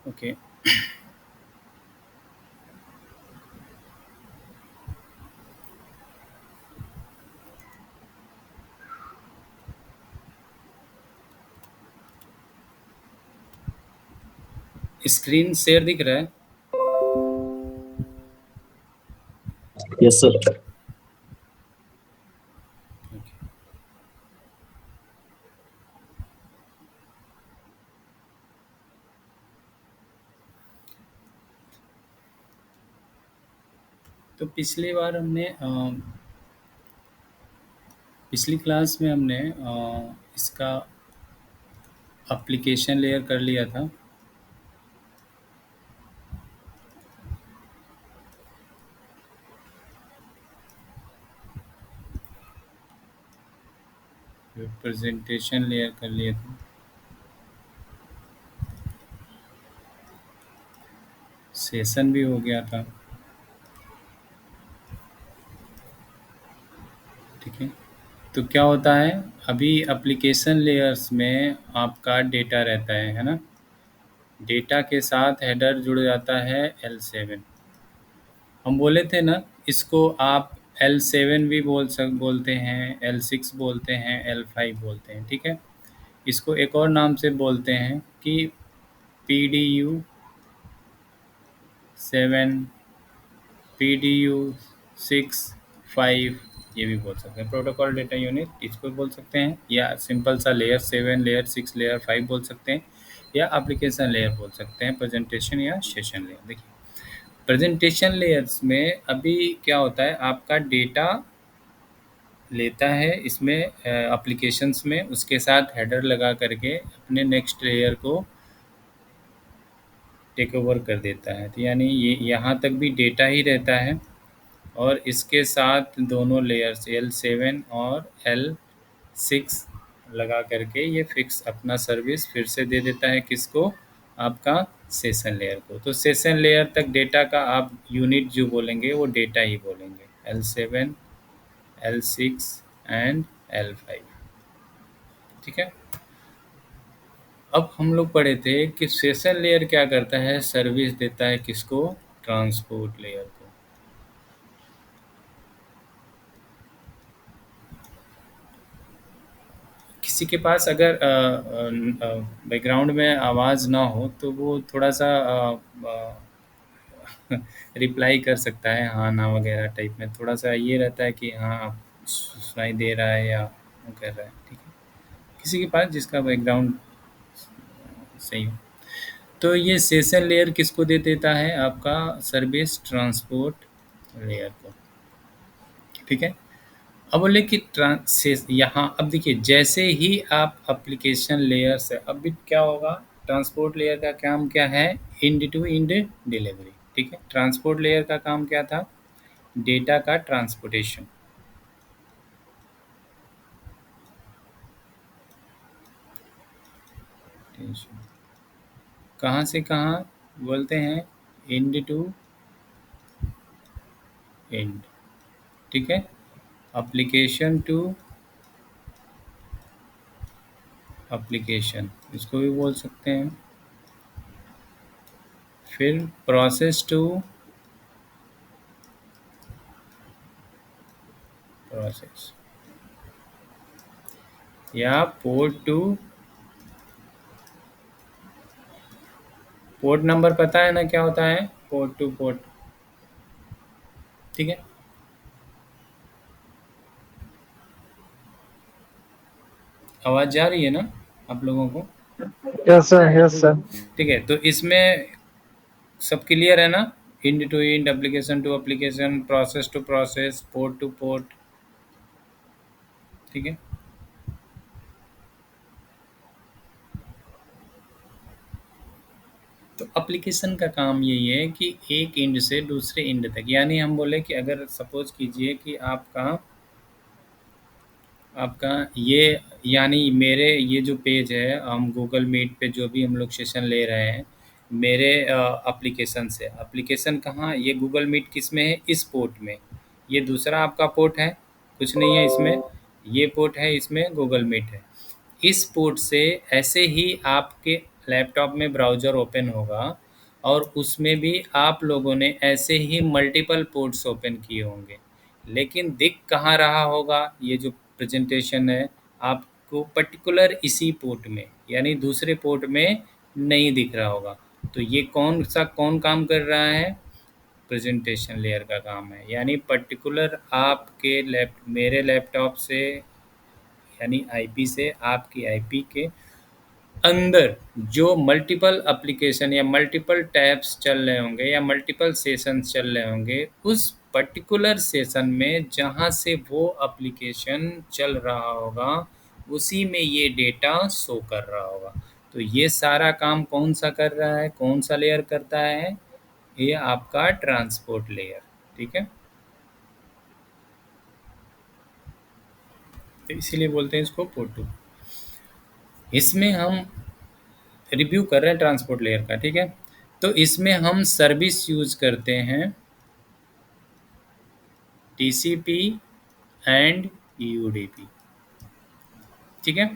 Okay. Screen share दिख रहा है? Yes sir. ओके। तो पिछली बार हमने पिछली क्लास में हमने इसका एप्लीकेशन लेयर कर लिया था। प्रेजेंटेशन लेयर कर लिया था। सेशन भी हो गया था। ठीक है। तो क्या होता है, अभी एप्लीकेशन लेयर्स में आपका डेटा रहता है ना। डेटा के साथ हेडर जुड़ जाता है L7। हम बोले थे ना, इसको आप L7 भी बोलते हैं, L6 बोलते हैं, L5 बोलते हैं। ठीक है। इसको एक और नाम से बोलते हैं कि PDU 7, PDU 6, 5, ये भी बोल सकते हैं। प्रोटोकॉल डेटा यूनिट इसको बोल सकते हैं, या सिंपल सा लेयर 7, लेयर 6, लेयर 5 बोल सकते हैं, या एप्लीकेशन लेयर बोल सकते हैं, प्रेजेंटेशन या सेशन लेयर। देखिए, प्रेजेंटेशन लेयर्स में अभी क्या होता है, आपका डेटा लेता है इसमें एप्लीकेशंस में, उसके साथ हेडर लगा करके अपने नेक्स्ट लेयर को टेक ओवर कर देता है। तो यानी ये यहाँ तक भी डेटा ही रहता है, और इसके साथ दोनों लेयर्स L7 और L6 लगा करके ये फिक्स अपना सर्विस फिर से दे देता है। किसको? आपका सेशन लेयर को। तो सेशन लेयर तक डेटा का आप यूनिट जो बोलेंगे वो डेटा ही बोलेंगे, L7, L6 एंड L5। ठीक है। अब हम लोग पढ़े थे कि सेशन लेयर क्या करता है, सर्विस देता है किसको? ट्रांसपोर्ट लेयर को। किसी के पास अगर बैकग्राउंड में आवाज़ ना हो तो वो थोड़ा सा रिप्लाई कर सकता है, हाँ ना वगैरह टाइप में। थोड़ा सा ये रहता है कि हाँ आप सुनाई दे रहा है या वो कर रहा है। ठीक है। किसी के पास जिसका बैकग्राउंड सही हो। तो ये सेशन लेयर किसको दे देता है? आपका सर्विस ट्रांसपोर्ट लेयर को। ठीक है। अब बोले कि यहाँ अब देखिए, जैसे ही आप एप्लीकेशन लेयर से, अब भी क्या होगा, ट्रांसपोर्ट लेयर का काम क्या है? End to end delivery. ठीक है। ट्रांसपोर्ट लेयर का काम क्या था? डेटा का ट्रांसपोर्टेशन। कहाँ से कहाँ बोलते हैं? End to end. ठीक है। एप्लीकेशन टू एप्लीकेशन, इसको भी बोल सकते हैं। फिर प्रोसेस टू प्रोसेस, या पोर्ट टू पोर्ट। नंबर पता है ना क्या होता है? Port to port. ठीक है। आवाज़ जा रही है ना आप लोगों को? Yes sir, yes sir. ठीक है। तो इसमें सब क्लियर है ना? End to end, application to application, process to process, port to port. ठीक है। तो एप्लीकेशन का काम यही है कि एक इंड से दूसरे इंड तक, यानी हम बोले कि अगर सपोज कीजिए कि आपका आपका ये, यानी मेरे ये जो पेज है, हम गूगल मीट पे जो भी हम लोग सेशन ले रहे हैं, मेरे एप्लीकेशन से। एप्लीकेशन कहाँ? ये गूगल मीट किस में है? इस पोर्ट में। ये दूसरा आपका पोर्ट है, कुछ नहीं है इसमें। ये पोर्ट है, इसमें गूगल मीट है। इस पोर्ट से ऐसे ही आपके लैपटॉप में ब्राउज़र ओपन होगा और उसमें भी आप लोगों ने ऐसे ही मल्टीपल पोर्ट्स ओपन किए होंगे, लेकिन दिख कहाँ रहा होगा ये जो प्रेजेंटेशन है आपको पर्टिकुलर इसी पोर्ट में, यानी दूसरे पोर्ट में नहीं दिख रहा होगा। तो ये कौन काम कर रहा है? प्रेजेंटेशन लेयर का काम है, यानी पर्टिकुलर आपके मेरे लैपटॉप से यानी आईपी से आपकी आईपी के अंदर जो मल्टीपल एप्लीकेशन या मल्टीपल टैब्स चल रहे होंगे या मल्टीपल सेशंस चल रहे होंगे, उस पर्टिकुलर सेशन में जहाँ से वो एप्लीकेशन चल रहा होगा उसी में ये डेटा शो कर रहा होगा। तो ये सारा काम कौन सा कर रहा है, कौन सा लेयर करता है? ये आपका ट्रांसपोर्ट लेयर। ठीक है, तो इसीलिए बोलते हैं इसको पोर्ट टू। इसमें हम रिव्यू कर रहे हैं ट्रांसपोर्ट लेयर का। ठीक है, तो इसमें हम सर्विस यूज करते हैं टीसीपी एंड यूडीपी। ठीक है,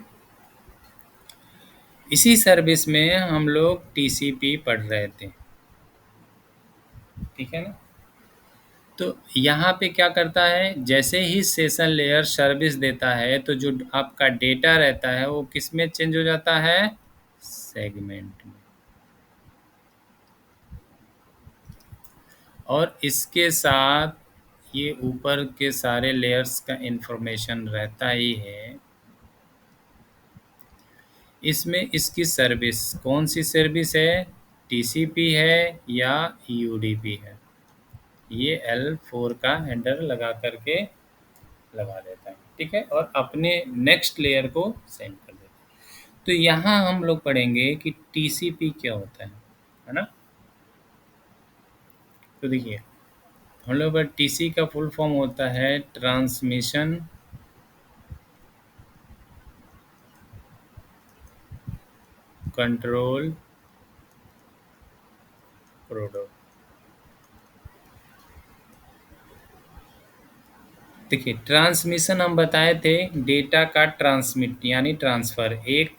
इसी सर्विस में हम लोग टीसीपी पढ़ रहे थे। ठीक है ना, तो यहाँ पे क्या करता है, जैसे ही सेशन लेयर सर्विस देता है तो जो आपका डेटा रहता है वो किस में चेंज हो जाता है? सेगमेंट में। और इसके साथ ये ऊपर के सारे लेयर्स का इंफॉर्मेशन रहता ही है। इसमें इसकी सर्विस कौन सी सर्विस है? टीसीपी है या यूडीपी है? ये L4 का हेडर लगा करके लगा देता है। ठीक है, और अपने नेक्स्ट लेयर को सेंड कर देता है। तो यहाँ हम लोग पढ़ेंगे कि टीसीपी क्या होता है ना। तो देखिए, हम लोग टीसी का फुल फॉर्म होता है ट्रांसमिशन कंट्रोल प्रोटोकॉल। देखिए, ट्रांसमिशन हम बताए थे डेटा का ट्रांसमिट यानी ट्रांसफ़र, एक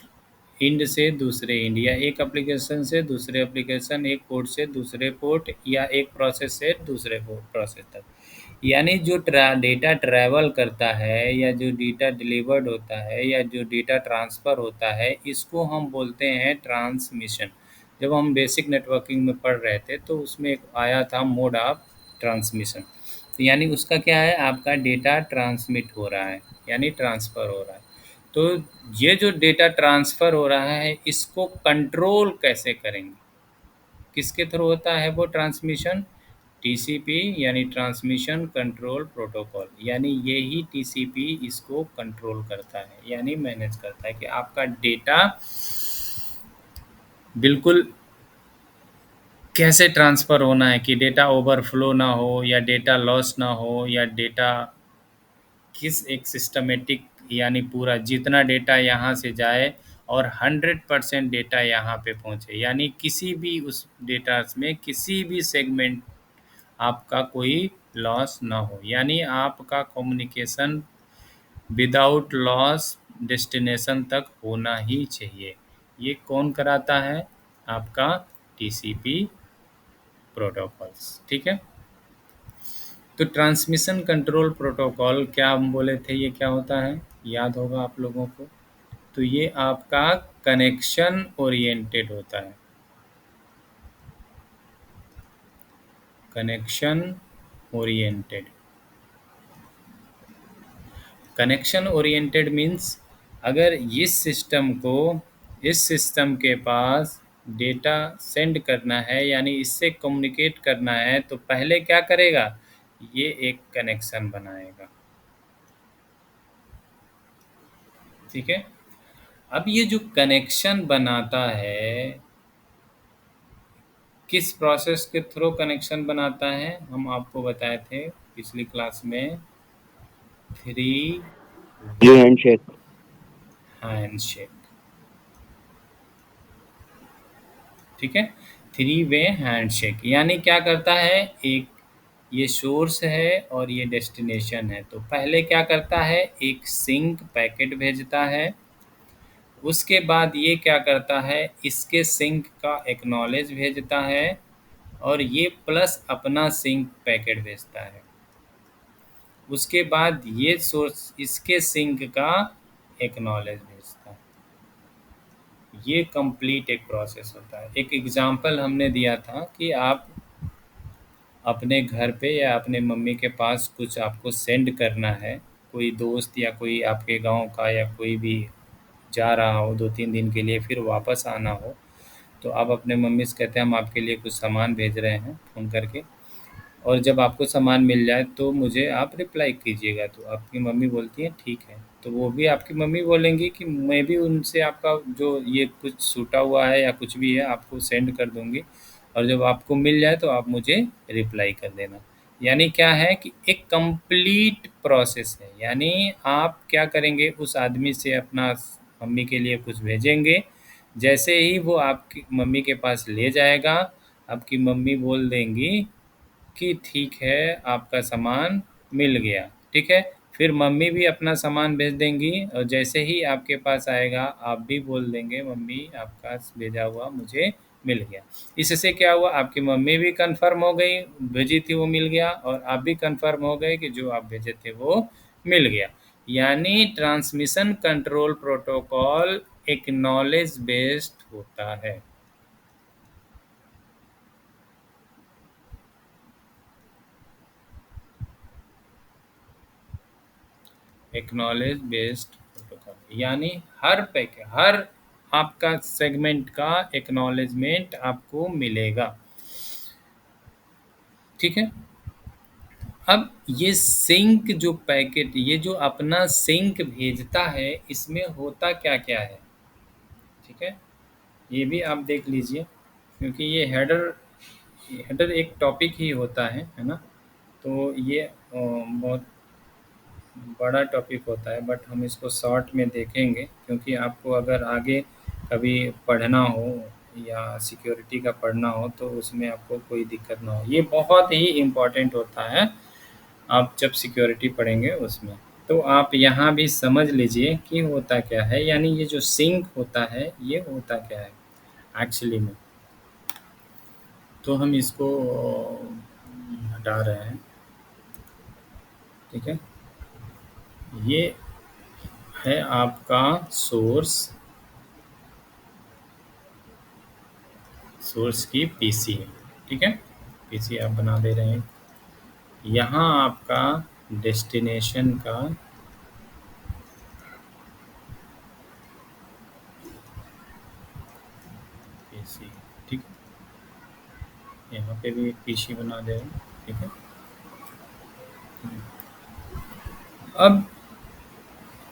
इंड से दूसरे इंड या एक एप्लीकेशन से दूसरे एप्लीकेशन, एक पोर्ट से दूसरे पोर्ट या एक प्रोसेस से दूसरे प्रोसेस तक। यानी जो डेटा ट्रैवल करता है या जो डेटा डिलीवर्ड होता है या जो डेटा ट्रांसफ़र होता है, इसको हम बोलते हैं ट्रांसमिशन। जब हम बेसिक नेटवर्किंग में पढ़ रहे थे तो उसमें एक आया था मोड ऑफ ट्रांसमिशन। तो यानी उसका क्या है, आपका डेटा ट्रांसमिट हो रहा है यानी ट्रांसफ़र हो रहा है। तो ये जो डेटा ट्रांसफ़र हो रहा है इसको कंट्रोल कैसे करेंगे? किसके थ्रू होता है वो ट्रांसमिशन? टीसीपी यानी ट्रांसमिशन कंट्रोल प्रोटोकॉल, यानी ये ही टीसीपी इसको कंट्रोल करता है यानी मैनेज करता है कि आपका डेटा बिल्कुल कैसे ट्रांसफ़र होना है, कि डेटा ओवरफ्लो ना हो या डेटा लॉस ना हो या डेटा किस एक सिस्टमेटिक यानी पूरा जितना डेटा यहाँ से जाए और 100% डेटा यहाँ पे पहुँचे, यानी किसी भी उस डेटा में किसी भी सेगमेंट आपका कोई लॉस ना हो, यानी आपका कम्युनिकेशन विदाउट लॉस डेस्टिनेशन तक होना ही चाहिए। ये कौन कराता है? आपका टीसीपी प्रोटोकॉल्स। ठीक है, तो ट्रांसमिशन कंट्रोल प्रोटोकॉल क्या हम बोले थे, ये क्या होता है याद होगा आप लोगों को। तो ये आपका कनेक्शन ओरिएंटेड होता है। Connection oriented, connection oriented means अगर इस सिस्टम के पास डेटा सेंड करना है यानी इससे कम्युनिकेट करना है तो पहले क्या करेगा, ये एक कनेक्शन बनाएगा। ठीक है, अब ये जो कनेक्शन बनाता है किस प्रोसेस के थ्रू कनेक्शन बनाता है, हम आपको बताए थे पिछली क्लास में, 3 हैंडशेक। हैंडशेक। ठीक है, 3 वे हैंडशेक यानी क्या करता है, एक ये सोर्स है और ये डेस्टिनेशन है। तो पहले क्या करता है, एक सिंक पैकेट भेजता है, उसके बाद ये क्या करता है, इसके सिंक का एक्नॉलेज भेजता है और ये प्लस अपना सिंक पैकेट भेजता है। उसके बाद ये सोर्स इसके सिंक का एक्नॉलेज भेजता है। ये कंप्लीट एक प्रोसेस होता है। एक एग्जांपल हमने दिया था कि आप अपने घर पे या अपने मम्मी के पास कुछ आपको सेंड करना है, कोई दोस्त या कोई आपके गांव का या कोई भी जा रहा हो 2-3 दिन के लिए, फिर वापस आना हो, तो आप अपने मम्मी से कहते हैं हम आपके लिए कुछ सामान भेज रहे हैं फ़ोन करके, और जब आपको सामान मिल जाए तो मुझे आप रिप्लाई कीजिएगा। तो आपकी मम्मी बोलती हैं ठीक है। तो वो भी आपकी मम्मी बोलेंगी कि मैं भी उनसे आपका जो ये कुछ छूटा हुआ है या कुछ भी है आपको सेंड कर दूँगी, और जब आपको मिल जाए तो आप मुझे रिप्लाई कर देना। यानी क्या है कि एक कंप्लीट प्रोसेस है। यानी आप क्या करेंगे, उस आदमी से अपना मम्मी के लिए कुछ भेजेंगे, जैसे ही वो आपकी मम्मी के पास ले जाएगा, आपकी मम्मी बोल देंगी कि ठीक है, आपका सामान मिल गया, ठीक है? फिर मम्मी भी अपना सामान भेज देंगी और जैसे ही आपके पास आएगा, आप भी बोल देंगे मम्मी आपका भेजा हुआ मुझे मिल गया। इससे क्या हुआ, आपकी मम्मी भी कन्फर्म हो गई, भेजी थी वो मिल गया, और आप भी कन्फर्म हो गए कि जो आप भेजे थे वो मिल गया। यानी transmission control protocol acknowledge based होता है। एक्नॉलेज बेस्ड प्रोटोकॉल यानी हर आपका सेगमेंट का एक्नॉलेजमेंट आपको मिलेगा, ठीक है? अब ये सिंक जो पैकेट, ये जो अपना सिंक भेजता है, इसमें होता क्या क्या है, ठीक है? ये भी आप देख लीजिए, क्योंकि ये हेडर एक टॉपिक ही होता है ना? तो ये बहुत बड़ा टॉपिक होता है, बट हम इसको शॉर्ट में देखेंगे, क्योंकि आपको अगर आगे कभी पढ़ना हो या सिक्योरिटी का पढ़ना हो तो उसमें आपको कोई दिक्कत ना हो। ये बहुत ही इम्पोर्टेंट होता है, आप जब सिक्योरिटी पढ़ेंगे उसमें। तो आप यहाँ भी समझ लीजिए कि होता क्या है। यानी ये जो सिंक होता है, ये होता क्या है एक्चुअली में। तो हम इसको हटा रहे हैं, ठीक है? ये है आपका सोर्स की पीसी है, ठीक है? पीसी आप बना दे रहे हैं। यहाँ आपका डेस्टिनेशन का पीसी, ठीक है? यहाँ पे भी एक पीसी बना दे रहे हैं, ठीक है? अब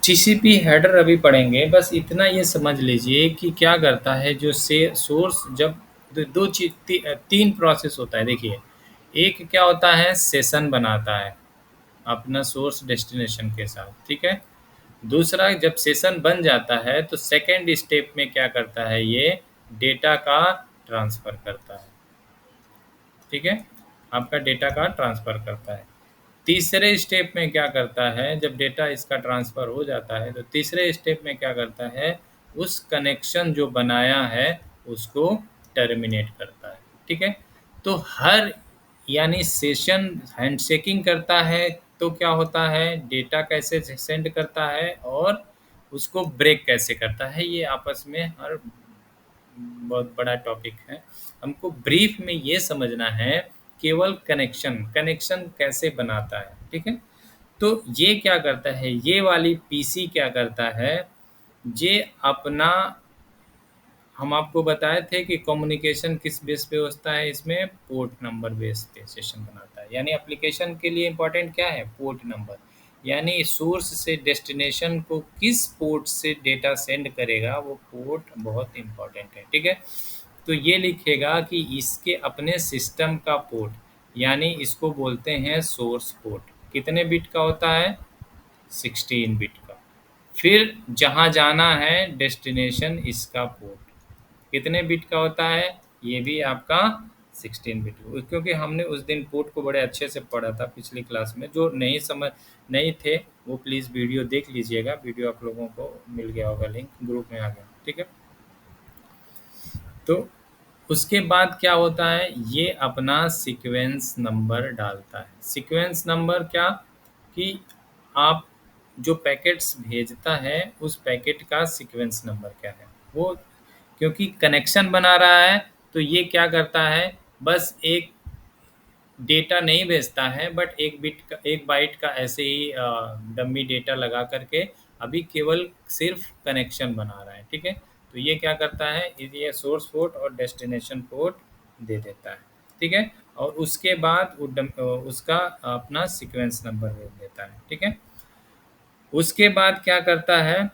टीसीपी हेडर अभी पढ़ेंगे, बस इतना ये समझ लीजिए कि क्या करता है जो से सोर्स, जब दो चीज तीन प्रोसेस होता है। देखिए, एक क्या होता है, सेशन बनाता है अपना सोर्स डेस्टिनेशन के साथ, ठीक है? दूसरा, जब सेशन बन जाता है तो सेकेंड स्टेप में क्या करता है, ये डेटा का ट्रांसफ़र करता है, ठीक है? आपका डेटा का ट्रांसफ़र करता है। तीसरे स्टेप में क्या करता है, जब डेटा इसका ट्रांसफ़र हो जाता है तो तीसरे स्टेप में क्या करता है, उस कनेक्शन जो बनाया है उसको टर्मिनेट करता है, ठीक है? तो हर, यानी सेशन हैंडशेकिंग करता है तो क्या होता है, डेटा कैसे सेंड करता है और उसको ब्रेक कैसे करता है, ये आपस में हर बहुत बड़ा टॉपिक है। हमको ब्रीफ में ये समझना है केवल कनेक्शन कनेक्शन कैसे बनाता है, ठीक है? तो ये क्या करता है, ये वाली पीसी क्या करता है, ये अपना, हम आपको बताए थे कि कम्युनिकेशन किस बेस पे होता है, इसमें पोर्ट नंबर बेस पे सेशन बनाता है। यानी एप्लीकेशन के लिए इंपॉर्टेंट क्या है, पोर्ट नंबर। यानी सोर्स से डेस्टिनेशन को किस पोर्ट से डेटा सेंड करेगा, वो पोर्ट बहुत इंपॉर्टेंट है, ठीक है? तो ये लिखेगा कि इसके अपने सिस्टम का पोर्ट, यानी इसको बोलते हैं सोर्स पोर्ट, कितने बिट का होता है, 16 बिट का। फिर जहाँ जाना है डेस्टिनेशन, इसका पोर्ट कितने बिट का होता है, ये भी आपका 16 बिट। क्योंकि हमने उस दिन पोर्ट को बड़े अच्छे से पढ़ा था पिछली क्लास में, जो नहीं थे वो प्लीज़ वीडियो देख लीजिएगा। वीडियो आप लोगों को मिल गया होगा, लिंक ग्रुप में आ गया, ठीक है। तो उसके बाद क्या होता है, ये अपना सीक्वेंस नंबर डालता है। सीक्वेंस नंबर क्या, कि आप जो पैकेट्स भेजता है उस पैकेट का सीक्वेंस नंबर क्या है वो, क्योंकि कनेक्शन बना रहा है तो ये क्या करता है, बस एक डेटा नहीं भेजता है, बट एक बाइट का ऐसे ही डमी डेटा लगा करके अभी केवल सिर्फ कनेक्शन बना रहा है, ठीक है। तो ये क्या करता है, ये सोर्स पोर्ट और डेस्टिनेशन पोर्ट दे देता है, ठीक है। और उसके बाद उसका अपना सीक्वेंस नंबर दे देता है, ठीक है। उसके बाद क्या करता है,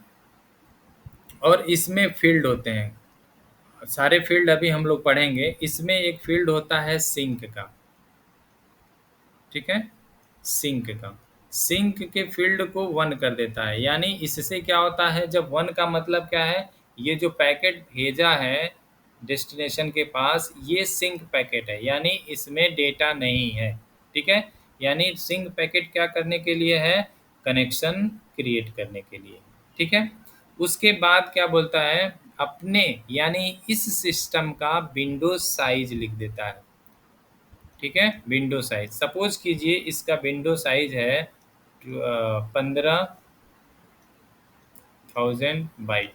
और इसमें फील्ड होते हैं, सारे फील्ड अभी हम लोग पढ़ेंगे। इसमें एक फील्ड होता है सिंक का, ठीक है। सिंक का, सिंक के फील्ड को 1 कर देता है। यानी इससे क्या होता है, जब 1 का मतलब क्या है, ये जो पैकेट भेजा है डेस्टिनेशन के पास, ये सिंक पैकेट है, यानी इसमें डेटा नहीं है, ठीक है। यानी सिंक पैकेट क्या करने के लिए है, कनेक्शन क्रिएट करने के लिए, ठीक है। उसके बाद क्या बोलता है, अपने यानी इस सिस्टम का विंडोज साइज लिख देता है, ठीक है। विंडो साइज सपोज कीजिए इसका विंडो साइज है 15,000 बाइट।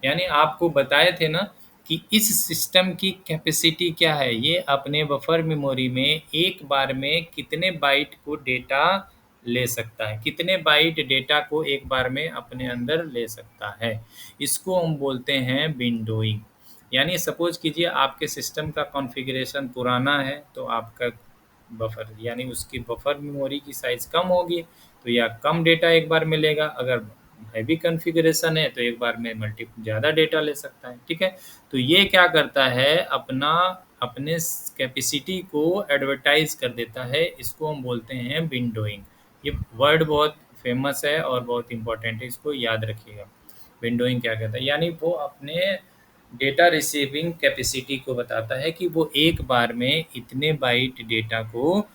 यानी आपको बताए थे ना कि इस सिस्टम की कैपेसिटी क्या है, ये अपने बफर मेमोरी में एक बार में कितने बाइट को डेटा ले सकता है, कितने बाइट डेटा को एक बार में अपने अंदर ले सकता है। इसको हम बोलते हैं विंडोइंग। यानी सपोज कीजिए आपके सिस्टम का कॉन्फ़िगरेशन पुराना है, तो आपका बफर यानी उसकी बफर मेमोरी की साइज़ कम होगी, तो या कम डेटा एक बार मिलेगा। अगर हैवी कॉन्फ़िगरेशन है तो एक बार में ज़्यादा डेटा ले सकता है, ठीक है। तो ये क्या करता है, अपने कैपेसिटी को एडवर्टाइज कर देता है। इसको हम बोलते हैं विंडोइंग। ये वर्ड बहुत फेमस है और बहुत इंपॉर्टेंट है, इसको याद रखिएगा। विंडोइंग क्या कहता है, यानी वो अपने डेटा रिसीविंग कैपेसिटी को बताता है कि वो एक बार में इतने बाइट डेटा को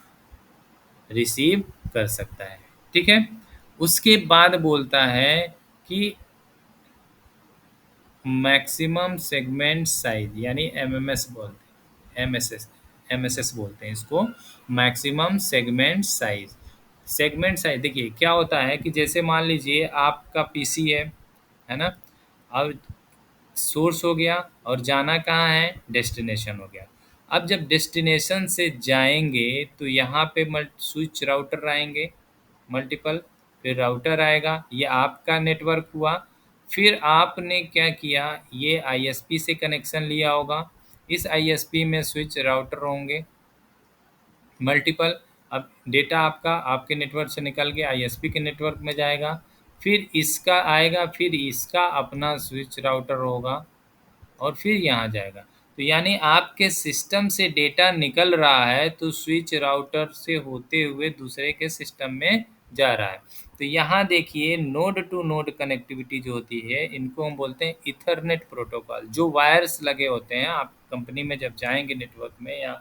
रिसीव कर सकता है, ठीक है। उसके बाद बोलता है कि मैक्सिमम सेगमेंट साइज, यानी एमएमएस बोलते हैं, एमएसएस बोलते हैं इसको, maximum segment size. Segment size देखिए क्या होता है, कि जैसे मान लीजिए आपका पीसी है ना। अब सोर्स हो गया और जाना कहाँ है, डेस्टिनेशन हो गया। अब जब डेस्टिनेशन से जाएंगे तो यहाँ पे स्विच राउटर आएंगे मल्टीपल, फिर राउटर आएगा, ये आपका नेटवर्क हुआ। फिर आपने क्या किया, ये आईएसपी से कनेक्शन लिया होगा, इस आईएसपी में स्विच राउटर होंगे मल्टीपल। अब डेटा आपका आपके नेटवर्क से निकल के आईएसपी के नेटवर्क में जाएगा, फिर इसका आएगा, फिर इसका अपना स्विच राउटर होगा, और फिर यहाँ जाएगा। तो यानी आपके सिस्टम से डेटा निकल रहा है तो स्विच राउटर से होते हुए दूसरे के सिस्टम में जा रहा है। तो यहाँ देखिए नोड टू नोड कनेक्टिविटी जो होती है, इनको हम बोलते हैं इथरनेट प्रोटोकॉल। जो वायर्स लगे होते हैं, आप कंपनी में जब जाएंगे नेटवर्क में या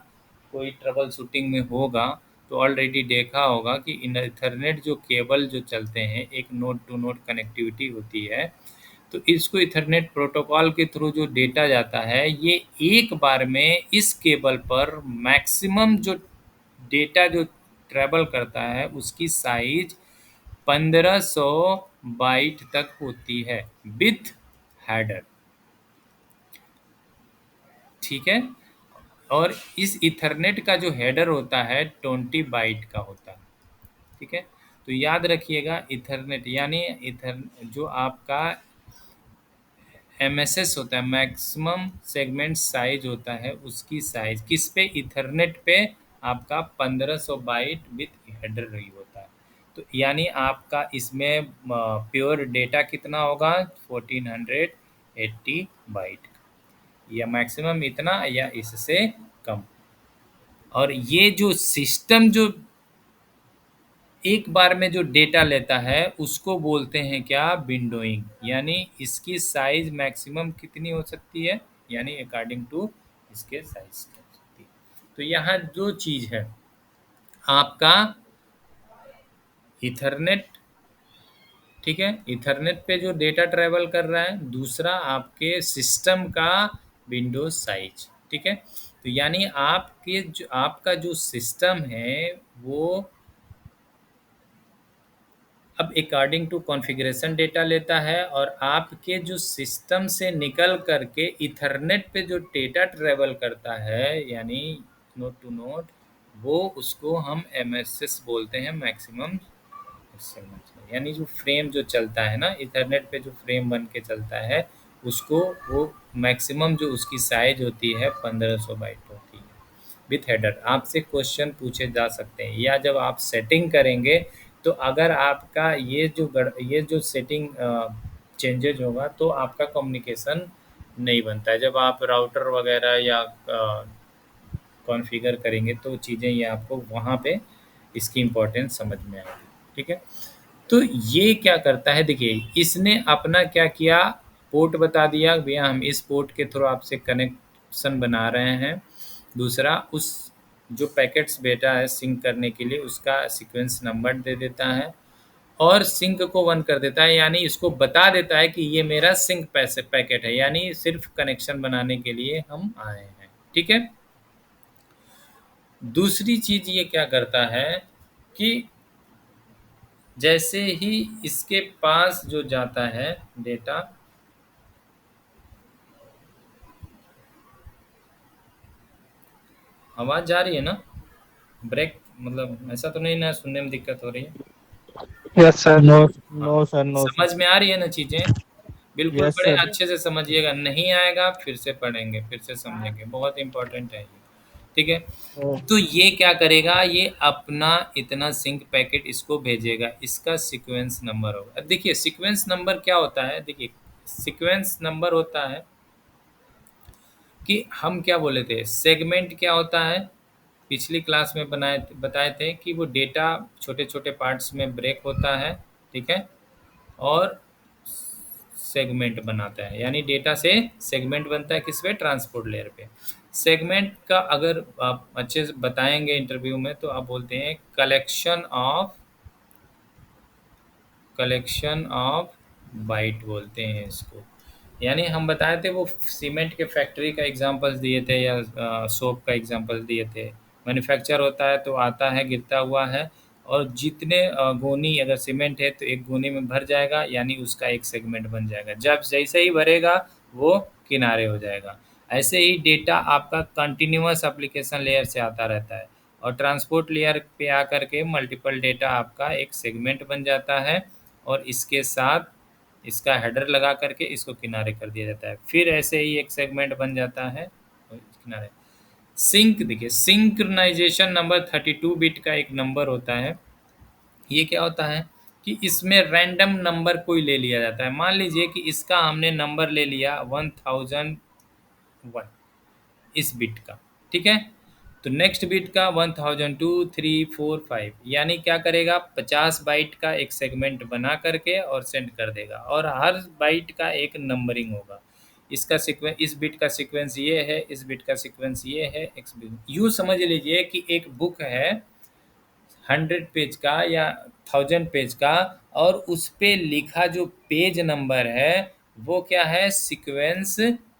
कोई ट्रबल शूटिंग में होगा तो ऑलरेडी देखा होगा कि इन इथरनेट जो केबल जो चलते हैं, एक नोड टू नोड कनेक्टिविटी होती है। तो इसको इथरनेट प्रोटोकॉल के थ्रू जो डेटा जाता है, ये एक बार में इस केबल पर मैक्सिमम जो डेटा जो ट्रैवल करता है उसकी साइज 1500 बाइट तक होती है विथ हेडर, ठीक है। और इस इथरनेट का जो हेडर होता है 20 बाइट का होता है, ठीक है। तो याद रखिएगा इथरनेट यानी इथर जो आपका एमएसएस होता है, मैक्सिमम सेगमेंट साइज होता है, उसकी साइज किस पे, इथरनेट पे आपका 1500 बाइट विथ हेडर रही होता है। तो यानी आपका इसमें प्योर डेटा कितना होगा, 1480 बाइट, या मैक्सिमम इतना या इससे कम। और ये जो सिस्टम जो एक बार में जो डेटा लेता है उसको बोलते हैं क्या, विंडोइंग। यानी इसकी साइज मैक्सिमम कितनी हो सकती है, यानी अकॉर्डिंग टू इसके साइज हो सकती है। तो यहाँ जो चीज़ है आपका इथरनेट ठीक है, इथरनेट पे जो डेटा ट्रेवल कर रहा है, दूसरा आपके सिस्टम का विंडोज साइज। ठीक है, तो यानी आपका जो सिस्टम है वो अब अकॉर्डिंग टू कॉन्फ़िगरेशन डेटा लेता है, और आपके जो सिस्टम से निकल करके इथरनेट पे जो डेटा ट्रेवल करता है यानी नोड टू नोड, वो उसको हम एमएसएस बोलते हैं, मैक्सिमम सिग्नेचर। यानी जो फ्रेम जो चलता है ना इथरनेट पे, जो फ्रेम बन के चलता है, उसको वो मैक्सिमम जो उसकी साइज होती है 1500 बाइट होती है विथ हेडर। आपसे क्वेश्चन पूछे जा सकते हैं, या जब आप सेटिंग करेंगे तो अगर आपका ये जो सेटिंग चेंजेज होगा तो आपका कम्युनिकेशन नहीं बनता है। जब आप राउटर वगैरह या कॉन्फ़िगर करेंगे तो चीज़ें ये आपको वहाँ पे इसकी इम्पोर्टेंस समझ में आएगी। ठीक है, तो ये क्या करता है, देखिए इसने अपना क्या किया, पोर्ट बता दिया भैया हम इस पोर्ट के थ्रू आपसे कनेक्शन बना रहे हैं। दूसरा, उस जो पैकेट्स भेजा है सिंक करने के लिए उसका सीक्वेंस नंबर दे देता है, और सिंक को 1 कर देता है, यानी इसको बता देता है कि ये मेरा सिंक पैकेट है, यानी सिर्फ कनेक्शन बनाने के लिए हम आए हैं। ठीक है, दूसरी चीज़ ये क्या करता है कि जैसे ही इसके पास जो जाता है डेटा, आवाज़ जा रही है ना, ब्रेक मतलब ऐसा तो नहीं ना सुनने में दिक्कत हो रही है? Yes, sir. नो हाँ, नो सर, नो सर। समझ में आ रही है ना चीज़ें? बिल्कुल यस बड़े सर। अच्छे से समझिएगा, नहीं आएगा फिर से पढ़ेंगे, फिर से समझेंगे, बहुत इंपॉर्टेंट है ये। ठीक है, तो ये क्या करेगा, ये अपना इतना सिंक पैकेट इसको भेजेगा, इसका सीक्वेंस नंबर होगा। अब देखिए सीक्वेंस नंबर क्या होता है, देखिए सीक्वेंस नंबर होता है कि हम क्या बोले थे, सेगमेंट क्या होता है, पिछली क्लास में बताए थे कि वो डेटा छोटे छोटे पार्ट्स में ब्रेक होता है। ठीक है, और सेगमेंट बनाता है, यानी डेटा से सेगमेंट बनता है किस पे, ट्रांसपोर्ट लेयर पे। सेगमेंट का अगर आप अच्छे से बताएंगे इंटरव्यू में तो आप बोलते हैं कलेक्शन ऑफ बाइट बोलते हैं इसको। यानी हम बताए थे वो सीमेंट के फैक्ट्री का एग्जांपल्स दिए थे, या सोप का एग्जांपल दिए थे। मैन्युफैक्चर होता है तो आता है गिरता हुआ है, और जितने गोनी अगर सीमेंट है तो एक गोनी में भर जाएगा, यानी उसका एक सेगमेंट बन जाएगा। जब जैसे ही भरेगा वो किनारे हो जाएगा। ऐसे ही डेटा आपका कंटिन्यूअस एप्लीकेशन लेयर से आता रहता है, और ट्रांसपोर्ट लेयर पे आकर के मल्टीपल डेटा आपका एक सेगमेंट बन जाता है, और इसके साथ इसका हेडर लगा करके इसको किनारे कर दिया जाता है। फिर ऐसे ही एक सेगमेंट बन जाता है और किनारे। सिंक, देखिए सिंक्रोनाइजेशन नंबर 32 बिट का एक नंबर होता है। ये क्या होता है कि इसमें रैंडम नंबर कोई ले लिया जाता है। मान लीजिए कि इसका हमने नंबर ले लिया 1001 इस बिट का। ठीक है, तो नेक्स्ट बिट का 1002 3 4 5, यानी क्या करेगा, 50 बाइट का एक सेगमेंट बना करके और सेंड कर देगा, और हर बाइट का एक नंबरिंग होगा। इसका सीक्वेंस, इस बिट का सीक्वेंस ये है, इस बिट का सीक्वेंस ये है, यूँ समझ लीजिए कि एक बुक है 100 पेज का या 1000 पेज का, और उस पे लिखा जो पेज नंबर है वो क्या है, सीक्वेंस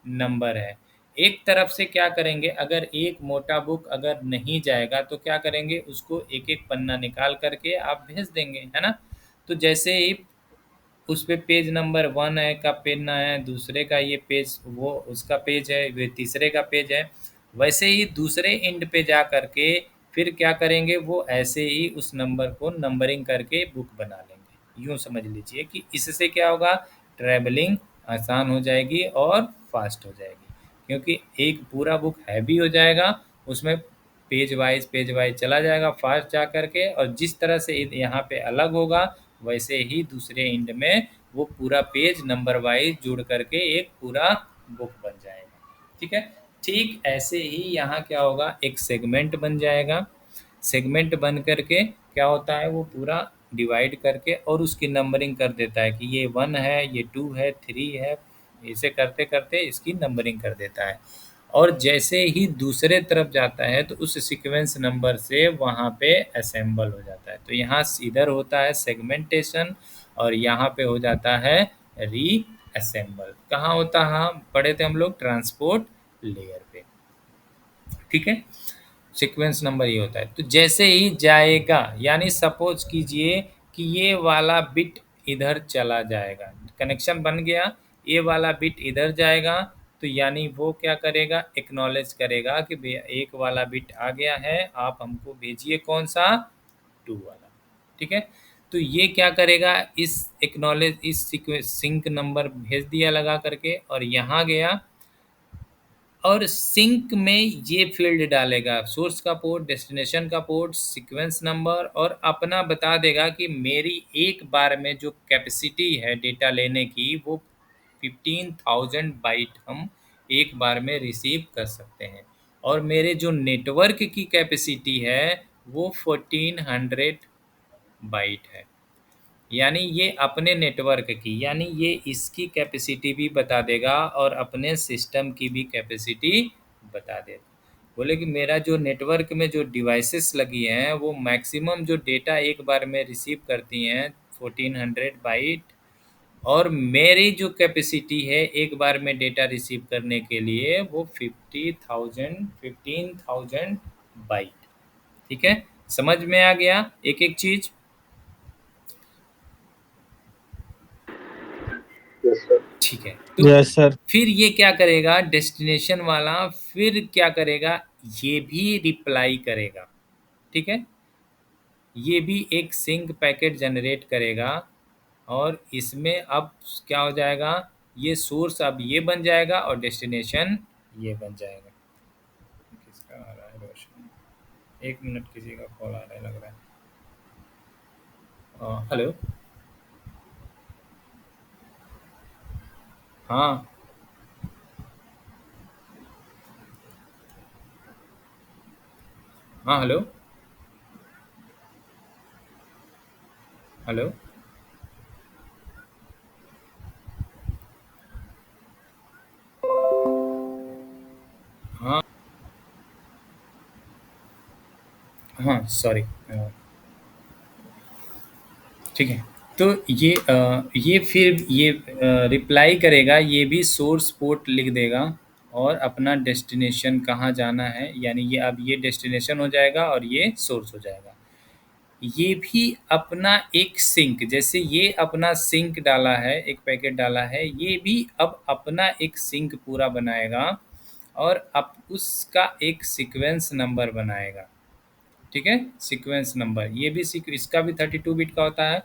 नंबर है। एक तरफ से क्या करेंगे, अगर एक मोटा बुक अगर नहीं जाएगा तो क्या करेंगे, उसको एक एक पन्ना निकाल करके आप भेज देंगे, है ना। तो जैसे ही उस पे पेज नंबर 1 है का पेन है, दूसरे का ये पेज वो उसका पेज है, वे तीसरे का पेज है, वैसे ही दूसरे एंड पे जा करके फिर क्या करेंगे, वो ऐसे ही उस नंबर को नंबरिंग करके बुक बना लेंगे। यूँ समझ लीजिए कि इससे क्या होगा, ट्रैवलिंग आसान हो जाएगी और फास्ट हो जाएगी, क्योंकि एक पूरा बुक हैवी हो जाएगा, उसमें पेज वाइज चला जाएगा फास्ट जा करके, और जिस तरह से यहाँ पे अलग होगा वैसे ही दूसरे एंड में वो पूरा पेज नंबर वाइज जुड़ करके एक पूरा बुक बन जाएगा। ठीक है, ठीक ऐसे ही यहाँ क्या होगा, एक सेगमेंट बन जाएगा। सेगमेंट बन करके क्या होता है, वो पूरा डिवाइड करके और उसकी नंबरिंग कर देता है कि ये 1 है, ये 2 है, 3 है, ऐसे करते करते इसकी नंबरिंग कर देता है। और जैसे ही दूसरे तरफ जाता है तो उस सीक्वेंस नंबर से वहाँ पे असेंबल हो जाता है। तो यहाँ इधर होता है सेगमेंटेशन, और यहाँ पे हो जाता है रीअसेंबल। कहाँ होता है, पढ़े थे हम लोग ट्रांसपोर्ट लेयर पे, ठीक है। सीक्वेंस नंबर ये होता है। तो जैसे ही जाएगा, यानी सपोज कीजिए कि ये वाला बिट इधर चला जाएगा, कनेक्शन बन गया, ये वाला बिट इधर जाएगा, तो यानी वो क्या करेगा, एक्नॉलेज करेगा कि भैया एक वाला बिट आ गया है, आप हमको भेजिए कौन सा, 2 वाला, ठीक है। तो ये क्या करेगा, इस एक्नॉलेज इस सिंक नंबर भेज दिया लगा करके, और यहाँ गया और सिंक में ये फील्ड डालेगा, सोर्स का पोर्ट, डेस्टिनेशन का पोर्ट, सीक्वेंस नंबर, और अपना बता देगा कि मेरी एक बार में जो कैपेसिटी है डेटा लेने की वो 15,000 बाइट हम एक बार में रिसीव कर सकते हैं, और मेरे जो नेटवर्क की कैपेसिटी है वो 1400 बाइट है। यानी ये अपने नेटवर्क की, यानी ये इसकी कैपेसिटी भी बता देगा और अपने सिस्टम की भी कैपेसिटी बता देगा। बोले कि मेरा जो नेटवर्क में जो डिवाइसेस लगी हैं वो मैक्सिमम जो डेटा एक बार में रिसीव करती हैं 1400 बाइट, और मेरी जो कैपेसिटी है एक बार में डेटा रिसीव करने के लिए वो 15,000 बाइट, ठीक है। समझ में आ गया एक एक चीज? Yes, sir. ठीक है। तो Yes, sir. फिर ये क्या करेगा डेस्टिनेशन वाला, फिर क्या करेगा, ये भी रिप्लाई करेगा, ठीक है। ये भी एक सिंक पैकेट जनरेट करेगा, और इसमें अब क्या हो जाएगा, ये सोर्स अब ये बन जाएगा और डेस्टिनेशन ये बन जाएगा। किसका आ रहा है रोशन? 1 मिनट, किसी का कॉल आ रहा है लग रहा है। हेलो। हाँ हाँ, हेलो हेलो। हाँ हाँ, सॉरी। ठीक है। तो ये फिर ये रिप्लाई करेगा, ये भी सोर्स पोर्ट लिख देगा और अपना डेस्टिनेशन कहाँ जाना है, यानी ये अब ये डेस्टिनेशन हो जाएगा और ये सोर्स हो जाएगा। ये भी अपना एक सिंक, जैसे ये अपना सिंक डाला है, एक पैकेट डाला है, ये भी अब अपना एक सिंक पूरा बनाएगा और अब उसका एक सीक्वेंस नंबर बनाएगा, ठीक है। सीक्वेंस नंबर ये भी इसका भी 32 बिट का होता है।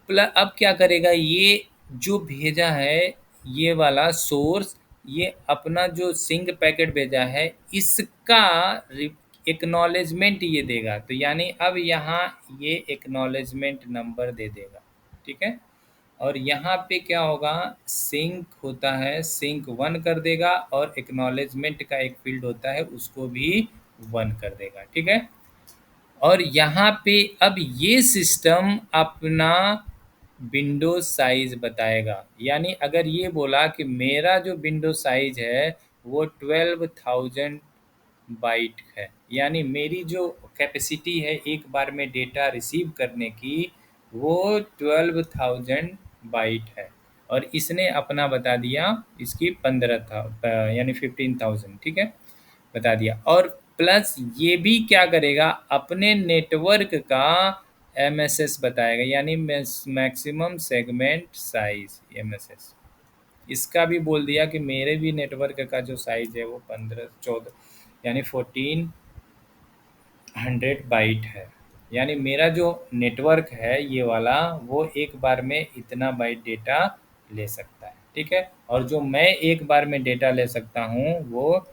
प्लस अब क्या करेगा, ये जो भेजा है ये वाला सोर्स, ये अपना जो सिंक पैकेट भेजा है इसका एक्नॉलेजमेंट ये देगा, तो यानी अब यहाँ ये एक्नॉलेजमेंट नंबर दे देगा, ठीक है। और यहाँ पे क्या होगा, सिंक होता है, सिंक 1 कर देगा, और एक्नॉलेजमेंट का एक फील्ड होता है उसको भी 1 कर देगा, ठीक है। और यहाँ पे अब ये सिस्टम अपना विंडो साइज बताएगा, यानी अगर ये बोला कि मेरा जो विंडो साइज है वो 12,000 बाइट है, यानी मेरी जो कैपेसिटी है एक बार में डेटा रिसीव करने की वो 12,000 बाइट है, और इसने अपना बता दिया इसकी 15 था, यानी 15,000, ठीक है, बता दिया। और प्लस ये भी क्या करेगा, अपने नेटवर्क का एमएसएस बताएगा, यानी मैक्सिमम सेगमेंट साइज, एमएसएस। इसका भी बोल दिया कि मेरे भी नेटवर्क का जो साइज है वो 15-14, यानी 1400 बाइट है, यानी मेरा जो नेटवर्क है ये वाला वो एक बार में इतना बाइट डेटा ले सकता है, ठीक है। और जो मैं एक बार में डेटा ले सकता हूँ वो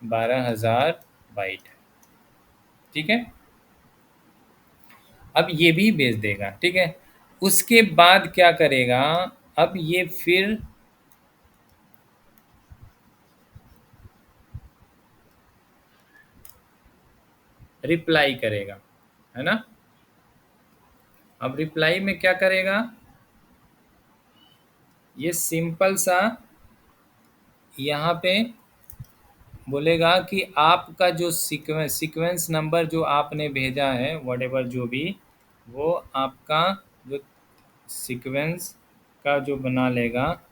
12,000 बाइट है, ठीक है। अब ये भी भेज देगा, ठीक है। उसके बाद क्या करेगा, अब ये फिर रिप्लाई करेगा, है ना। अब रिप्लाई में क्या करेगा, ये सिंपल सा यहाँ पे बोलेगा कि आपका जो सीक्वेंस नंबर जो आपने भेजा है, व्हाटएवर जो भी, वो आपका जो सीक्वेंस का जो बना लेगा,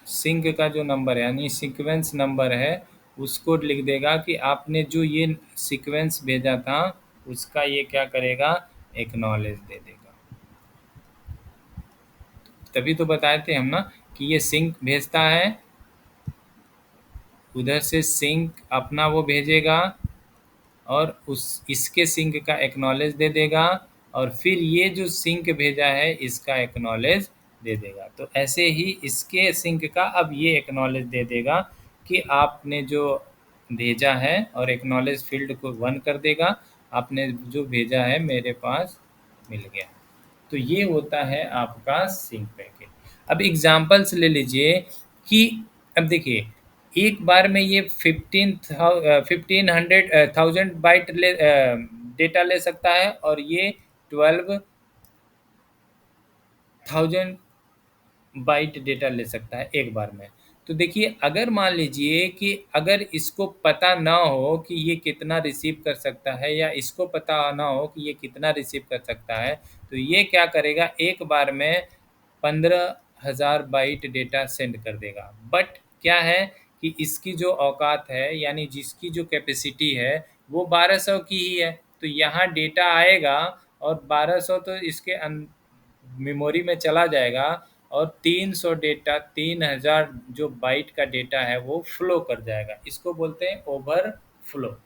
सिंक का जो नंबर है यानी सीक्वेंस नंबर है, उसको लिख देगा कि आपने जो ये सीक्वेंस भेजा था उसका ये क्या करेगा, एक्नॉलेज दे देगा। तभी तो बताए थे हम ना कि ये सिंक भेजता है, उधर से सिंक अपना वो भेजेगा और उस इसके सिंक का एक्नॉलेज दे देगा, और फिर ये जो सिंक भेजा है इसका एक्नॉलेज दे देगा। तो ऐसे ही इसके सिंक का अब ये एक्नॉलेज दे देगा कि आपने जो भेजा है, और एक्नॉलेज फील्ड को 1 कर देगा, आपने जो भेजा है मेरे पास मिल गया। तो ये होता है आपका सिंक पैकेट। अब एग्जांपल्स ले लीजिए कि अब देखिए एक बार में ये 1500 बाइट डेटा ले सकता है, और ये 12,000 बाइट डेटा ले सकता है एक बार में। तो देखिए अगर मान लीजिए कि अगर इसको पता ना हो कि ये कितना रिसीव कर सकता है, या इसको पता ना हो कि ये कितना रिसीव कर सकता है, तो ये क्या करेगा, एक बार में 15,000 बाइट डेटा सेंड कर देगा। बट क्या है कि इसकी जो औकात है यानी जिसकी जो कैपेसिटी है वो 1200 की ही है, तो यहाँ डेटा आएगा और 1200 तो इसके मेमोरी में चला जाएगा, और 300 डेटा 3000 जो बाइट का डेटा है वो फ्लो कर जाएगा। इसको बोलते हैं ओवरफ्लो।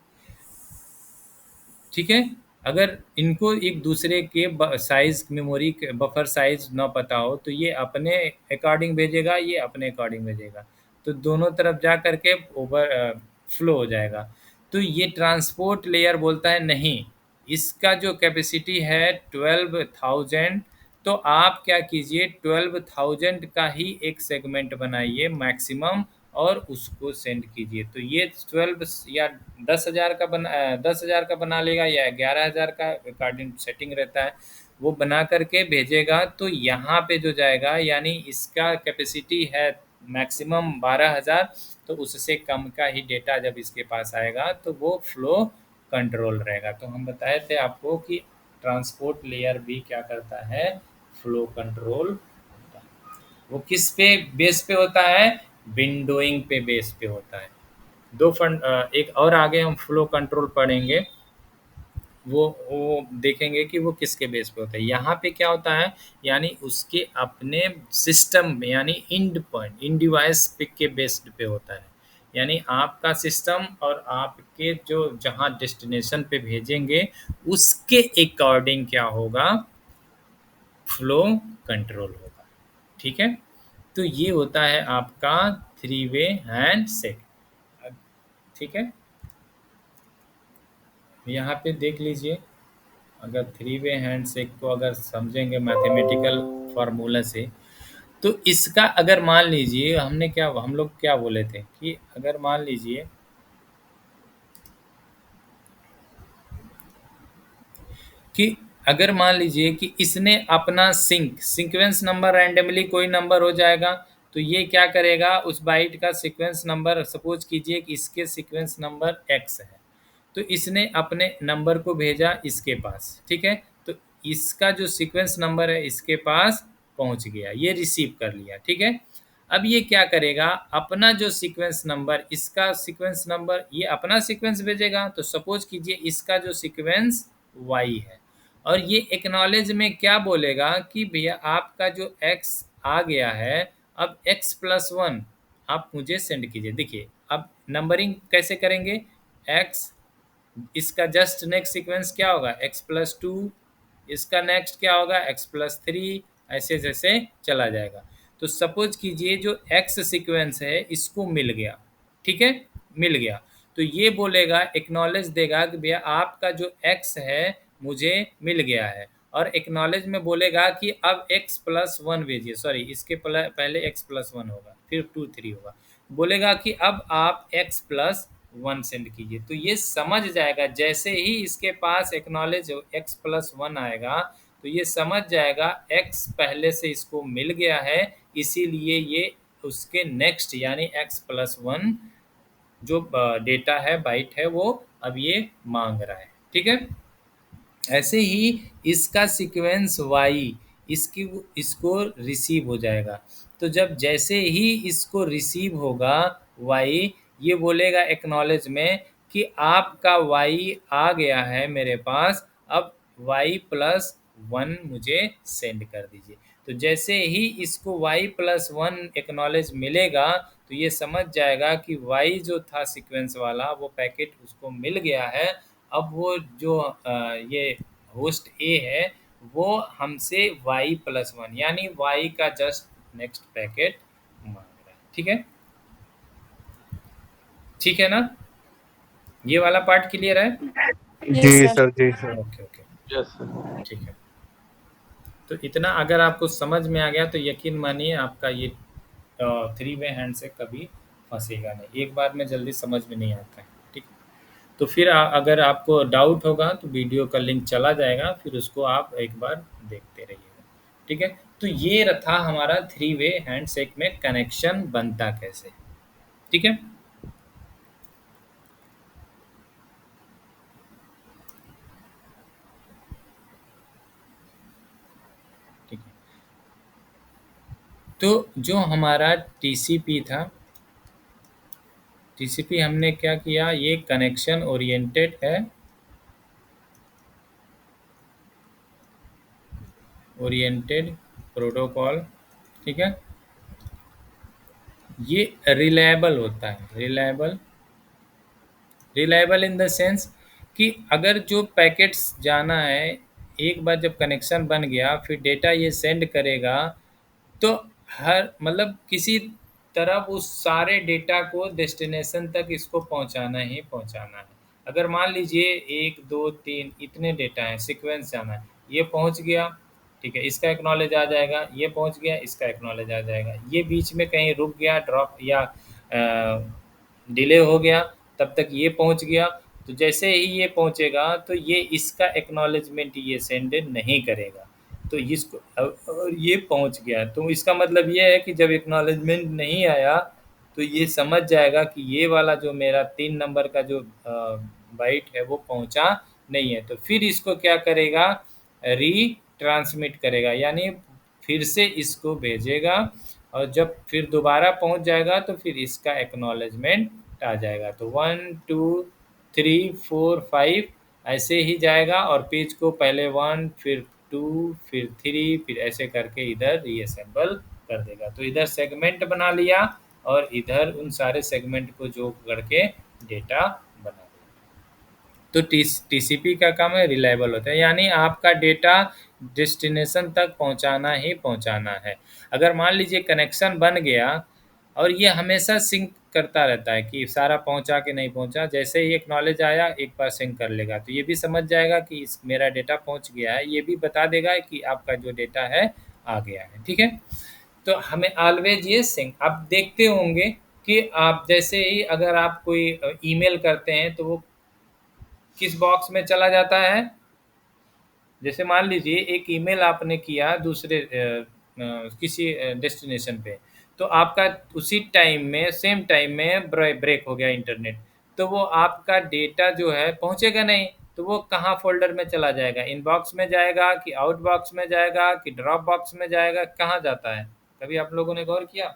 ठीक है। अगर इनको एक दूसरे के साइज मेमोरी के बफर साइज ना पता हो तो ये अपने अकॉर्डिंग भेजेगा, ये अपने अकॉर्डिंग भेजेगा, तो दोनों तरफ जा करके ओवर फ्लो हो जाएगा। तो ये ट्रांसपोर्ट लेयर बोलता है नहीं, इसका जो कैपेसिटी है 12,000, तो आप क्या कीजिए 12,000 का ही एक सेगमेंट बनाइए मैक्सिमम, और उसको सेंड कीजिए। तो ये 12 या 10,000 का 10,000 का बना लेगा, या 11,000 का अकॉर्डिंग सेटिंग रहता है, वो बना करके भेजेगा। तो यहाँ पे जो जाएगा यानी इसका कैपेसिटी है मैक्सिमम 12,000, तो उससे कम का ही डेटा जब इसके पास आएगा तो वो फ्लो कंट्रोल रहेगा। तो हम बताए थे आपको कि ट्रांसपोर्ट लेयर भी क्या करता है, फ्लो कंट्रोल होता है। वो किस पे बेस पे होता है, विंडोइंग पे बेस पे होता है। दो फंड एक और आगे हम फ्लो कंट्रोल पढ़ेंगे, वो देखेंगे कि वो किसके बेस पे होता है। यहाँ पे क्या होता है, यानी उसके अपने सिस्टम में यानी इंड पॉइंट इन डिवाइस पे के बेस्ड पे होता है। यानी आपका सिस्टम और आपके जो जहाँ डेस्टिनेशन पे भेजेंगे उसके अकॉर्डिंग क्या होगा, फ्लो कंट्रोल होगा। ठीक है। तो ये होता है आपका 3 वे हैंड शेक। ठीक है। यहाँ पे देख लीजिए, अगर 3 वे हैंड शेक को अगर समझेंगे मैथमेटिकल फार्मूला से, तो इसका अगर मान लीजिए हमने क्या हम लोग क्या बोले थे कि अगर मान लीजिए कि अगर मान लीजिए कि इसने अपना सीक्वेंस नंबर रैंडमली कोई नंबर हो जाएगा, तो ये क्या करेगा, उस बाइट का सीक्वेंस नंबर सपोज कीजिए कि इसके सीक्वेंस नंबर x है, तो इसने अपने नंबर को भेजा इसके पास। ठीक है। तो इसका जो सीक्वेंस नंबर है इसके पास पहुंच गया, ये रिसीव कर लिया। ठीक है। अब ये क्या करेगा, अपना जो सीक्वेंस नंबर, इसका सीक्वेंस नंबर, ये अपना सीक्वेंस भेजेगा। तो सपोज कीजिए इसका जो सीक्वेंस y है, और ये एक्नॉलेज में क्या बोलेगा कि भैया आपका जो x आ गया है, अब x+1 आप मुझे सेंड कीजिए। देखिए अब नंबरिंग कैसे करेंगे, x, इसका जस्ट नेक्स्ट सीक्वेंस क्या होगा x+2, इसका नेक्स्ट क्या होगा x+3, ऐसे जैसे चला जाएगा। तो सपोज कीजिए जो x सीक्वेंस है इसको मिल गया। ठीक है। मिल गया तो ये बोलेगा, एक्नॉलेज देगा कि भैया आपका जो x है मुझे मिल गया है, और एक्नॉलेज में बोलेगा कि अब x+1 भेजिए। सॉरी, इसके पहले x+1 होगा, फिर 2 3 होगा, बोलेगा कि अब आप x+1 सेंड कीजिए। तो ये समझ जाएगा, जैसे ही इसके पास एक्नॉलेज x+1 आएगा तो ये समझ जाएगा x पहले से इसको मिल गया है, इसीलिए ये उसके नेक्स्ट यानी x+1 जो डेटा है बाइट है वो अब ये मांग रहा है। ठीक है। ऐसे ही इसका सीक्वेंस वाई इसकी इसको रिसीव हो जाएगा। तो जब जैसे ही इसको रिसीव होगा वाई, ये बोलेगा एक्नॉलेज में कि आपका वाई आ गया है मेरे पास, अब वाई प्लस वन मुझे सेंड कर दीजिए। तो जैसे ही इसको वाई प्लस वन एक्नॉलेज मिलेगा तो ये समझ जाएगा कि वाई जो था सीक्वेंस वाला वो पैकेट उसको मिल गया है। अब वो जो ये होस्ट ए है वो हमसे वाई प्लस वन यानी वाई का जस्ट नेक्स्ट पैकेट मांग रहा है। ठीक है, ठीक है ना, ये वाला पार्ट क्लियर है? जी सर, जी sir. Okay okay, yes sir. ठीक है। तो इतना अगर आपको समझ में आ गया तो यकीन मानिए आपका ये थ्री वे हैंड से कभी फंसेगा नहीं, एक बार में जल्दी समझ में नहीं आता है। ठीक है, तो फिर अगर आपको डाउट होगा तो वीडियो का लिंक चला जाएगा, फिर उसको आप एक बार देखते रहिएगा। ठीक है, तो ये था हमारा थ्री वे हैंडशेक में कनेक्शन बनता कैसे। ठीक है, ठीक है। तो जो हमारा टीसीपी था, टीसीपी हमने क्या किया, ये कनेक्शन ओरिएंटेड है, ओरिएंटेड प्रोटोकॉल। ठीक है, ये रिलायबल होता है, reliable, reliable in the sense कि अगर जो पैकेट्स जाना है, एक बार जब कनेक्शन बन गया फिर डेटा ये सेंड करेगा, तो हर मतलब किसी तरह उस सारे डेटा को डेस्टिनेशन तक इसको पहुंचाना ही पहुंचाना है। अगर मान लीजिए एक दो तीन इतने डेटा हैं, सीक्वेंस जाना है, ये पहुंच गया, ठीक है, इसका एक्नॉलेज आ जाएगा, ये पहुंच गया, इसका एक्नॉलेज आ जाएगा, ये बीच में कहीं रुक गया, ड्रॉप या डिले हो गया, तब तक ये पहुंच गया। तो जैसे ही ये पहुंचेगा तो ये इसका एक्नॉलेजमेंट ये सेंड नहीं करेगा। तो इसको और ये पहुंच गया तो इसका मतलब ये है कि जब एक्नॉलेजमेंट नहीं आया तो ये समझ जाएगा कि ये वाला जो मेरा 3 नंबर का जो बाइट है वो पहुंचा नहीं है। तो फिर इसको क्या करेगा, री ट्रांसमिट करेगा, यानी फिर से इसको भेजेगा, और जब फिर दोबारा पहुंच जाएगा तो फिर इसका एक्नॉलेजमेंट आ जाएगा। तो 1 2 3 4 5 ऐसे ही जाएगा, और पेज को पहले 1 फिर 2 फिर 3 फिर ऐसे करके इधर रीअसेंबल कर देगा। तो इधर सेगमेंट बना लिया और इधर उन सारे सेगमेंट को जोड़ करके डेटा बना दिया। तो टीसीपी का काम है रिलायबल होता है, यानी आपका डेटा डेस्टिनेशन तक पहुंचाना ही पहुंचाना है। अगर मान लीजिए कनेक्शन बन गया और ये हमेशा सिंक करता रहता है कि सारा पहुंचा कि नहीं पहुंचा, जैसे ही एक्नॉलेज आया एक बार सिंक कर लेगा, तो ये भी समझ जाएगा कि मेरा डेटा पहुंच गया है, ये भी बता देगा कि आपका जो डेटा है आ गया है। ठीक है, तो हमें ऑलवेज ये सिंक, आप देखते होंगे कि आप जैसे ही अगर आप कोई ईमेल करते हैं तो वो किस बॉक्स में चला जाता है। जैसे मान लीजिए एक ईमेल आपने किया दूसरे किसी डेस्टिनेशन पे, तो आपका उसी टाइम में सेम टाइम में ब्रेक हो गया इंटरनेट, तो वो आपका डेटा जो है पहुंचेगा नहीं। तो वो कहाँ फोल्डर में चला जाएगा, इनबॉक्स में जाएगा कि आउट बॉक्स में जाएगा कि ड्रॉप बॉक्स में जाएगा, कहाँ जाता है, कभी आप लोगों ने गौर किया?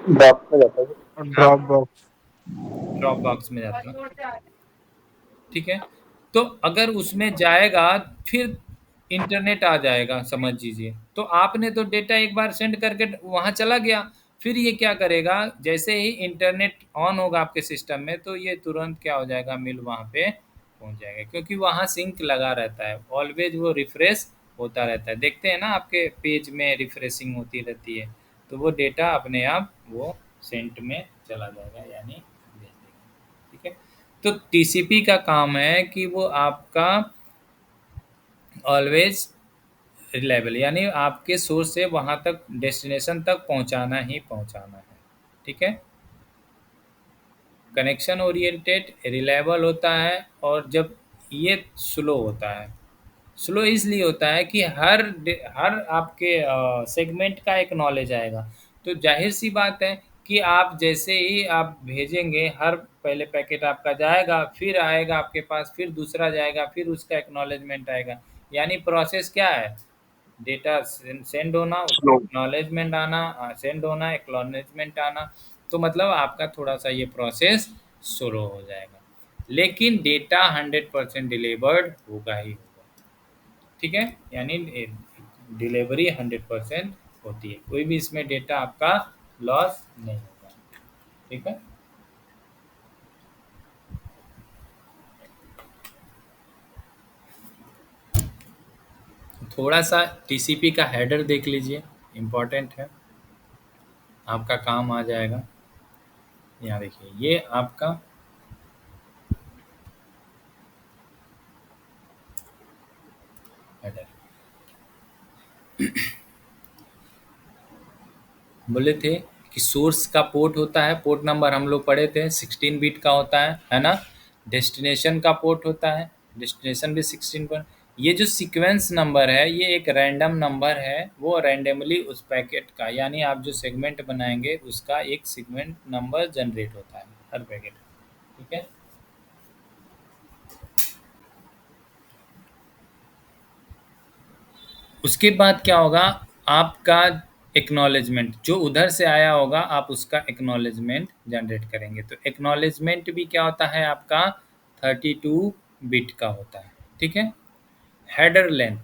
ड्रॉप में जाता है, हाँ, ड्रॉप बॉक्स। ड्रॉप बॉक्स में जाता है। ठीक है, तो अगर उसमें जाएगा फिर इंटरनेट आ जाएगा समझ लीजिए, तो आपने तो डेटा एक बार सेंड करके वहाँ चला गया, फिर ये क्या करेगा, जैसे ही इंटरनेट ऑन होगा आपके सिस्टम में तो ये तुरंत क्या हो जाएगा, मिल वहाँ पे पहुँच जाएगा, क्योंकि वहाँ सिंक लगा रहता है, ऑलवेज वो रिफ्रेश होता रहता है। देखते हैं ना आपके पेज में रिफ्रेशिंग होती रहती है, तो वो डेटा अपने आप वो सेंट में चला जाएगा, यानी भेज देगा। ठीक है, तो टीसीपी का काम है कि वो आपका ऑलवेज रिलायबल, यानी आपके सोर्स से वहाँ तक डेस्टिनेशन तक पहुँचाना ही पहुँचाना है। ठीक है, कनेक्शन ओरिएंटेड रिलायबल होता है, और जब ये स्लो होता है, स्लो इसलिए होता है कि हर आपके सेगमेंट का एक नॉलेज आएगा। तो जाहिर सी बात है कि आप जैसे ही आप भेजेंगे, हर पहले पैकेट आपका जाएगा, फिर आएगा आपके पास, फिर दूसरा जाएगा, फिर उसका एक्नॉलेजमेंट आएगा। यानी प्रोसेस क्या है? डेटा सेंड होना, उसका स्लो। एक्नॉलेजमेंट आना, सेंड होना, एक्नॉलेजमेंट आना। तो मतलब आपका थोड़ा सा ये प्रोसेस स्लो हो जाएगा, लेकिन डेटा 100% डिलीवर्ड होगा ही होगा। ठीक है, यानी डिलीवरी 100% होती है, कोई भी इसमें डेटा आपका लॉस नहीं होगा। ठीक है। थोड़ा सा टीसीपी का हेडर देख लीजिए, इम्पोर्टेंट है, आपका काम आ जाएगा। यहाँ देखिए, ये आपका हेडर बोले थे कि सोर्स का पोर्ट होता है, पोर्ट नंबर हम लोग पढ़े थे 16 बिट का होता है ना। डेस्टिनेशन का पोर्ट होता है, डेस्टिनेशन भी 16 पर। ये जो सीक्वेंस नंबर है, ये एक रैंडम नंबर है, वो रैंडमली उस पैकेट का, यानी आप जो सेगमेंट बनाएंगे उसका एक सेगमेंट नंबर जनरेट होता है हर पैकेट। ठीक है। उसके बाद क्या होगा, आपका एक्नॉलेजमेंट जो उधर से आया होगा, आप उसका एक्नॉलेजमेंट जनरेट करेंगे। तो एक्नॉलेजमेंट भी क्या होता है आपका, 32 बिट का होता है। ठीक है। हेडर लेंथ,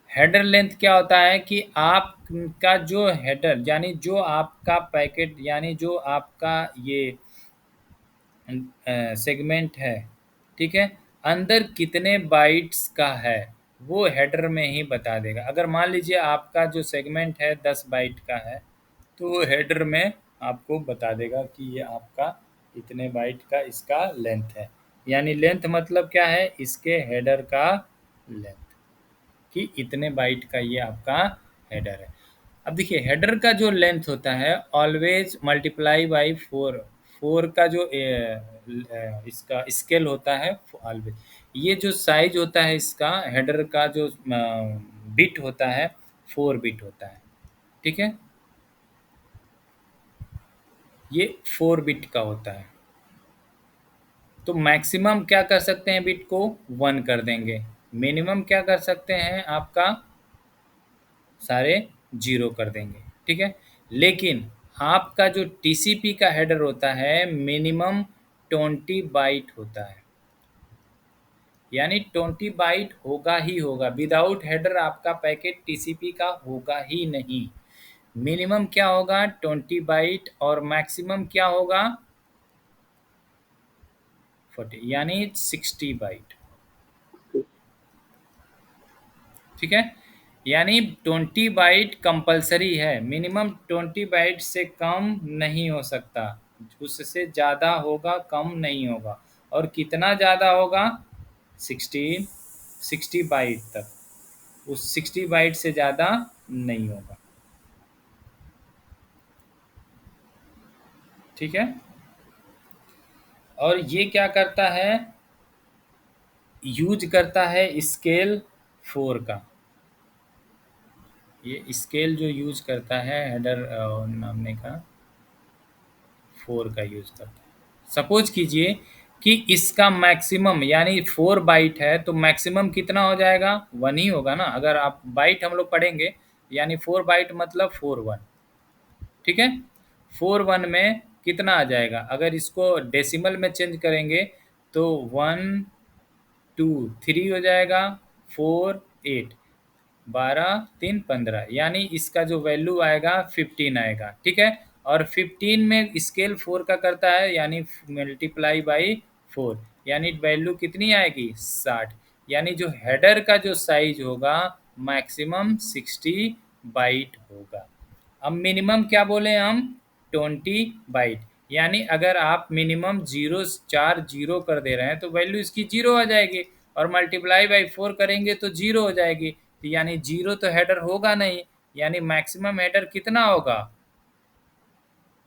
हेडर लेंथ क्या होता है कि आपका जो हेडर, यानी जो आपका पैकेट, यानी जो आपका ये सेगमेंट है, ठीक है, अंदर कितने बाइट्स का है, वो हेडर में ही बता देगा। अगर मान लीजिए आपका जो सेगमेंट है 10 बाइट का है, तो वो हेडर में आपको बता देगा कि ये आपका इतने बाइट का इसका लेंथ है। यानी लेंथ मतलब क्या है, इसके हेडर का लेंथ, कि इतने बाइट का ये आपका हेडर है। अब देखिए, हेडर का जो लेंथ होता है ऑलवेज मल्टीप्लाई बाई 4। 4 का जो इसका स्केल होता है ऑलवेज, ये जो साइज होता है इसका हेडर का जो बिट होता है, 4 बिट होता है। ठीक है, ये 4 बिट का होता है। तो मैक्सिमम क्या कर सकते हैं, बिट को 1 कर देंगे। मिनिमम क्या कर सकते हैं, आपका सारे 0 कर देंगे। ठीक है। लेकिन आपका जो टीसीपी का हेडर होता है, मिनिमम 20 बाइट होता है, यानी 20 बाइट होगा ही होगा। विदाउट हेडर आपका पैकेट टीसीपी का होगा ही नहीं। मिनिमम क्या होगा, 20 बाइट, और मैक्सिमम क्या होगा, 40, यानी 60 बाइट। ठीक है, यानी 20 बाइट कंपलसरी है, मिनिमम 20 बाइट से कम नहीं हो सकता, उससे ज़्यादा होगा कम नहीं होगा। और कितना ज़्यादा होगा, 16 60 बाइट तक, उस 60 बाइट से ज़्यादा नहीं होगा। ठीक है। और ये क्या करता है, यूज करता है स्केल 4 का। ये स्केल जो यूज करता है हेडर नामने का, 4 का यूज करता है। सपोज कीजिए कि इसका मैक्सिमम यानी 4 बाइट है, तो मैक्सिमम कितना हो जाएगा, 1 ही होगा ना। अगर आप बाइट हम लोग पढ़ेंगे, यानी 4 बाइट मतलब 4 1। ठीक है, 4 1 में कितना आ जाएगा, अगर इसको डेसिमल में चेंज करेंगे तो 1 2 3 हो जाएगा, 4 8, 12 3 15, यानी इसका जो वैल्यू आएगा 15 आएगा। ठीक है। और 15 में स्केल 4 का करता है, यानी मल्टीप्लाई बाई 4, यानी वैल्यू कितनी आएगी, 60। यानी जो हेडर का जो साइज होगा मैक्सिमम 60 बाइट होगा। अब मिनिमम क्या बोले हम, 20 बाइट। यानी अगर आप मिनिमम 0 कर दे रहे हैं, तो वैल्यू इसकी 0 आ जाएगी, और मल्टीप्लाई बाई 4 करेंगे तो 0 हो जाएगी। तो यानी 0 तो हेडर होगा नहीं, यानी मैक्सिमम हेडर कितना होगा,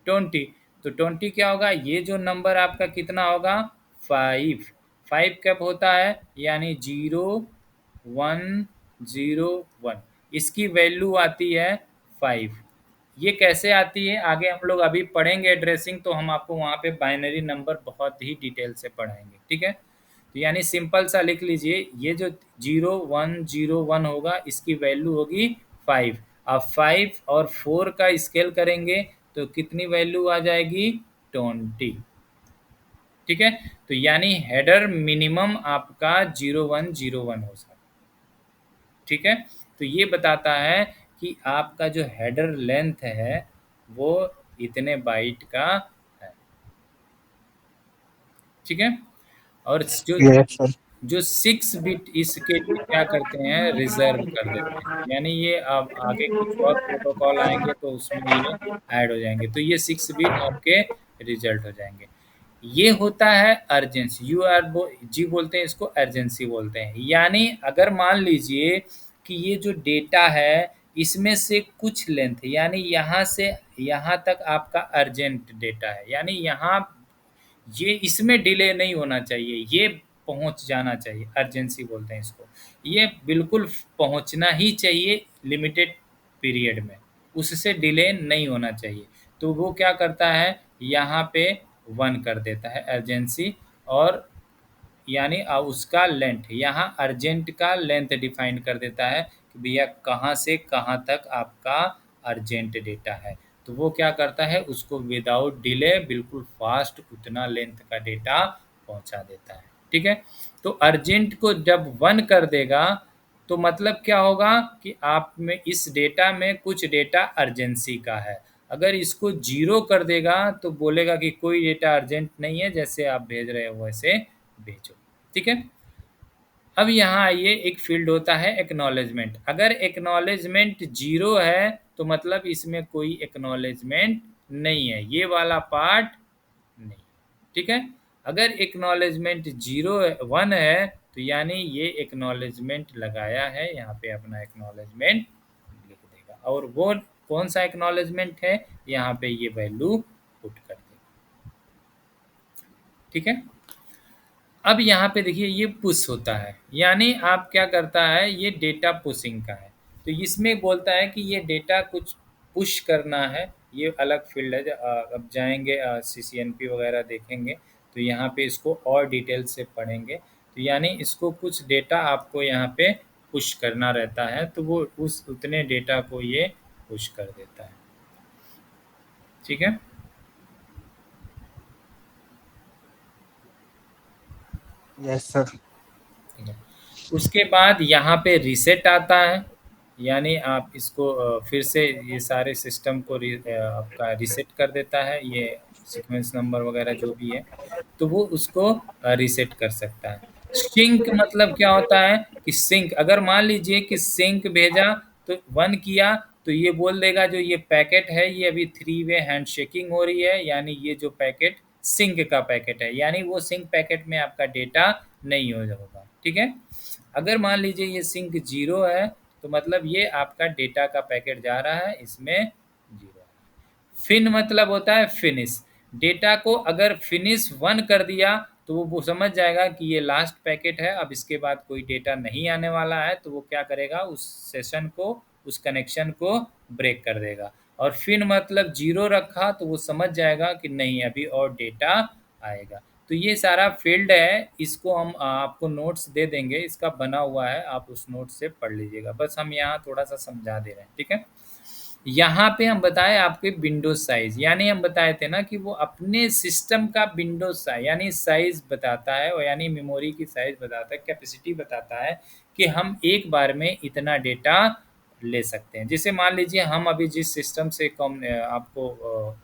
20। तो 20 क्या होगा, ये जो नंबर आपका कितना होगा, 5। 5 कब होता है, यानी 0 1 0 1, इसकी वैल्यू आती है 5। ये कैसे आती है आगे हम लोग अभी पढ़ेंगे एड्रेसिंग, तो हम आपको वहाँ पे बाइनरी नंबर बहुत ही डिटेल से पढ़ाएंगे, ठीक है। तो यानी सिंपल सा लिख लीजिए, ये जो 0101 होगा इसकी वैल्यू होगी 5। अब 5 और 4 का स्केल करेंगे तो कितनी वैल्यू आ जाएगी, 20, ठीक है। तो यानी हेडर मिनिमम आपका 0101 हो सकता है, ठीक है। तो ये बताता है कि आपका जो हेडर लेंथ है वो इतने बाइट का है, ठीक है। और जो यस सर। जो 6 बिट इसके लिए क्या करते हैं, रिजर्व कर देते हैं, यानी ये अब आगे कुछ और प्रोटोकॉल आएंगे तो उसमें ये ऐड हो जाएंगे, तो ये 6 बिट आपके रिजल्ट हो जाएंगे। ये होता है अर्जेंसी, यू आर जी बोलते हैं इसको, अर्जेंसी बोलते हैं। यानी अगर मान लीजिए कि ये जो डेटा है इसमें से कुछ लेंथ, यानी यहाँ से यहाँ तक आपका अर्जेंट डेटा है, यानी यहाँ ये इसमें डिले नहीं होना चाहिए, ये पहुंच जाना चाहिए, अर्जेंसी बोलते हैं इसको। ये बिल्कुल पहुंचना ही चाहिए लिमिटेड पीरियड में, उससे डिले नहीं होना चाहिए। तो वो क्या करता है, यहाँ पे 1 कर देता है अर्जेंसी, और यानी उसका लेंथ, यहाँ अर्जेंट का लेंथ डिफाइन कर देता है कि भैया कहाँ से कहाँ तक आपका अर्जेंट डेटा है। तो वो क्या करता है, उसको विदाउट डिले बिल्कुल फास्ट उतना लेंथ का डेटा पहुंचा देता है, ठीक है। तो अर्जेंट को जब 1 कर देगा तो मतलब क्या होगा कि आप में इस डेटा में कुछ डेटा अर्जेंसी का है। अगर इसको 0 कर देगा तो बोलेगा कि कोई डेटा अर्जेंट नहीं है, जैसे आप भेज रहे हो वैसे भेजो, ठीक है। अब यहाँ आइए, एक फील्ड होता है एक्नॉलेजमेंट। अगर एक्नॉलेजमेंट 0 है तो मतलब इसमें कोई एक्नॉलेजमेंट नहीं है, ये वाला पार्ट नहीं, ठीक है। अगर एक्नॉलेजमेंट 1 है तो यानी ये एक्नॉलेजमेंट लगाया है, यहाँ पे अपना एक्नॉलेजमेंट लिख देगा, और वो कौन सा एक्नॉलेजमेंट है, यहाँ पे ये वैल्यू पुट कर देगा, ठीक है। अब यहाँ पे देखिए ये पुश होता है, यानी आप क्या करता है, ये डेटा पुशिंग का है। तो इसमें बोलता है कि ये डेटा कुछ पुश करना है, ये अलग फील्ड है। अब जाएंगे CCNP वगैरह देखेंगे तो यहाँ पे इसको और डिटेल से पढ़ेंगे। तो यानी इसको कुछ डेटा आपको यहाँ पे पुश करना रहता है, तो वो उस उतने डेटा को ये पुश कर देता है, ठीक है। Yes sir. ठीक है। उसके बाद यहाँ पे रीसेट आता है, यानी आप इसको फिर से ये सारे सिस्टम को आपका रीसेट कर देता है, ये सीक्वेंस नंबर वगैरह जो भी है, तो वो उसको रीसेट कर सकता है। सिंक मतलब क्या होता है कि सिंक, अगर मान लीजिए कि सिंक भेजा तो 1 किया तो ये बोल देगा जो ये पैकेट है ये अभी 3 वे हैंड शेकिंग हो रही है, यानी ये जो पैकेट सिंक का पैकेट है, यानी वो सिंक पैकेट में आपका डेटा नहीं होगा, ठीक है। अगर मान लीजिए ये सिंक 0 है तो मतलब ये आपका डेटा का पैकेट जा रहा है, इसमें 0 है। फिन मतलब होता है फिनिश, डेटा को अगर फिनिश 1 कर दिया तो वो समझ जाएगा कि ये लास्ट पैकेट है, अब इसके बाद कोई डेटा नहीं आने वाला है, तो वो क्या करेगा, उस सेशन को, उस कनेक्शन को ब्रेक कर देगा। और फिन मतलब 0 रखा तो वो समझ जाएगा कि नहीं अभी और डेटा आएगा। तो ये सारा फील्ड है, इसको हम आपको नोट्स दे देंगे, इसका बना हुआ है, आप उस नोट से पढ़ लीजिएगा, बस हम यहाँ थोड़ा सा समझा दे रहे हैं, ठीक है। यहाँ पे हम बताए आपके विंडोज साइज, यानी हम बताए थे ना कि वो अपने सिस्टम का विंडोज साइज यानी साइज बताता है, और यानी मेमोरी की साइज बताता है, कैपेसिटी बताता है कि हम एक बार में इतना डेटा ले सकते हैं। जैसे मान लीजिए हम अभी जिस सिस्टम से कम आपको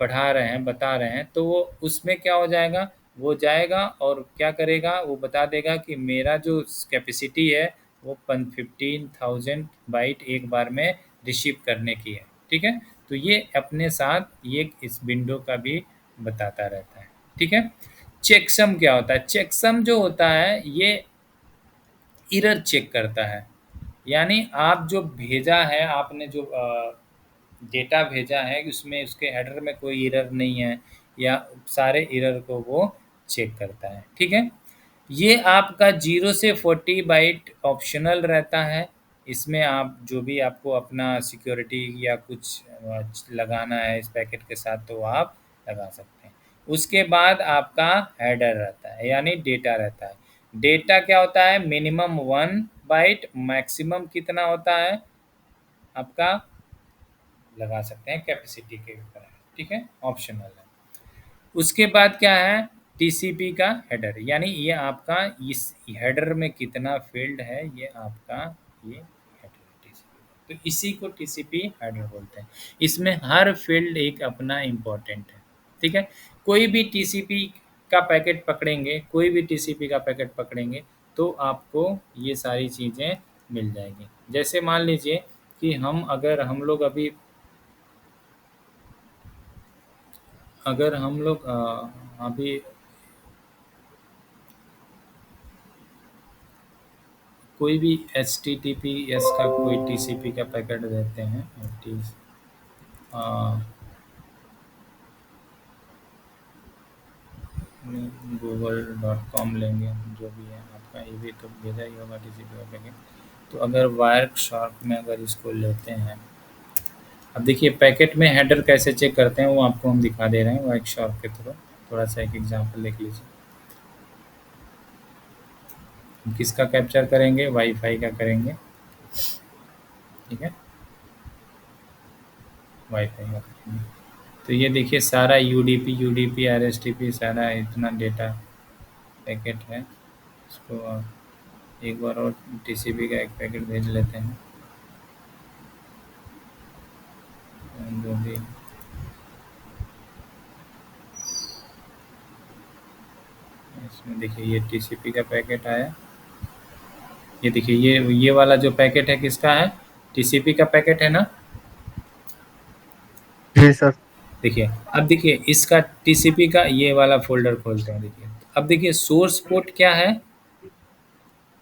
पढ़ा रहे हैं, बता रहे हैं, तो वो उसमें क्या हो जाएगा, वो जाएगा और क्या करेगा, वो बता देगा कि मेरा जो कैपेसिटी है वो 15,000 बाइट एक बार में रिसीव करने की है, ठीक है। तो ये अपने साथ ये इस विंडो का भी बताता रहता है, ठीक है। चेकसम क्या होता है, चेकसम जो होता है ये एरर चेक करता है, यानी आप जो भेजा है, आपने जो डेटा भेजा है उसमें उसके हेडर में कोई एरर नहीं है, या सारे एरर को वो चेक करता है, ठीक है। ये आपका 0 से 40 बाइट ऑप्शनल रहता है, इसमें आप जो भी आपको अपना सिक्योरिटी या कुछ लगाना है इस पैकेट के साथ तो आप लगा सकते हैं। उसके बाद आपका हेडर रहता है यानी डेटा रहता है। डेटा क्या होता है? मिनिमम 1 बाइट, मैक्सिमम कितना होता है आपका? लगा सकते हैं कैपेसिटी के ऊपर है, ठीक है, ऑप्शनल है। उसके बाद क्या है? टीसीपी का हेडर, यानी ये आपका इस हेडर में कितना फील्ड है, ये आपका ये हेडर है टीसीपी। तो इसी को टीसीपी हेडर बोलते हैं। इसमें हर फील्ड एक अपना इम्पोर्टेंट है, ठीक है। कोई भी टीसीपी का पैकेट पकड़ेंगे, कोई भी टीसीपी का पैकेट पकड़ेंगे तो आपको ये सारी चीज़ें मिल जाएगी। जैसे मान लीजिए कि अगर हम लोग अभी अगर हम लोग अभी कोई भी H T T P S का कोई टी सी पी का पैकेट देते हैं, google.com लेंगे, जो भी है आपका, ये भी तो भेजा ही होगा टी सी पी का पैकेट। तो अगर वायर शार्क में अगर इसको लेते हैं, अब देखिए पैकेट में हेडर कैसे चेक करते हैं वो आपको हम दिखा दे रहे हैं वायर शार्क के थ्रू। थोड़ा सा एक एग्जांपल देख लीजिए। हम किसका कैप्चर करेंगे? वाईफाई का करेंगे, ठीक है, वाईफाई का करेंगे। तो ये देखिए सारा यूडीपी यूडीपी आरएसटीपी सारा इतना डेटा पैकेट है। इसको एक बार और टीसीपी का एक पैकेट भेज लेते हैं, जो भी इसमें देखिए ये टीसीपी का पैकेट आया। ये देखिए ये वाला जो पैकेट है किसका है? टीसीपी का पैकेट है ना। जी सर। देखिए अब देखिए इसका टीसीपी का ये वाला फोल्डर खोलते हैं। देखिए अब देखिए सोर्स पोर्ट क्या है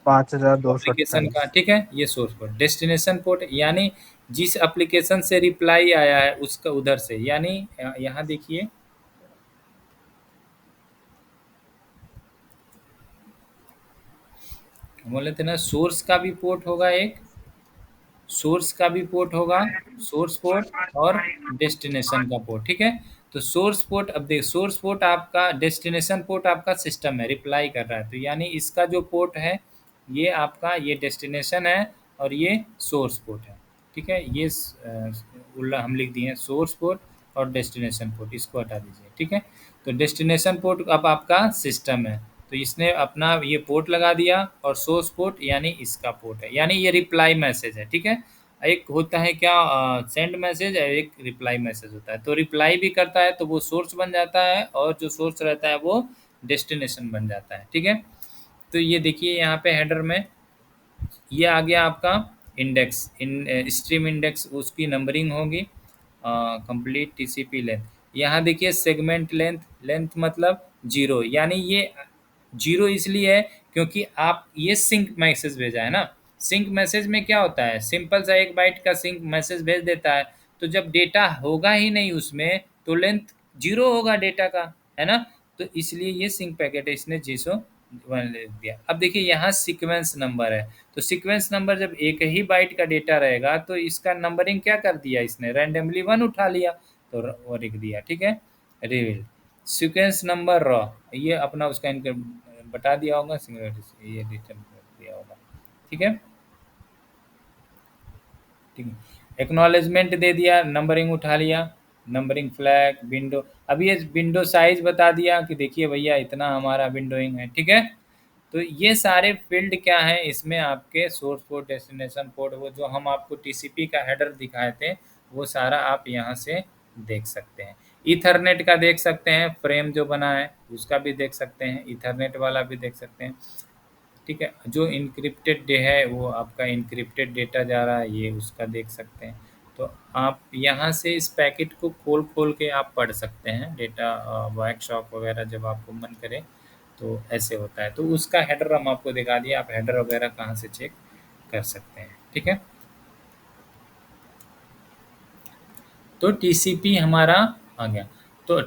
5228। एप्लीकेशन का, ठीक है, ये सोर्स पोर्ट। डेस्टिनेशन पोर्ट यानी जिस एप्लीकेशन से रिप्लाई आया है उसका उधर से, यानी यहाँ देखिए बोले थे ना सोर्स का भी पोर्ट होगा, एक सोर्स का भी पोर्ट होगा, सोर्स पोर्ट और डेस्टिनेशन का पोर्ट, ठीक है। तो सोर्स पोर्ट, अब देख सोर्स पोर्ट आपका, डेस्टिनेशन पोर्ट आपका सिस्टम है, रिप्लाई कर रहा है, तो यानी इसका जो पोर्ट है ये आपका ये डेस्टिनेशन है और ये सोर्स पोर्ट है, ठीक है। ये उल्ला हम लिख दिए सोर्स पोर्ट और डेस्टिनेशन पोर्ट, इसको हटा दीजिए, ठीक है। तो डेस्टिनेशन पोर्ट अब आपका सिस्टम है, तो इसने अपना ये पोर्ट लगा दिया, और सोर्स पोर्ट यानी इसका पोर्ट है, यानी ये रिप्लाई मैसेज है, ठीक है। एक होता है क्या सेंड मैसेज है, एक रिप्लाई मैसेज होता है। तो रिप्लाई भी करता है तो वो सोर्स बन जाता है, और जो सोर्स रहता है वो डेस्टिनेशन बन जाता है, ठीक है। तो ये देखिए यहाँ पे हेडर में ये आ गया आपका इंडेक्स, इन स्ट्रीम इंडेक्स, उसकी नंबरिंग होगी कंप्लीट टीसीपी लेंथ। यहाँ देखिए सेगमेंट लेंथ, लेंथ मतलब जीरो, यानी ये जीरो इसलिए है क्योंकि आप ये सिंक मैसेज भेजा है ना। सिंक मैसेज में क्या होता है, सिंपल सा 1 बाइट का सिंक मैसेज भेज देता है, तो जब डेटा होगा ही नहीं उसमें तो लेंथ जीरो होगा डेटा का, है ना। तो इसलिए ये सिंक पैकेट है, इसने जीरो वन लिख दिया। अब देखिए यहाँ सीक्वेंस नंबर है, तो सीक्वेंस नंबर जब एक ही बाइट का डेटा रहेगा तो इसका नंबरिंग क्या कर दिया इसने, रैंडमली 1 उठा लिया, तो वो लिख दिया, ठीक है। रिवील सीक्वेंस नंबर रॉ, ये अपना उसका इनका बता दिया होगा, ये रिटर्न कर दिया होगा, ठीक है, ठीक है। एक्नॉलेजमेंट दे दिया, नंबरिंग उठा लिया, नंबरिंग फ्लैग विंडो, अब ये विंडो साइज बता दिया कि देखिए भैया इतना हमारा विंडोइंग है, ठीक है। तो ये सारे फील्ड क्या हैं इसमें आपके सोर्स पोर्ट, डेस्टिनेशन पोर्ट, वो जो हम आपको टीसीपी का हेडर दिखाए थे वो सारा आप यहाँ से देख सकते हैं। ईथरनेट का देख सकते हैं, फ्रेम जो बना है उसका भी देख सकते हैं, ईथरनेट वाला भी देख सकते हैं, ठीक है। जो इनक्रिप्टेड डे है वो आपका इनक्रिप्टेड डेटा जा रहा है, ये उसका देख सकते हैं। तो आप यहाँ से इस पैकेट को खोल खोल के आप पढ़ सकते हैं डेटा, वर्कशॉप वगैरह जब आपको मन करे तो ऐसे होता है। तो उसका हेडर हम आपको दिखा दिया, आप हेडर वगैरह कहाँ से चेक कर सकते हैं, ठीक है। तो टीसीपी हमारा आ गया। तो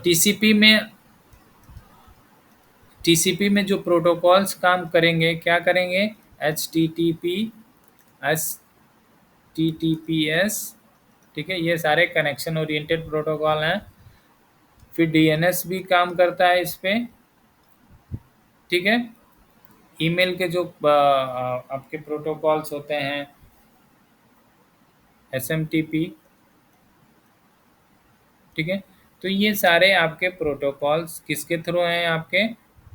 टीसीपी में जो प्रोटोकॉल्स काम करेंगे क्या करेंगे, H T T P S HTTPS, ठीक है, ये सारे कनेक्शन ओरिएंटेड प्रोटोकॉल हैं। फिर DNS भी काम करता है इस पे, ठीक है। ईमेल के जो आपके प्रोटोकॉल्स होते हैं, SMTP, ठीक है। तो ये सारे आपके प्रोटोकॉल्स किसके थ्रू हैं? आपके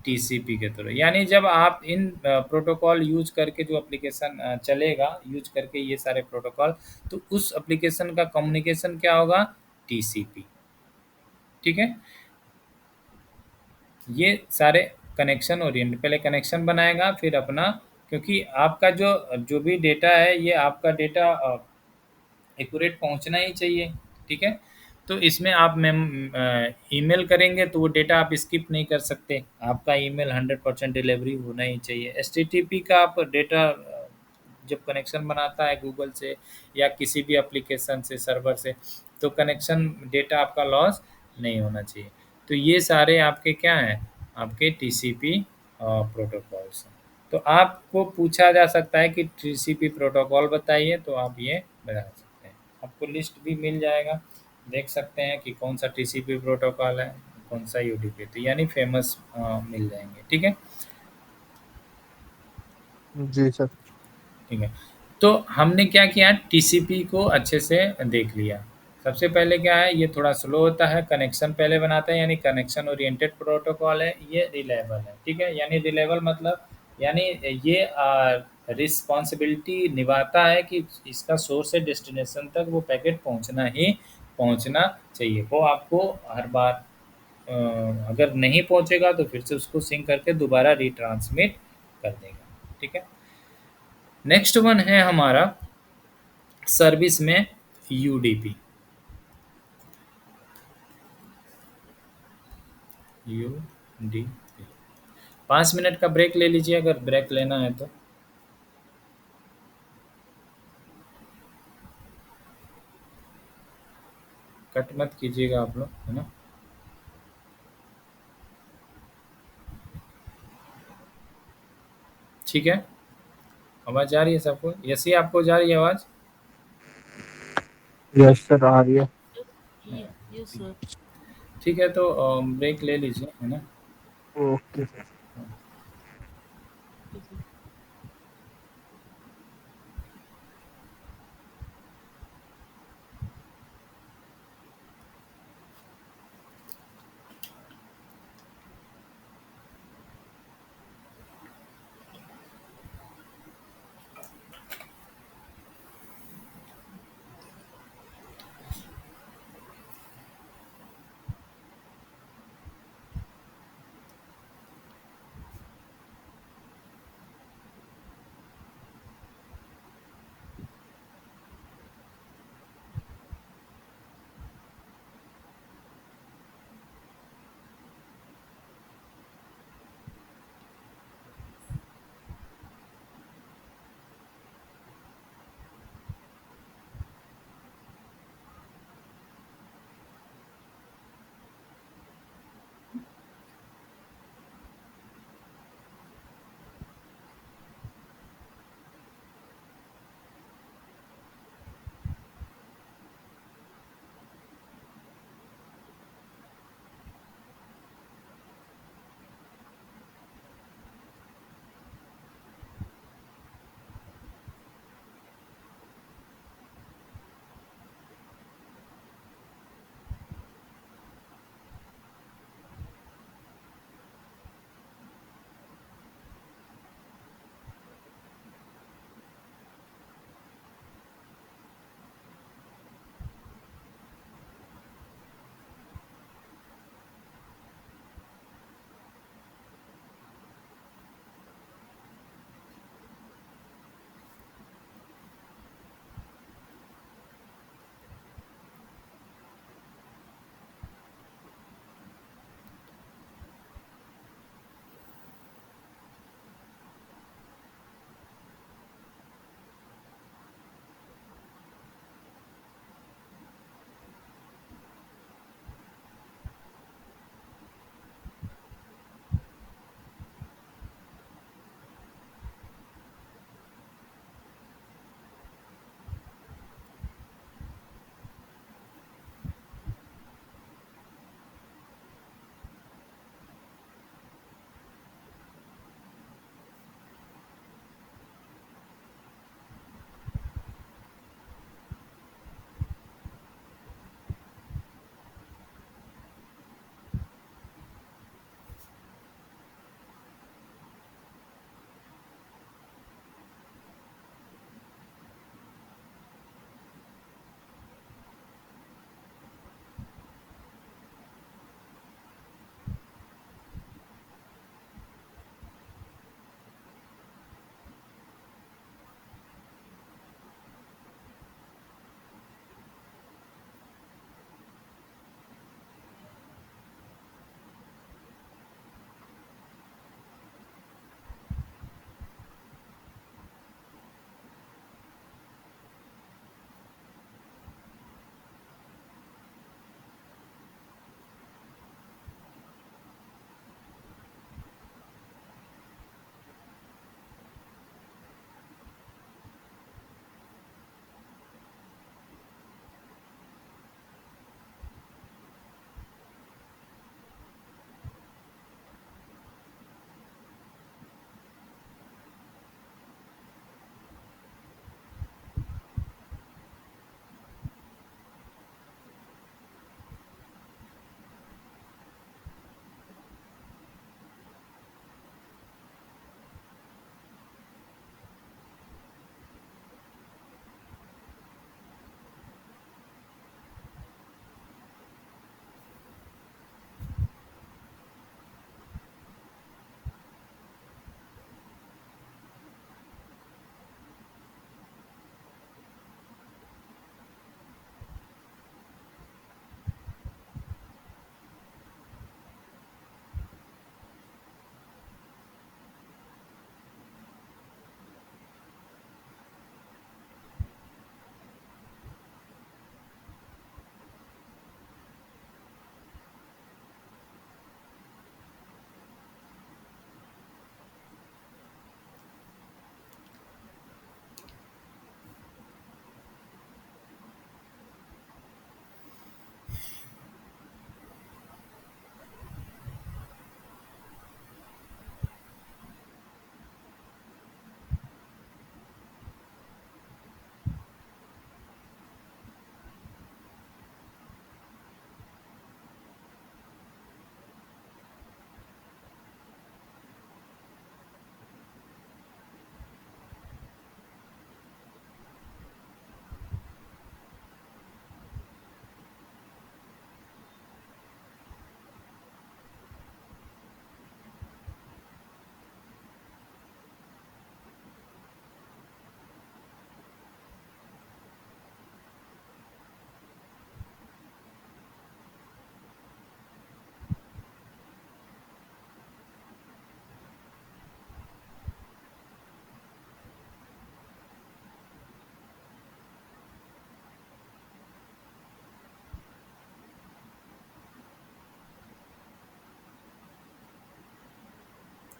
TCP के थ्रू। यानी जब आप इन प्रोटोकॉल यूज करके जो एप्लीकेशन चलेगा, यूज करके ये सारे प्रोटोकॉल, तो उस एप्लीकेशन का कम्युनिकेशन क्या होगा? TCP, ठीक है। ये सारे कनेक्शन ओरिएंटेड, पहले कनेक्शन बनाएगा फिर अपना, क्योंकि आपका जो जो भी डेटा है ये आपका डेटा एक्यूरेट पहुंचना ही चाहिए, ठीक है। तो इसमें आप ईमेल करेंगे तो वो डेटा आप स्किप नहीं कर सकते, आपका ईमेल 100% डिलीवरी होना ही चाहिए। HTTP का आप डेटा जब कनेक्शन बनाता है गूगल से या किसी भी एप्लीकेशन से, सर्वर से, तो कनेक्शन डेटा आपका लॉस नहीं होना चाहिए। तो ये सारे आपके क्या हैं? आपके TCP प्रोटोकॉल्स हैं। तो आपको पूछा जा सकता है कि TCP प्रोटोकॉल बताइए, तो आप ये बता सकते हैं। आपको लिस्ट भी मिल जाएगा, देख सकते हैं कि कौन सा TCP प्रोटोकॉल है, कौन सा UDP, तो यानी फेमस मिल जाएंगे, ठीक है। जी सर। ठीक है, तो हमने क्या किया, TCP को अच्छे से देख लिया। सबसे पहले क्या है, ये थोड़ा स्लो होता है, कनेक्शन पहले बनाता है, यानी कनेक्शन ओरिएंटेड प्रोटोकॉल है, ये रिलायबल है, ठीक है। यानी रिलायबल मतलब यानी ये रिस्पॉन्सिबिलिटी निभाता है कि इसका सोर्स से डेस्टिनेशन तक वो पैकेट पहुंचना ही पहुंचना चाहिए। वो आपको हर बार अगर नहीं पहुंचेगा तो फिर से उसको सिंक करके दोबारा रिट्रांसमिट कर देगा, ठीक है। नेक्स्ट वन है हमारा सर्विस में UDP। UDP 5 मिनट का ब्रेक ले लीजिए अगर ब्रेक लेना है तो। कट मत कीजिएगा आप लोग, है ना। ठीक है, आवाज़ जा रही है सबको? यस, ही आपको जा रही है आवाज़? यस सर, आ रही है। Yes, sir. ठीक है, तो ब्रेक ले लीजिए, है ना। Okay sir. Okay, sir.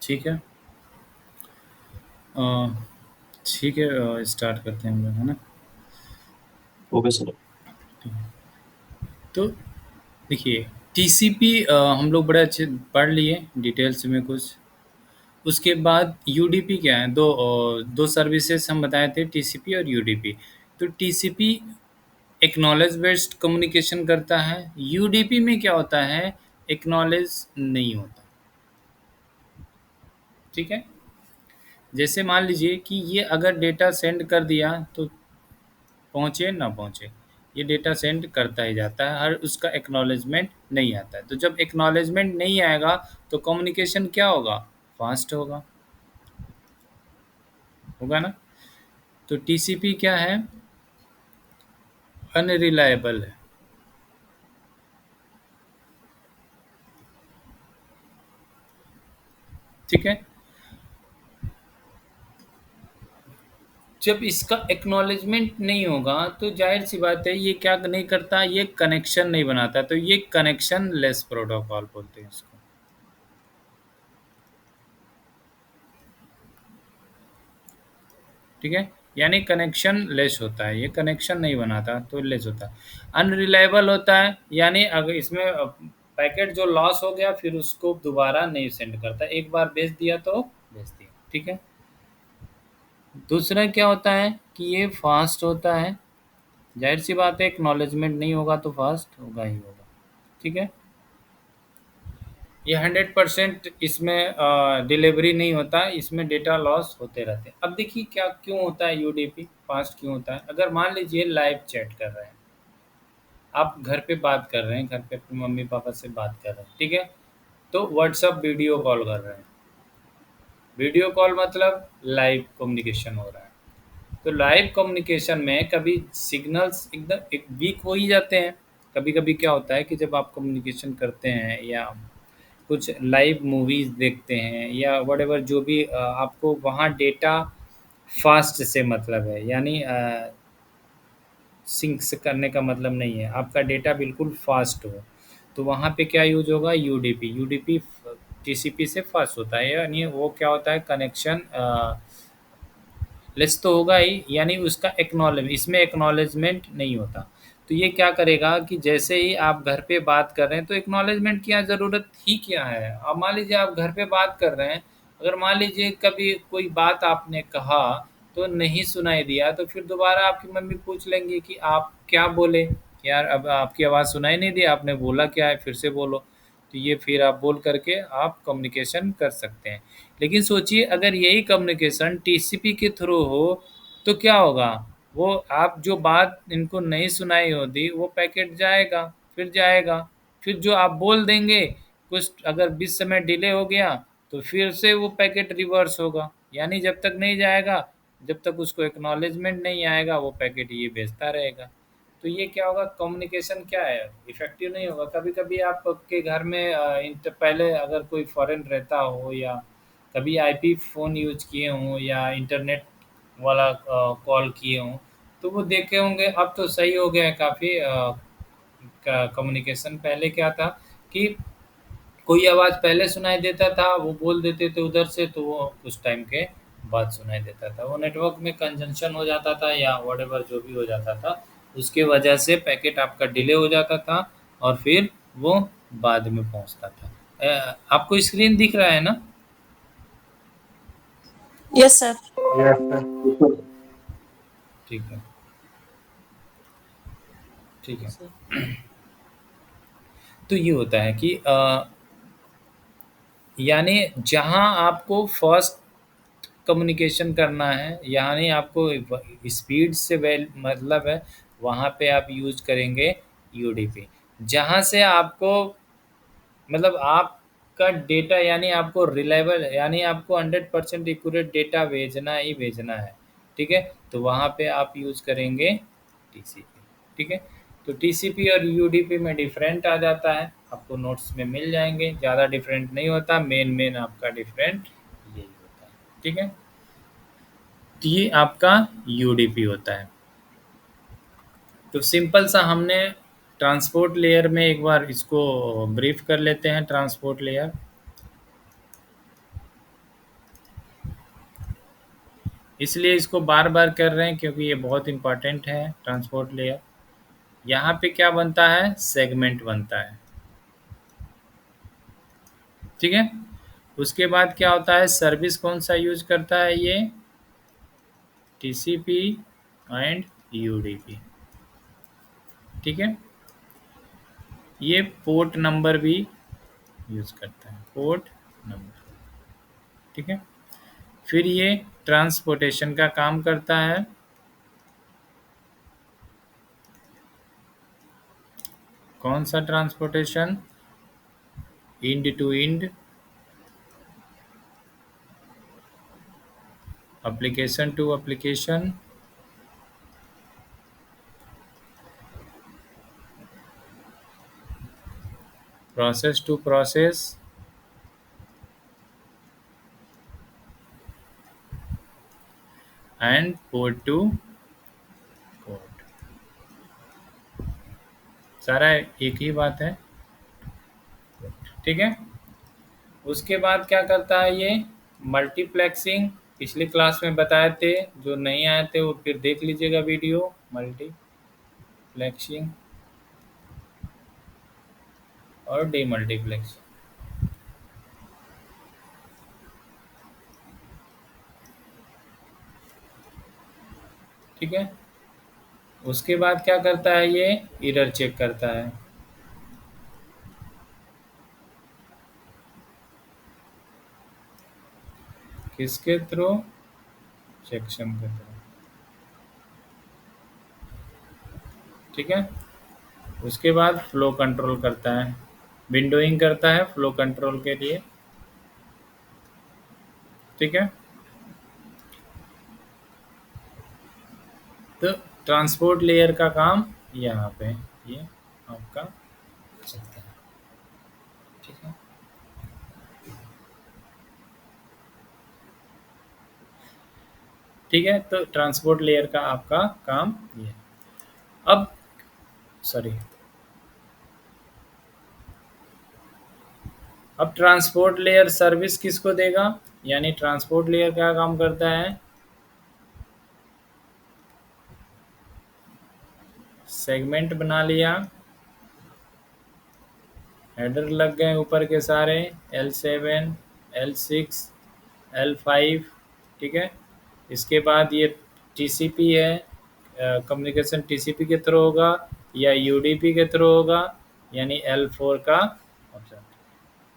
ठीक है। अ, ठीक है, स्टार्ट करते हैं हम लोग, है ना? Okay sir. तो देखिए, टीसीपी हम लोग बड़े अच्छे पढ़ लिए डिटेल्स में कुछ। उसके बाद यूडीपी क्या है? दो सर्विसेज हम बताए थे, टीसीपी और यूडीपी। तो टीसीपी एक्नॉलेज बेस्ड कम्युनिकेशन करता है। यूडीपी में क्या होता है? एक्नॉलेज नहीं होता। ठीक है। जैसे मान लीजिए कि ये अगर डेटा सेंड कर दिया तो पहुँचे ना पहुँचे, ये डेटा सेंड करता ही जाता है, हर उसका एक्नॉलेजमेंट नहीं आता है। तो जब एक्नॉलेजमेंट नहीं आएगा तो कम्युनिकेशन क्या होगा? फास्ट होगा, होगा ना? तो टीसीपी क्या है? अनरिलायबल है। ठीक है। जब इसका एक्नॉलेजमेंट नहीं होगा तो जाहिर सी बात है ये क्या नहीं करता, ये कनेक्शन नहीं बनाता। तो ये कनेक्शन लेस प्रोटोकॉल बोलते हैं इसको। ठीक है। यानी कनेक्शन लेस होता है, ये कनेक्शन नहीं बनाता तो लेस होता है। अनरिलायबल होता है, यानी अगर इसमें पैकेट जो लॉस हो गया फिर उसको दोबारा नहीं सेंड करता, एक बार भेज दिया तो भेज दिया। ठीक है। दूसरा क्या होता है कि ये फास्ट होता है। जाहिर सी बात है एक्नॉलेजमेंट नहीं होगा तो फास्ट होगा ही होगा। ठीक है। ये 100% इसमें डिलीवरी नहीं होता, इसमें डेटा लॉस होते रहते हैं। अब देखिए क्या क्यों होता है यूडीपी फास्ट क्यों होता है? अगर मान लीजिए लाइव चैट कर रहे हैं, आप घर पे बात कर रहे हैं, घर पे अपने मम्मी पापा से बात कर रहे हैं, ठीक है? तो व्हाट्सअप वीडियो कॉल कर रहे हैं। वीडियो कॉल मतलब लाइव कम्युनिकेशन हो रहा है। तो लाइव कम्युनिकेशन में कभी सिग्नल्स एकदम एक वीक हो ही जाते हैं। कभी कभी क्या होता है कि जब आप कम्युनिकेशन करते हैं या कुछ लाइव मूवीज़ देखते हैं या व्हाटएवर जो भी आपको वहाँ डेटा फास्ट से मतलब है, यानी सिंक्स करने का मतलब नहीं है, आपका डेटा बिल्कुल फास्ट हो। तो वहाँ पे क्या यूज होगा? यूडीपी। यूडीपी टीसीपी से फास्ट होता है, यानी वो क्या होता है? कनेक्शन लेस तो होगा ही, यानी उसका एक्नॉलेज इसमें एक्नॉलेजमेंट नहीं होता। तो ये क्या करेगा कि जैसे ही आप घर पे बात कर रहे हैं तो एक्नॉलेजमेंट की ज़रूरत ही क्या है? अब मान लीजिए आप घर पे बात कर रहे हैं, अगर मान लीजिए कभी कोई बात आपने कहा तो नहीं सुनाई दिया तो फिर दोबारा आपकी मम्मी पूछ लेंगी कि आप क्या बोले? यार अब आपकी आवाज़ सुनाई नहीं दी, आपने बोला क्या है, फिर से बोलो। तो ये फिर आप बोल करके आप कम्युनिकेशन कर सकते हैं। लेकिन सोचिए अगर यही कम्युनिकेशन टीसीपी के थ्रू हो तो क्या होगा? वो आप जो बात इनको नहीं सुनाई होती वो पैकेट जाएगा, फिर जाएगा, फिर जो आप बोल देंगे कुछ अगर बीच समय डिले हो गया तो फिर से वो पैकेट रिवर्स होगा। यानी जब तक नहीं जाएगा, जब तक उसको एक्नॉलेजमेंट नहीं आएगा वो पैकेट ये भेजता रहेगा। तो ये क्या होगा? कम्युनिकेशन क्या है? इफ़ेक्टिव नहीं होगा। कभी-कभी आपके घर में पहले अगर कोई फ़ॉरेन रहता हो या कभी आईपी फ़ोन यूज़ किए हों या इंटरनेट वाला कॉल किए हों, तो वो देखे होंगे अब तो सही हो गया है काफ़ी कम्युनिकेशन। पहले क्या था कि कोई आवाज़ पहले सुनाई देता था, वो बोल देते थे उधर से तो वो कुछ टाइम के बाद सुनाई देता था। वो नेटवर्क में कंजंक्शन हो जाता था या व्हाटएवर जो भी हो जाता था, उसके वजह से पैकेट आपका डिले हो जाता था और फिर वो बाद में पहुँचता था। आपको स्क्रीन दिख रहा है ना? Yes, sir. Yes sir. ठीक है, ठीक है। Yes, sir. तो ये होता है कि यानी जहाँ आपको फ़ास्ट कम्युनिकेशन करना है, यानी आपको स्पीड से वेल मतलब है, वहाँ पे आप यूज़ करेंगे यूडीपी। जहाँ से आपको मतलब आपका डेटा यानी आपको रिलायबल यानी आपको 100% एक्यूरेट डेटा भेजना ही भेजना है, ठीक है? तो वहाँ पे आप यूज़ करेंगे टीसीपी, ठीक है? तो टीसीपी और यूडीपी में डिफरेंट आ जाता है, आपको नोट्स में मिल जाएँगे, ज़्यादा डिफरेंट नहीं होता, मेन आपका डिफरेंट यही होता है, ठीक है? तो ये आपका यूडीपी होता है। तो सिंपल सा हमने ट्रांसपोर्ट लेयर में एक बार इसको ब्रीफ कर लेते हैं। ट्रांसपोर्ट लेयर इसलिए इसको बार बार कर रहे हैं क्योंकि ये बहुत इंपॉर्टेंट है ट्रांसपोर्ट लेयर। यहाँ पे क्या बनता है, सेगमेंट बनता है, ठीक है। उसके बाद क्या होता है, सर्विस कौन सा यूज करता है, ये टीसीपी एंड यूडीपी, ठीक है। ये पोर्ट नंबर भी यूज करता है, पोर्ट नंबर, ठीक है। फिर ये ट्रांसपोर्टेशन का काम करता है, कौन सा transportation, end to end, application to application, process to process, and port to port. सारा एक ही बात है, ठीक है। उसके बाद क्या करता है ये, मल्टीप्लेक्सिंग, पिछली क्लास में बताए थे, जो नहीं आए थे वो फिर देख लीजिएगा वीडियो, मल्टीप्लेक्सिंग और डीमल्टीप्लेक्सिंग, ठीक है। उसके बाद क्या करता है ये, एरर चेक करता है, किसके थ्रू, सेक्शन के थ्रू, ठीक है। उसके बाद फ्लो कंट्रोल करता है, विंडोइंग करता है फ्लो कंट्रोल के लिए, ठीक है। तो ट्रांसपोर्ट लेयर का काम यहाँ पे ये आपका चलता है, ठीक है। ठीक है, तो ट्रांसपोर्ट लेयर का आपका काम ये है। अब सॉरी, अब ट्रांसपोर्ट लेयर सर्विस किसको देगा, यानी ट्रांसपोर्ट लेयर क्या काम करता है, सेगमेंट बना लिया, हेडर लग गए ऊपर के सारे, L7, L6, L5, ठीक है। इसके बाद ये टीसीपी है, कम्युनिकेशन टीसीपी के थ्रू होगा या यूडीपी के थ्रू होगा, यानी L4 का ऑप्शन।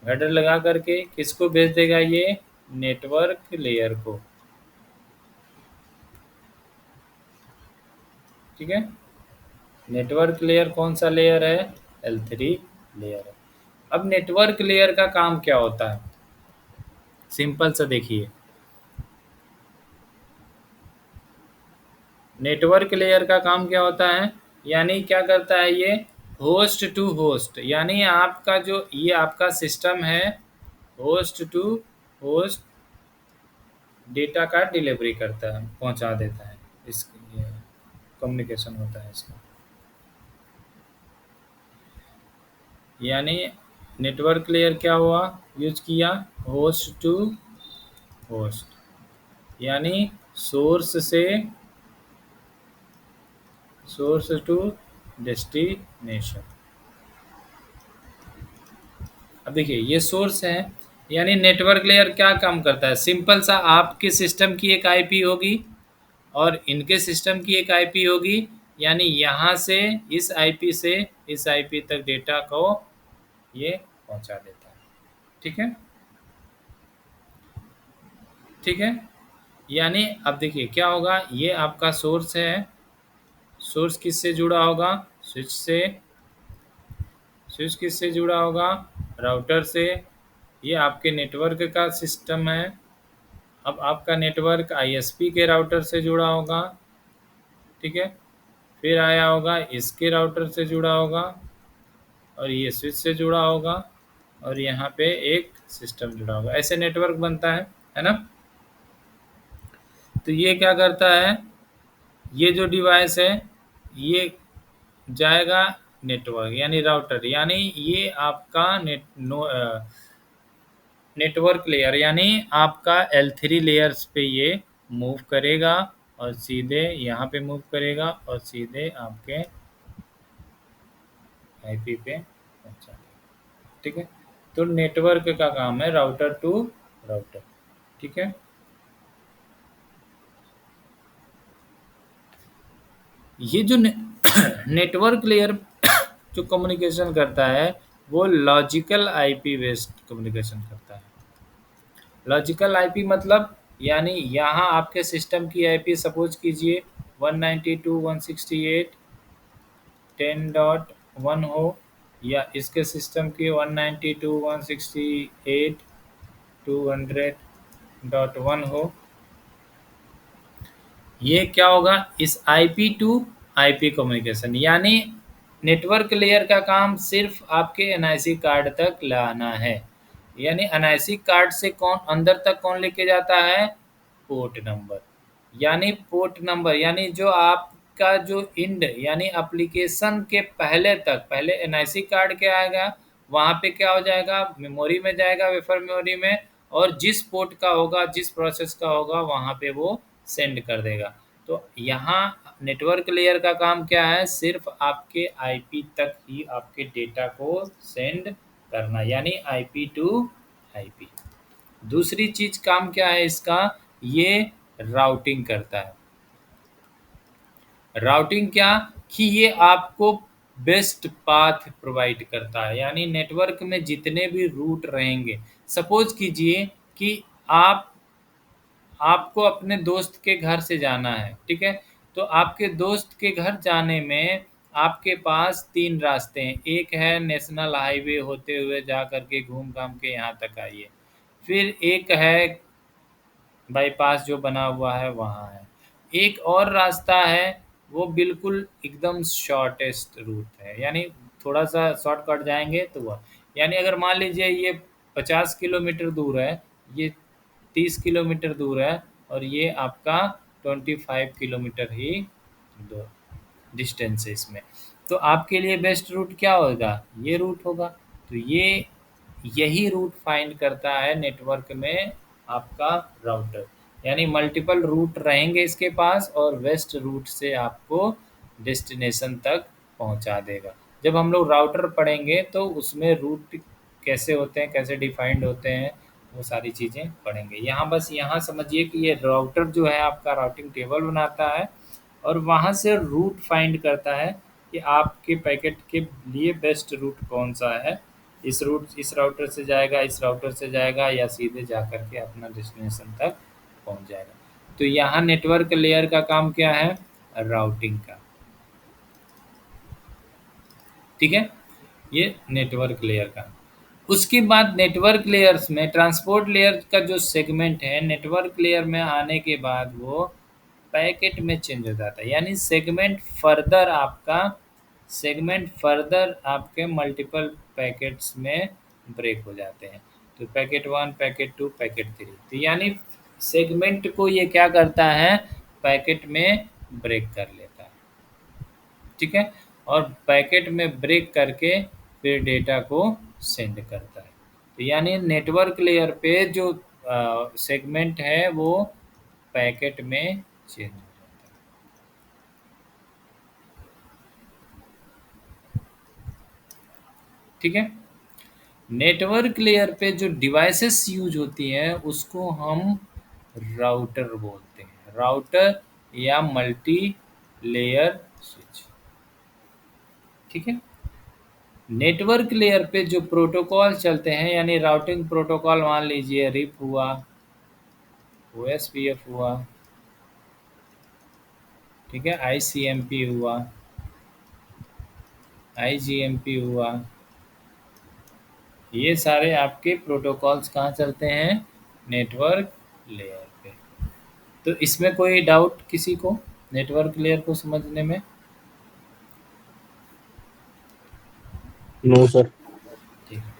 हेडर लगा करके किसको भेज देगा ये, नेटवर्क लेयर को, ठीक है। नेटवर्क लेयर कौन सा लेयर है, L3 लेयर है। अब नेटवर्क लेयर का काम क्या होता है, सिंपल सा देखिए, नेटवर्क लेयर का काम क्या होता है, यानी क्या करता है ये, होस्ट टू होस्ट, यानी आपका जो ये आपका सिस्टम है, होस्ट टू होस्ट डेटा का डिलीवरी करता है, पहुंचा देता है, इसके कम्युनिकेशन होता है इसका, यानी नेटवर्क लेयर क्या हुआ, यूज किया, होस्ट टू होस्ट, यानी सोर्स टू डेस्टिनेशन। अब देखिए ये सोर्स है, यानी नेटवर्क लेयर क्या काम करता है, सिंपल सा, आपके सिस्टम की एक आईपी होगी और इनके सिस्टम की एक आईपी होगी, यानी यहाँ से इस आईपी से इस आईपी तक डेटा को ये पहुंचा देता है, ठीक है, ठीक है। यानी अब देखिए क्या होगा, ये आपका सोर्स है, सोर्स किससे जुड़ा होगा, स्विच से, स्विच किससे जुड़ा होगा, राउटर से, ये आपके नेटवर्क का सिस्टम है। अब आपका नेटवर्क आईएसपी के राउटर से जुड़ा होगा, ठीक है, फिर आया होगा इसके राउटर से जुड़ा होगा और ये स्विच से जुड़ा होगा और यहाँ पे एक सिस्टम जुड़ा होगा, ऐसे नेटवर्क बनता है ना। तो ये क्या करता है, ये जो डिवाइस है ये जाएगा नेटवर्क यानी राउटर, यानी ये आपका नेटवर्क लेयर, यानी आपका L3 लेयर्स पे ये मूव करेगा और सीधे यहाँ पे मूव करेगा और सीधे आपके आईपी पे पहुंचा देगा। ठीक है, तो नेटवर्क का काम है राउटर टू राउटर। ठीक है, ये जो नेटवर्क लेयर जो कम्युनिकेशन करता है वो लॉजिकल आईपी बेस्ड कम्युनिकेशन करता है। लॉजिकल आईपी मतलब यानी यहाँ आपके सिस्टम की आईपी सपोज कीजिए 192.168.10.1 हो, या इसके सिस्टम की 192.168.200.1 हो। ये क्या होगा, इस आईपी टू आईपी कम्युनिकेशन, यानी नेटवर्क लेयर का काम सिर्फ आपके एनआईसी कार्ड तक लाना है। यानी एनआईसी कार्ड से कौन अंदर तक कौन लेके जाता है, पोर्ट नंबर। यानी पोर्ट नंबर यानी जो आपका जो इंड यानी एप्लीकेशन के पहले तक, पहले एनआईसी कार्ड क्या आएगा, वहाँ पे क्या हो जाएगा, मेमोरी में जाएगा, वेफर मेमोरी में, और जिस पोर्ट का होगा, जिस प्रोसेस का होगा, वहाँ पे वो सेंड कर देगा। तो यहाँ नेटवर्क लेयर का काम क्या है, सिर्फ आपके आईपी तक ही आपके डेटा को सेंड करना, यानी आईपी टू आईपी। दूसरी चीज काम क्या है इसका, ये राउटिंग करता है। राउटिंग क्या, कि ये आपको बेस्ट पाथ प्रोवाइड करता है, यानी नेटवर्क में जितने भी रूट रहेंगे, सपोज कीजिए कि आपको अपने दोस्त के घर से जाना है। ठीक है, तो आपके दोस्त के घर जाने में आपके पास 3 रास्ते हैं। एक है नेशनल हाईवे होते हुए जा करके घूम घाम के यहाँ तक आइए, फिर एक है बाईपास जो बना हुआ है वहाँ है, एक और रास्ता है वो बिल्कुल एकदम शॉर्टेस्ट रूट है, यानी थोड़ा सा शॉर्टकट जाएंगे तो वह, यानी अगर मान लीजिए ये 50 किलोमीटर दूर है, ये 30 किलोमीटर दूर है, और ये आपका 25 किलोमीटर ही दूर डिस्टेंस है इसमें, तो आपके लिए बेस्ट रूट क्या होगा, ये रूट होगा। तो यही रूट फाइंड करता है नेटवर्क में आपका राउटर, यानी मल्टीपल रूट रहेंगे इसके पास, और बेस्ट रूट से आपको डेस्टिनेशन तक पहुंचा देगा। जब हम लोग राउटर पढ़ेंगे तो उसमें रूट कैसे होते हैं, कैसे डिफाइंड होते हैं, वो सारी चीज़ें पढ़ेंगे। यहाँ बस यहाँ समझिए कि ये राउटर जो है आपका राउटिंग टेबल बनाता है, और वहाँ से रूट फाइंड करता है कि आपके पैकेट के लिए बेस्ट रूट कौन सा है। इस राउटर से जाएगा, इस राउटर से जाएगा, या सीधे जा कर के अपना डेस्टिनेशन तक पहुंच जाएगा। तो यहाँ नेटवर्क लेयर का काम क्या है, राउटिंग का। ठीक है, ये नेटवर्क लेयर का। उसके बाद नेटवर्क लेयर्स में ट्रांसपोर्ट लेयर का जो सेगमेंट है, नेटवर्क लेयर में आने के बाद वो पैकेट में चेंज हो जाता है, यानी सेगमेंट फर्दर आपके मल्टीपल पैकेट्स में ब्रेक हो जाते हैं। तो पैकेट 1, पैकेट 2, पैकेट 3, तो यानी सेगमेंट को ये क्या करता है, पैकेट में ब्रेक कर लेता है। ठीक है, और पैकेट में ब्रेक करके फिर डेटा को सेंड करता है। तो यानी नेटवर्क लेयर पे जो सेगमेंट है वो पैकेट में चेंज हो जाता है। ठीक है, नेटवर्क लेयर पे जो डिवाइसेस यूज होती हैं उसको हम राउटर बोलते हैं, राउटर या मल्टी लेयर स्विच। ठीक है, नेटवर्क लेयर पे जो प्रोटोकॉल चलते हैं, यानी राउटिंग प्रोटोकॉल, मान लीजिए रिप हुआ, ओएसपीएफ हुआ, ठीक है, आईसीएमपी हुआ, आईजीएमपी हुआ, ये सारे आपके प्रोटोकॉल्स कहाँ चलते हैं, नेटवर्क लेयर पे। तो इसमें कोई डाउट किसी को नेटवर्क लेयर को समझने में? No sir. ठीक है,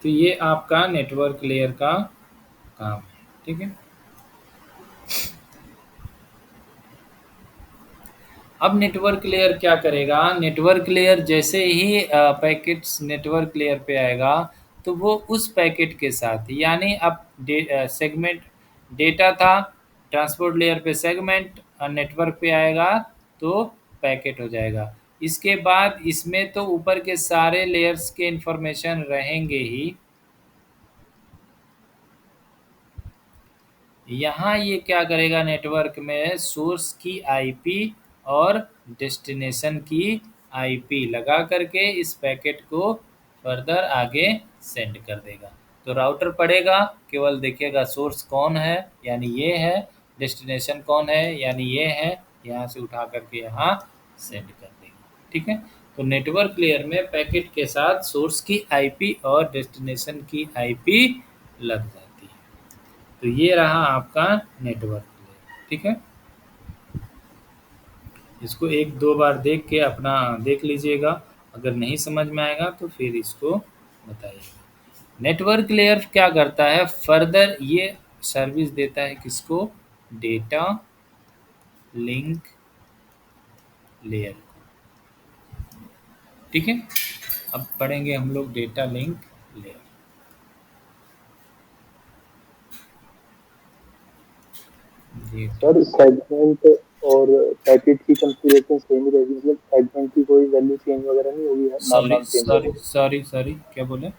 तो ये आपका नेटवर्क लेयर का काम है। ठीक है, अब नेटवर्क लेयर क्या करेगा, नेटवर्क लेयर जैसे ही पैकेट्स नेटवर्क लेयर पे आएगा तो वो उस पैकेट के साथ, यानी अब सेगमेंट डेटा था, ट्रांसपोर्ट लेयर पे सेगमेंट और नेटवर्क पे आएगा तो पैकेट हो जाएगा। इसके बाद इसमें तो ऊपर के सारे लेयर्स के इंफॉर्मेशन रहेंगे ही। यहाँ ये क्या करेगा, नेटवर्क में सोर्स की आईपी और डेस्टिनेशन की आईपी लगा करके इस पैकेट को फर्दर आगे सेंड कर देगा। तो राउटर पढ़ेगा, केवल देखिएगा सोर्स कौन है, यानी ये है, डेस्टिनेशन कौन है, यानी ये है, यहाँ से उठा करके यहाँ सेंड कर देगा। ठीक है, तो नेटवर्क लेयर में पैकेट के साथ सोर्स की आईपी और डेस्टिनेशन की आईपी लग जाती है। तो ये रहा आपका नेटवर्क लेयर। ठीक है, इसको एक दो बार देख के अपना देख लीजिएगा, अगर नहीं समझ में आएगा तो फिर इसको बताइएगा। नेटवर्क लेयर क्या करता है, फर्दर ये सर्विस देता है किसको, डेटा लिंक लेयर को। ठीक है, अब पढ़ेंगे हम लोग डेटा लिंक लेयर। जी सर सेगमेंट और पैकेट की कॉन्फ़िगरेशन सेम ही रहेगी, मतलब सेगमेंट की कोई वैल्यू चेंज वगैरह नहीं होगी, नाम सॉरी नाम चेंज सॉरी होगा? सॉरी सॉरी क्या बोले?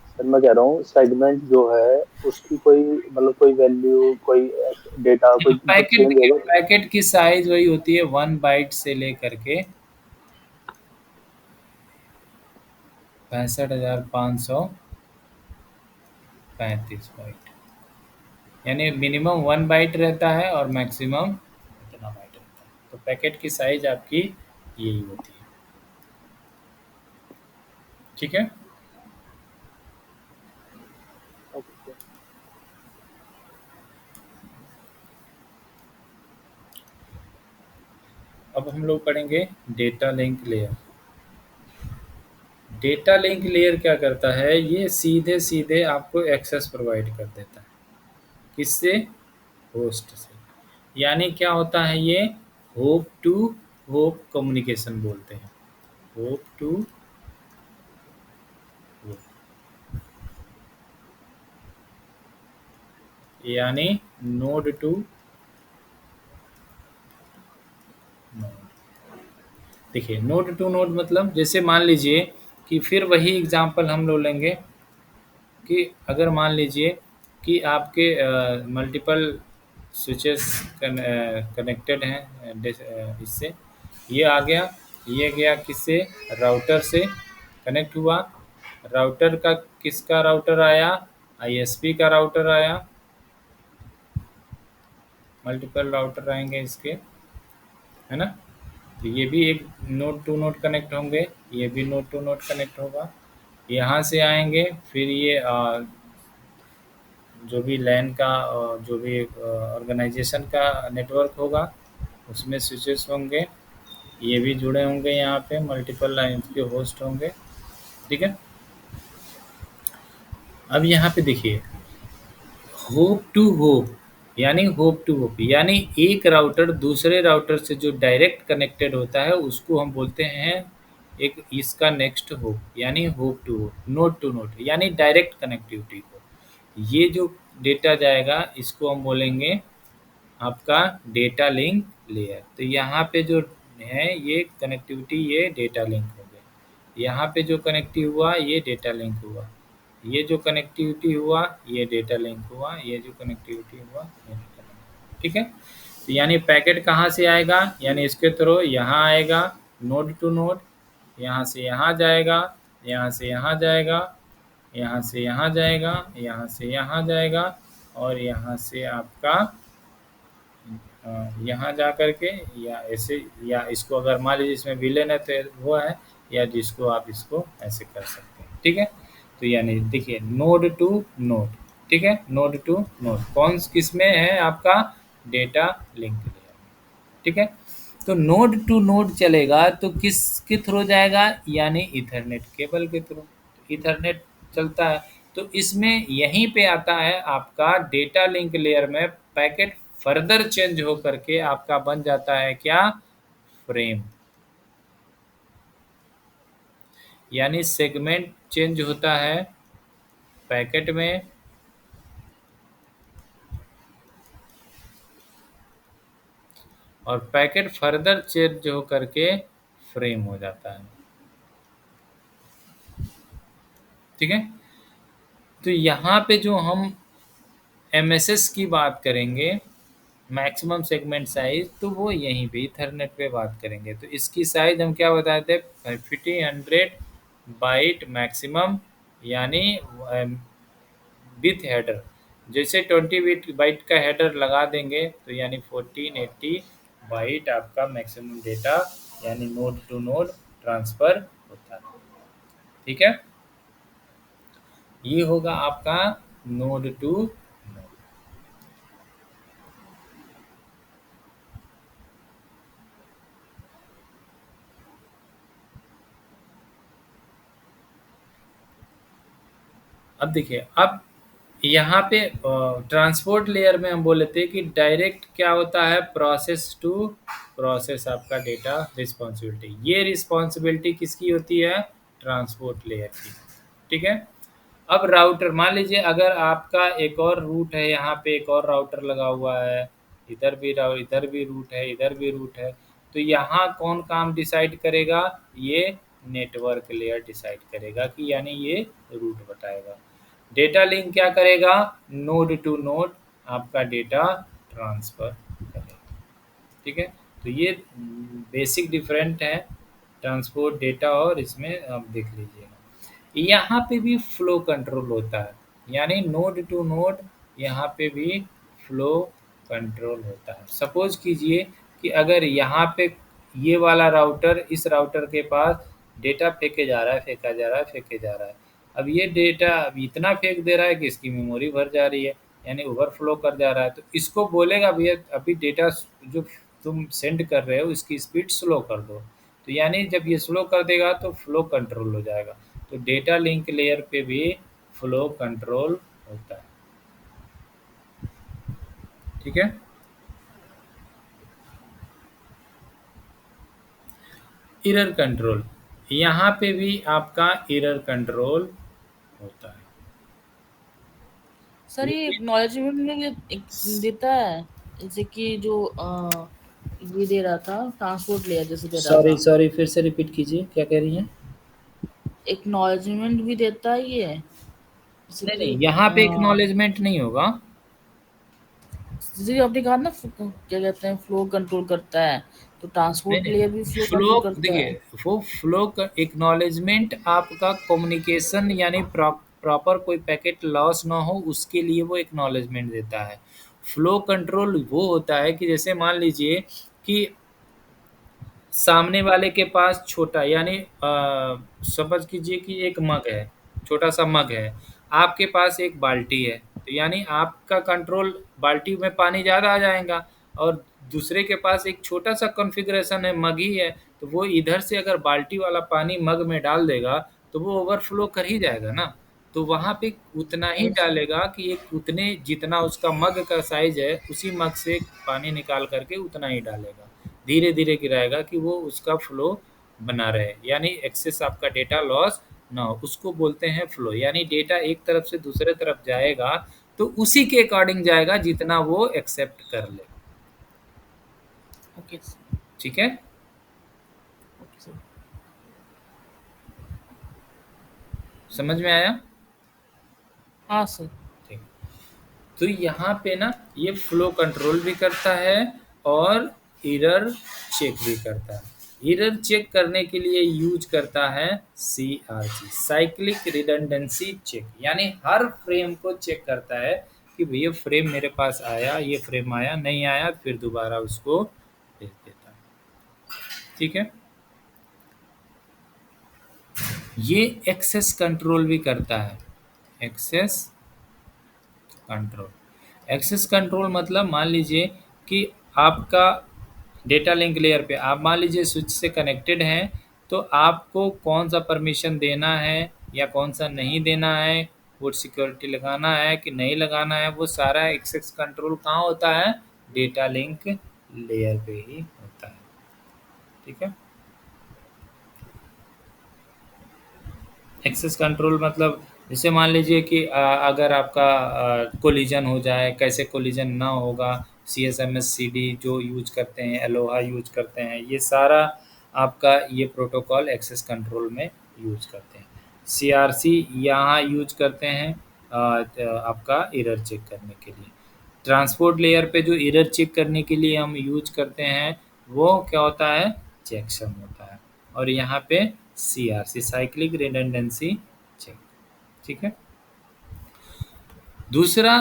सर मैं कह रहा हूँ सेगमेंट जो है उसकी कोई मतलब कोई वैल्यू कोई डेटा कोई कुछ पैकेट चेंज देखिए, होगा? पैकेट की साइज वही होती है 1 बाइट से लेकर के 65,535 बाइट, यानी मिनिमम 1 बाइट रहता है और मैक्सिमम इतना बाइट रहता है। तो पैकेट की साइज आपकी यही होती है। ठीक है, ओके। अब हम लोग पढ़ेंगे data link layer. Data link layer क्या करता है, ये सीधे सीधे आपको एक्सेस प्रोवाइड कर देता है। किससे, होस्ट से। यानी क्या होता है ये, होप टू होप कम्युनिकेशन बोलते हैं, होप टू होप, यानी नोड टू नोड। देखिए नोड टू नोड मतलब, जैसे मान लीजिए कि फिर वही एग्जांपल हम लोग लेंगे कि अगर मान लीजिए कि आपके मल्टीपल स्विचेस कनेक्टेड हैं इससे, ये आ गया, ये गया किससे, राउटर से कनेक्ट हुआ, राउटर का किसका राउटर आया, आईएसपी का राउटर आया, मल्टीपल राउटर आएंगे इसके, है ना। तो ये भी एक नोड टू नोड कनेक्ट होंगे, ये भी नोड टू नोड कनेक्ट होगा, यहाँ से आएंगे, फिर ये जो भी लैन का जो भी ऑर्गेनाइजेशन का नेटवर्क होगा उसमें स्विचेस होंगे, ये भी जुड़े होंगे, यहाँ पे मल्टीपल लाइन के होस्ट होंगे। ठीक है, अब यहाँ पे देखिए होप टू होप, यानी होप टू होप, यानी एक राउटर दूसरे राउटर से जो डायरेक्ट कनेक्टेड होता है उसको हम बोलते हैं एक इसका नेक्स्ट होप, यानी hop to hop, node to node, यानी डायरेक्ट कनेक्टिविटी को। ये जो डेटा जाएगा इसको हम बोलेंगे आपका डेटा लिंक लेयर। तो यहाँ पे जो है ये कनेक्टिविटी, ये डेटा लिंक हो गया, यहाँ पे जो कनेक्टिव हुआ ये डेटा लिंक हुआ, ये जो कनेक्टिविटी हुआ ये डेटा लिंक हुआ, ये जो कनेक्टिविटी हुआ ये डेटा लिंक। ठीक है, तो यानी पैकेट कहाँ से आएगा, यानी इसके थ्रू यहाँ आएगा नोड टू नोड, यहाँ से यहाँ जाएगा, यहाँ से यहाँ जाएगा, यहाँ से यहाँ जाएगा, यहाँ से यहाँ जाएगा, और यहाँ से आपका यहाँ जा कर के, या ऐसे, या इसको अगर मान लीजिए इसमें विलेन है तो वो है, या जिसको आप इसको ऐसे कर सकते हैं। ठीक है, तो यानी देखिए नोड टू नोड, ठीक है, नोड टू नोड कौन किस में है, आपका डेटा लिंक लेयर में। ठीक है, तो नोड टू नोड चलेगा तो किस के थ्रू जाएगा, यानी इथरनेट केबल के थ्रू, इथरनेट चलता है। तो इसमें यहीं पे आता है आपका डेटा लिंक लेयर में पैकेट फर्दर चेंज हो करके आपका बन जाता है क्या, फ्रेम, यानी सेगमेंट चेंज होता है पैकेट में और पैकेट फर्दर चेंज हो करके फ्रेम हो जाता है। ठीक है, तो यहाँ पे जो हम MSS की बात करेंगे, मैक्सिमम सेगमेंट साइज, तो वो यहीं पे ईथरनेट पे बात करेंगे। तो इसकी साइज हम क्या बताए थे, 50-100 बाइट मैक्सिमम, यानी विथ हेडर। जैसे 20 बाइट का हेडर लगा देंगे तो यानी 1480 बाइट आपका मैक्सिमम डेटा यानी नोड टू नोड ट्रांसफर होता है। ठीक है, ये होगा आपका नोड टू नोड। अब देखिए, अब यहाँ पे ट्रांसपोर्ट लेयर में हम बोले थे कि डायरेक्ट क्या होता है, प्रोसेस टू प्रोसेस आपका डेटा रिस्पॉन्सिबिलिटी। ये रिस्पॉन्सिबिलिटी किसकी होती है, ट्रांसपोर्ट लेयर की। ठीक है, अब राउटर मान लीजिए अगर आपका एक और रूट है, यहाँ पे एक और राउटर लगा हुआ है, इधर भी इधर भी रूट है, इधर भी रूट है, तो यहाँ कौन काम डिसाइड करेगा, ये नेटवर्क लेयर डिसाइड करेगा कि यानी ये रूट बताएगा। डेटा लिंक क्या करेगा, नोड टू नोड आपका डेटा ट्रांसफर करेगा। ठीक है, तो ये बेसिक डिफरेंट है ट्रांसपोर्ट डेटा और इसमें आप देख लीजिएगा। यहाँ पे भी फ्लो कंट्रोल होता है, यानी नोड टू नोड यहाँ पे भी फ्लो कंट्रोल होता है। सपोज कीजिए कि अगर यहाँ पे ये वाला राउटर इस राउटर के पास डेटा फेंके जा रहा है, फेंका जा रहा है, फेंके जा रहा है। अब ये डेटा अब इतना फेंक दे रहा है कि इसकी मेमोरी भर जा रही है, यानी ओवरफ्लो कर जा रहा है। तो इसको बोलेगा भैया अभी डेटा जो तुम सेंड कर रहे हो इसकी स्पीड स्लो कर दो। तो यानी जब ये स्लो कर देगा तो फ्लो कंट्रोल हो जाएगा। तो डेटा लिंक लेयर पे भी फ्लो कंट्रोल होता है। ठीक है, एरर कंट्रोल, यहाँ पे भी आपका एरर कंट्रोल होता है। सर ये एक्नॉलेजमेंट में एक देता है, जैसे कि जो ये दे रहा था ट्रांसपोर्ट लेयर जैसे दे रहा था, सॉरी फिर से रिपीट कीजिए, क्या कह रही हैं। एक्नॉलेजमेंट भी देता है ये, जैसे नहीं कि नहीं, यहाँ पे एक्नॉलेजमेंट नहीं होगा। जैसे कि आपने कहा ना क्या कहते हैं फ्लो कंट्रोल करता है, तो नहीं ट्रांसपोर्ट नहीं, लेयर भी फ्लो फ्लो कंट्रोल करता देखिए, है। वो फ्लो का एक्नॉलेजमेंट आपका कम्युनिकेशन यानी प्रॉपर कोई पैकेट लॉस ना हो उसके लिए वो एक्नॉलेजमेंट देता है। फ्लो कंट्रोल वो होता है कि जैसे मान लीजिए कि सामने वाले के पास छोटा यानी समझ कीजिए कि एक मग है, छोटा सा मग है, आपके पास एक बाल्टी है, तो यानी आपका कंट्रोल बाल्टी में पानी ज़्यादा आ जाएगा, और दूसरे के पास एक छोटा सा कॉन्फ़िगरेशन है, मग ही है, तो वो इधर से अगर बाल्टी वाला पानी मग में डाल देगा तो वो ओवरफ्लो कर ही जाएगा ना। तो वहाँ पे उतना ही यस सर। डालेगा कि एक उतने जितना उसका मग का साइज़ है उसी मग से पानी निकाल करके उतना ही डालेगा, धीरे धीरे गिराएगा कि वो उसका फ्लो बना रहे, यानी एक्सेस आपका डेटा लॉस ना हो, उसको बोलते हैं फ्लो। यानी डेटा एक तरफ से दूसरे तरफ जाएगा तो उसी के अकॉर्डिंग जाएगा जितना वो एक्सेप्ट कर ले। Okay sir. ठीक है, ओके सर। समझ में आया। हाँ सर। ठीक, तो यहाँ पे ना ये फ्लो कंट्रोल भी करता है और एरर चेक भी करता है। एरर चेक करने के लिए यूज करता है CRC, साइक्लिक रिडंडेंसी चेक, यानी हर फ्रेम को चेक करता है कि भैया फ्रेम मेरे पास आया, ये फ्रेम आया, नहीं आया फिर दोबारा उसको भेज देता है। ठीक है, ये एक्सेस कंट्रोल भी करता है। एक्सेस कंट्रोल, एक्सेस कंट्रोल मतलब मान लीजिए कि आपका डेटा लिंक लेयर पे आप मान लीजिए स्विच से कनेक्टेड हैं, तो आपको कौन सा परमिशन देना है या कौन सा नहीं देना है, वो सिक्योरिटी लगाना है कि नहीं लगाना है, वो सारा एक्सेस कंट्रोल कहाँ होता है, डेटा लिंक लेयर पे ही होता है। ठीक है, एक्सेस कंट्रोल मतलब जैसे मान लीजिए कि अगर आपका कोलिजन हो जाए, कैसे कोलिजन ना होगा, CSMS-CD जो यूज करते हैं, एलोहा यूज करते हैं, ये सारा आपका ये प्रोटोकॉल एक्सेस कंट्रोल में यूज करते हैं। CRC यहाँ यूज करते हैं आपका एरर चेक करने के लिए। ट्रांसपोर्ट लेयर पे जो एरर चेक करने के लिए हम यूज करते हैं वो क्या होता है, चेकसम होता है। और यहाँ पे CRC साइक्लिक रिडंडेंसी चेक, ठीक है। दूसरा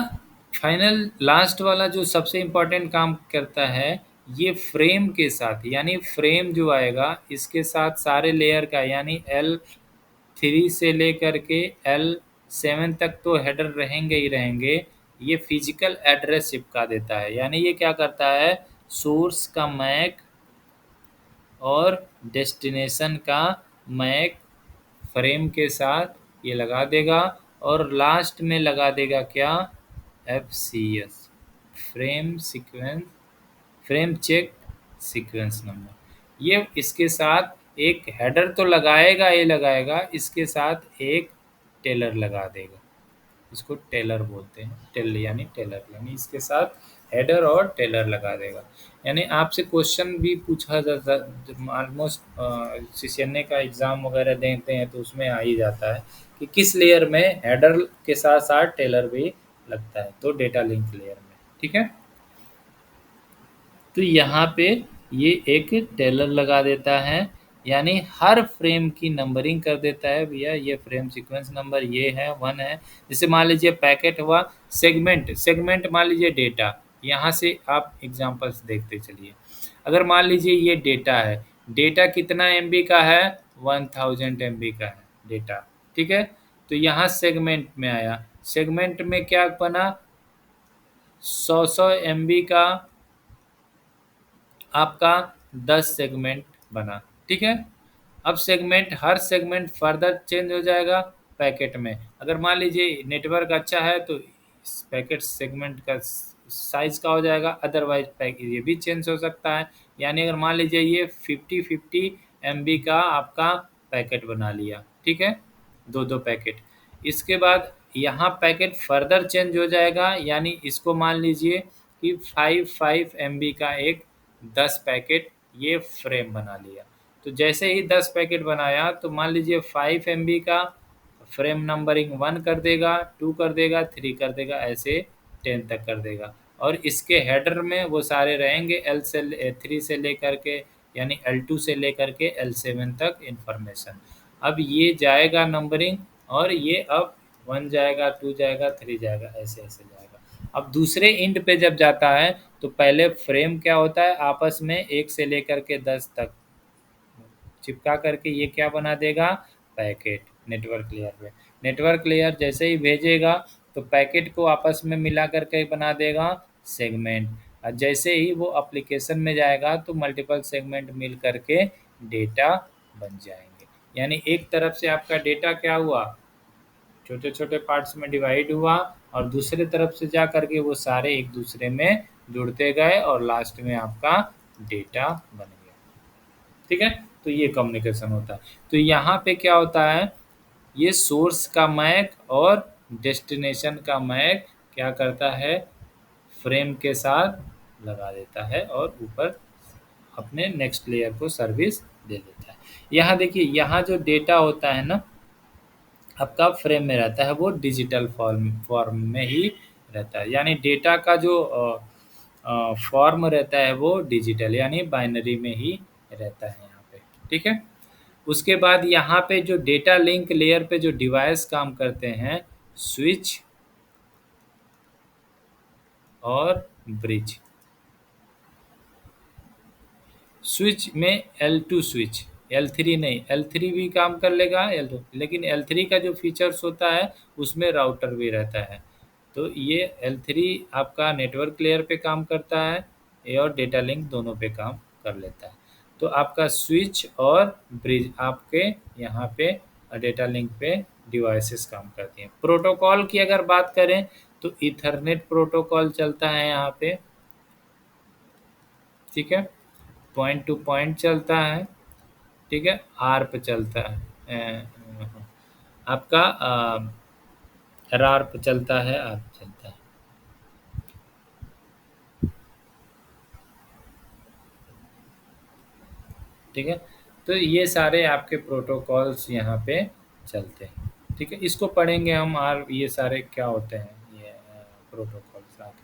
फाइनल लास्ट वाला जो सबसे इम्पोर्टेंट काम करता है, ये फ्रेम के साथ, यानी फ्रेम जो आएगा इसके साथ सारे लेयर का, यानी L3 से लेकर के L7 तक तो हेडर रहेंगे ही रहेंगे, ये फिजिकल एड्रेस चिपका देता है। यानी ये क्या करता है, सोर्स का मैक और डेस्टिनेशन का मैक फ्रेम के साथ ये लगा देगा, और लास्ट में लगा देगा क्या, FCS, frame sequence, frame check sequence number. ये इसके साथ एक हेडर तो लगाएगा ही लगाएगा, इसके साथ एक टेलर लगा देगा, इसको टेलर बोलते हैं, यानी टेलर, यानी इसके साथ हेडर और टेलर लगा देगा। यानी आपसे क्वेश्चन भी पूछा जाता, ऑलमोस्ट CCNA का एग्ज़ाम वगैरह देते हैं तो उसमें आ ही जाता है कि किस लेयर में हेडर के साथ साथ टेलर भी लगता है, तो डेटा लिंक लेयर में, ठीक है। तो यहाँ पे ये एक टेलर लगा देता है, यानी हर फ्रेम की नंबरिंग कर देता है, भैया ये फ्रेम सीक्वेंस नंबर ये है, 1 है। जैसे मान लीजिए पैकेट हुआ, सेगमेंट मान लीजिए डेटा, यहाँ से आप एग्जांपल्स देखते चलिए। अगर मान लीजिए ये डेटा है, डेटा कितना MB का है, 1000 MB का है डेटा, ठीक है। तो यहाँ सेगमेंट में आया, सेगमेंट में क्या बना, 100 MB का आपका 10 सेगमेंट बना, ठीक है। अब सेगमेंट, हर सेगमेंट फर्दर चेंज हो जाएगा पैकेट में। अगर मान लीजिए नेटवर्क अच्छा है तो इस पैकेट सेगमेंट का साइज़ का हो जाएगा, अदरवाइज पैकेट ये भी चेंज हो सकता है। यानी अगर मान लीजिए ये 50 MB का आपका पैकेट बना लिया, ठीक है, 2 पैकेट। इसके बाद यहाँ पैकेट फर्दर चेंज हो जाएगा, यानी इसको मान लीजिए कि 5 MB का एक 10 पैकेट ये फ्रेम बना लिया। तो जैसे ही 10 पैकेट बनाया तो मान लीजिए 5 MB का फ्रेम नंबरिंग 1 कर देगा, 2 कर देगा, 3 कर देगा, ऐसे 10 तक कर देगा। और इसके हेडर में वो सारे रहेंगे L3 से लेकर के, यानी L2 से लेकर के L7 तक इन्फॉर्मेशन। अब ये जाएगा नंबरिंग, और ये अब 1 जाएगा, 2 जाएगा, 3 जाएगा, ऐसे ऐसे जाएगा। अब दूसरे इंड पे जब जाता है तो पहले फ्रेम क्या होता है, आपस में 1 से लेकर के 10 तक चिपका करके ये क्या बना देगा, पैकेट नेटवर्क लेयर पे। नेटवर्क लेयर जैसे ही भेजेगा तो पैकेट को आपस में मिला करके बना देगा सेगमेंट, और जैसे ही वो एप्लीकेशन में जाएगा तो मल्टीपल सेगमेंट मिल करके डेटा बन जाएंगे। यानी एक तरफ से आपका डेटा क्या हुआ, छोटे छोटे पार्ट्स में डिवाइड हुआ, और दूसरे तरफ से जा करके वो सारे एक दूसरे में जुड़ते गए, और लास्ट में आपका डेटा बन गया, ठीक है। तो ये कम्युनिकेशन होता है। तो यहाँ पे क्या होता है, ये सोर्स का मैक और डेस्टिनेशन का मैक क्या करता है, फ्रेम के साथ लगा देता है और ऊपर अपने नेक्स्ट लेयर को सर्विस दे देता है। यहाँ देखिए, यहाँ जो डेटा होता है ना आपका फ्रेम में रहता है, वो डिजिटल फॉर्म में ही रहता है। यानी डेटा का जो फॉर्म रहता है वो डिजिटल यानी बाइनरी में ही रहता है यहाँ पे, ठीक है। उसके बाद यहाँ पे जो डेटा लिंक लेयर पे जो डिवाइस काम करते हैं, स्विच और ब्रिज। स्विच में L2 स्विच, L3 नहीं, L3 भी काम कर लेगा, L2, लेकिन L3 का जो फीचर्स होता है उसमें राउटर भी रहता है। तो ये L3 आपका नेटवर्क लेयर पे काम करता है, ये और डेटा लिंक दोनों पे काम कर लेता है। तो आपका स्विच और ब्रिज आपके यहाँ पे डेटा लिंक पे डिवाइसेस काम करती हैं। प्रोटोकॉल की अगर बात करें तो ईथरनेट प्रोटोकॉल चलता है यहाँ पे, ठीक है, पॉइंट टू पॉइंट चलता है, ठीक है, आर पे चलता है आपका आर्प चलता है, आर्प चलता है। ठीक है, तो ये सारे आपके प्रोटोकॉल्स यहाँ पे चलते हैं। ठीक है, इसको पढ़ेंगे हम, और ये सारे क्या होते हैं ये प्रोटोकॉल्स आगे।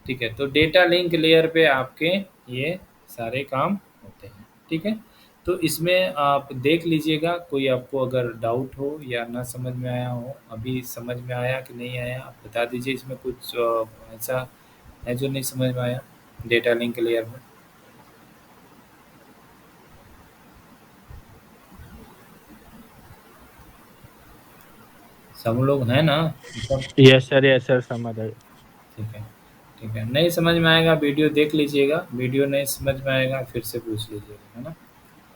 ठीक है, तो डेटा लिंक लेयर पे आपके ये सारे काम होते हैं। ठीक है, तो इसमें आप देख लीजिएगा, कोई आपको अगर डाउट हो या ना समझ में आया हो, अभी समझ में आया कि नहीं आया आप बता दीजिए। इसमें कुछ ऐसा है जो नहीं समझ में आया डेटा लिंक लेयर में? सब लोग हैं ना सब? यस सर समझ आए। ठीक है, ठीक है, नहीं समझ में आएगा वीडियो देख लीजिएगा, वीडियो नहीं समझ में आएगा फिर से पूछ लीजिएगा, है ना?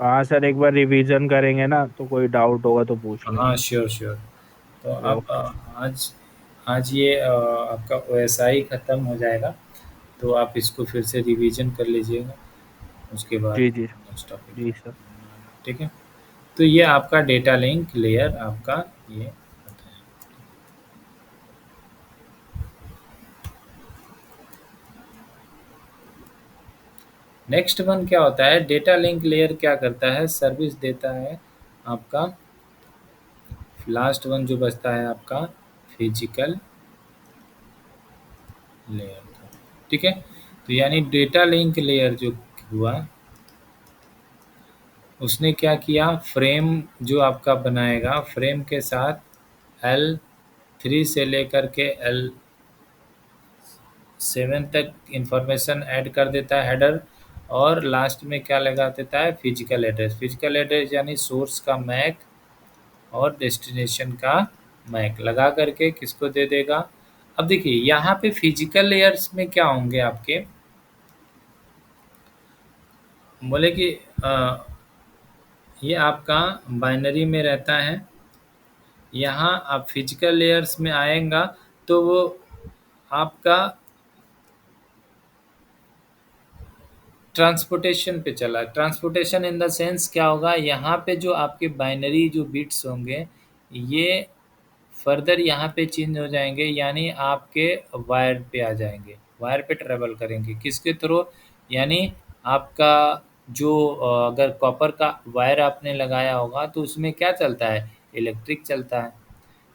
हाँ सर, एक बार रिवीजन करेंगे ना तो कोई डाउट होगा तो पूछ हाँ, लेंगे। Sure sure. तो अब ओके। आज आज ये आपका OSI ख़त्म हो जाएगा, तो आप इसको फिर से रिवीजन कर लीजिएगा, उसके बाद जी जी नेक्स्ट टॉपिक जी सर। पे। ठीक है, तो ये आपका डेटा लिंक लेयर आपका ये होता है। नेक्स्ट वन क्या होता है? डेटा लिंक लेयर क्या करता है? सर्विस देता है आपका। लास्ट वन जो बचता है आपका फिजिकल लेयर का। ठीक है, तो यानी डेटा लिंक लेयर जो हुआ, उसने क्या किया, फ्रेम जो आपका बनाएगा, फ्रेम के साथ L3 से लेकर के L7 तक इंफॉर्मेशन ऐड कर देता है, हेडर, और लास्ट में क्या लगा देता है? Physical address. फिजिकल एड्रेस यानी सोर्स का मैक और डेस्टिनेशन का मैक लगा करके किसको दे देगा? अब देखिए यहाँ पे फिजिकल लेयर्स में क्या होंगे आपके, बोले कि ये आपका बाइनरी में रहता है। यहाँ आप फिजिकल लेयर्स में आएगा तो वो आपका ट्रांसपोर्टेशन पे चला। ट्रांसपोर्टेशन इन द सेंस क्या होगा, यहाँ पे जो आपके बाइनरी जो बिट्स होंगे ये फर्दर यहाँ पे चेंज हो जाएंगे, यानी आपके वायर पे आ जाएंगे, वायर पे ट्रेवल करेंगे। किसके थ्रू? यानी आपका जो अगर कॉपर का वायर आपने लगाया होगा तो उसमें क्या चलता है? इलेक्ट्रिक चलता है।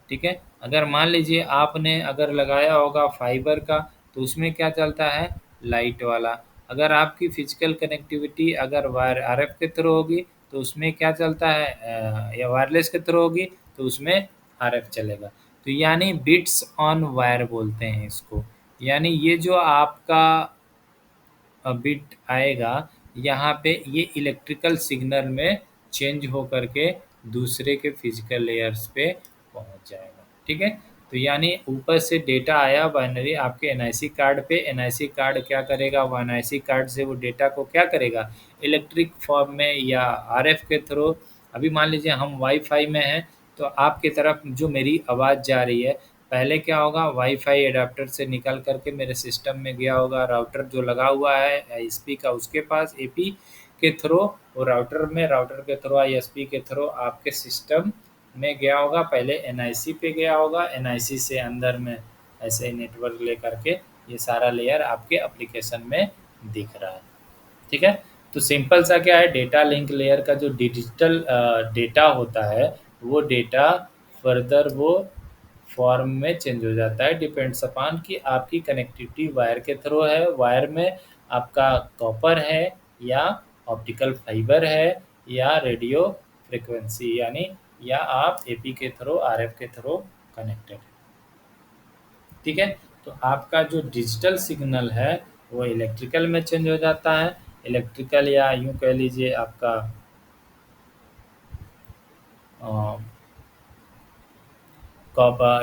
ठीक है, अगर मान लीजिए आपने अगर लगाया होगा फाइबर का तो उसमें क्या चलता है? लाइट वाला। अगर आपकी फिजिकल कनेक्टिविटी अगर वायर RF के थ्रू होगी तो उसमें क्या चलता है? या वायरलेस के थ्रू होगी तो उसमें RF चलेगा। तो यानी बिट्स ऑन वायर बोलते हैं इसको। यानी ये जो आपका बिट आएगा यहाँ पे ये इलेक्ट्रिकल सिग्नल में चेंज हो करके दूसरे के फिजिकल लेयर्स पे पहुँच जाएगा। ठीक है, तो यानी ऊपर से डेटा आया बाइनरी आपके NIC कार्ड पे, NIC कार्ड क्या करेगा? वो NIC कार्ड से वो डेटा को क्या करेगा? इलेक्ट्रिक फॉर्म में या RF के थ्रू। अभी मान लीजिए हम वाईफाई में हैं तो आपकी तरफ जो मेरी आवाज़ जा रही है, पहले क्या होगा? वाईफाई एडाप्टर से निकल करके मेरे सिस्टम में गया होगा, राउटर जो लगा हुआ है ISP का उसके पास AP के थ्रू, वो राउटर के थ्रू ISP के थ्रू आपके सिस्टम में गया होगा। पहले NIC पे गया होगा, NIC से अंदर में ऐसे नेटवर्क ले करके ये सारा लेयर आपके एप्लीकेशन में दिख रहा है। ठीक है, तो सिंपल सा क्या है, डेटा लिंक लेयर का जो डिजिटल डेटा होता है वो डेटा फर्दर वो फॉर्म में चेंज हो जाता है, डिपेंड्स अपॉन कि आपकी कनेक्टिविटी वायर के थ्रू है, वायर में आपका कॉपर है या ऑप्टिकल फाइबर है या रेडियो फ्रिक्वेंसी यानी या आप AP के थ्रू RF के थ्रू कनेक्टेड है। ठीक है, तो आपका जो डिजिटल सिग्नल है वो इलेक्ट्रिकल में चेंज हो जाता है। इलेक्ट्रिकल या यूँ कह लीजिए आपका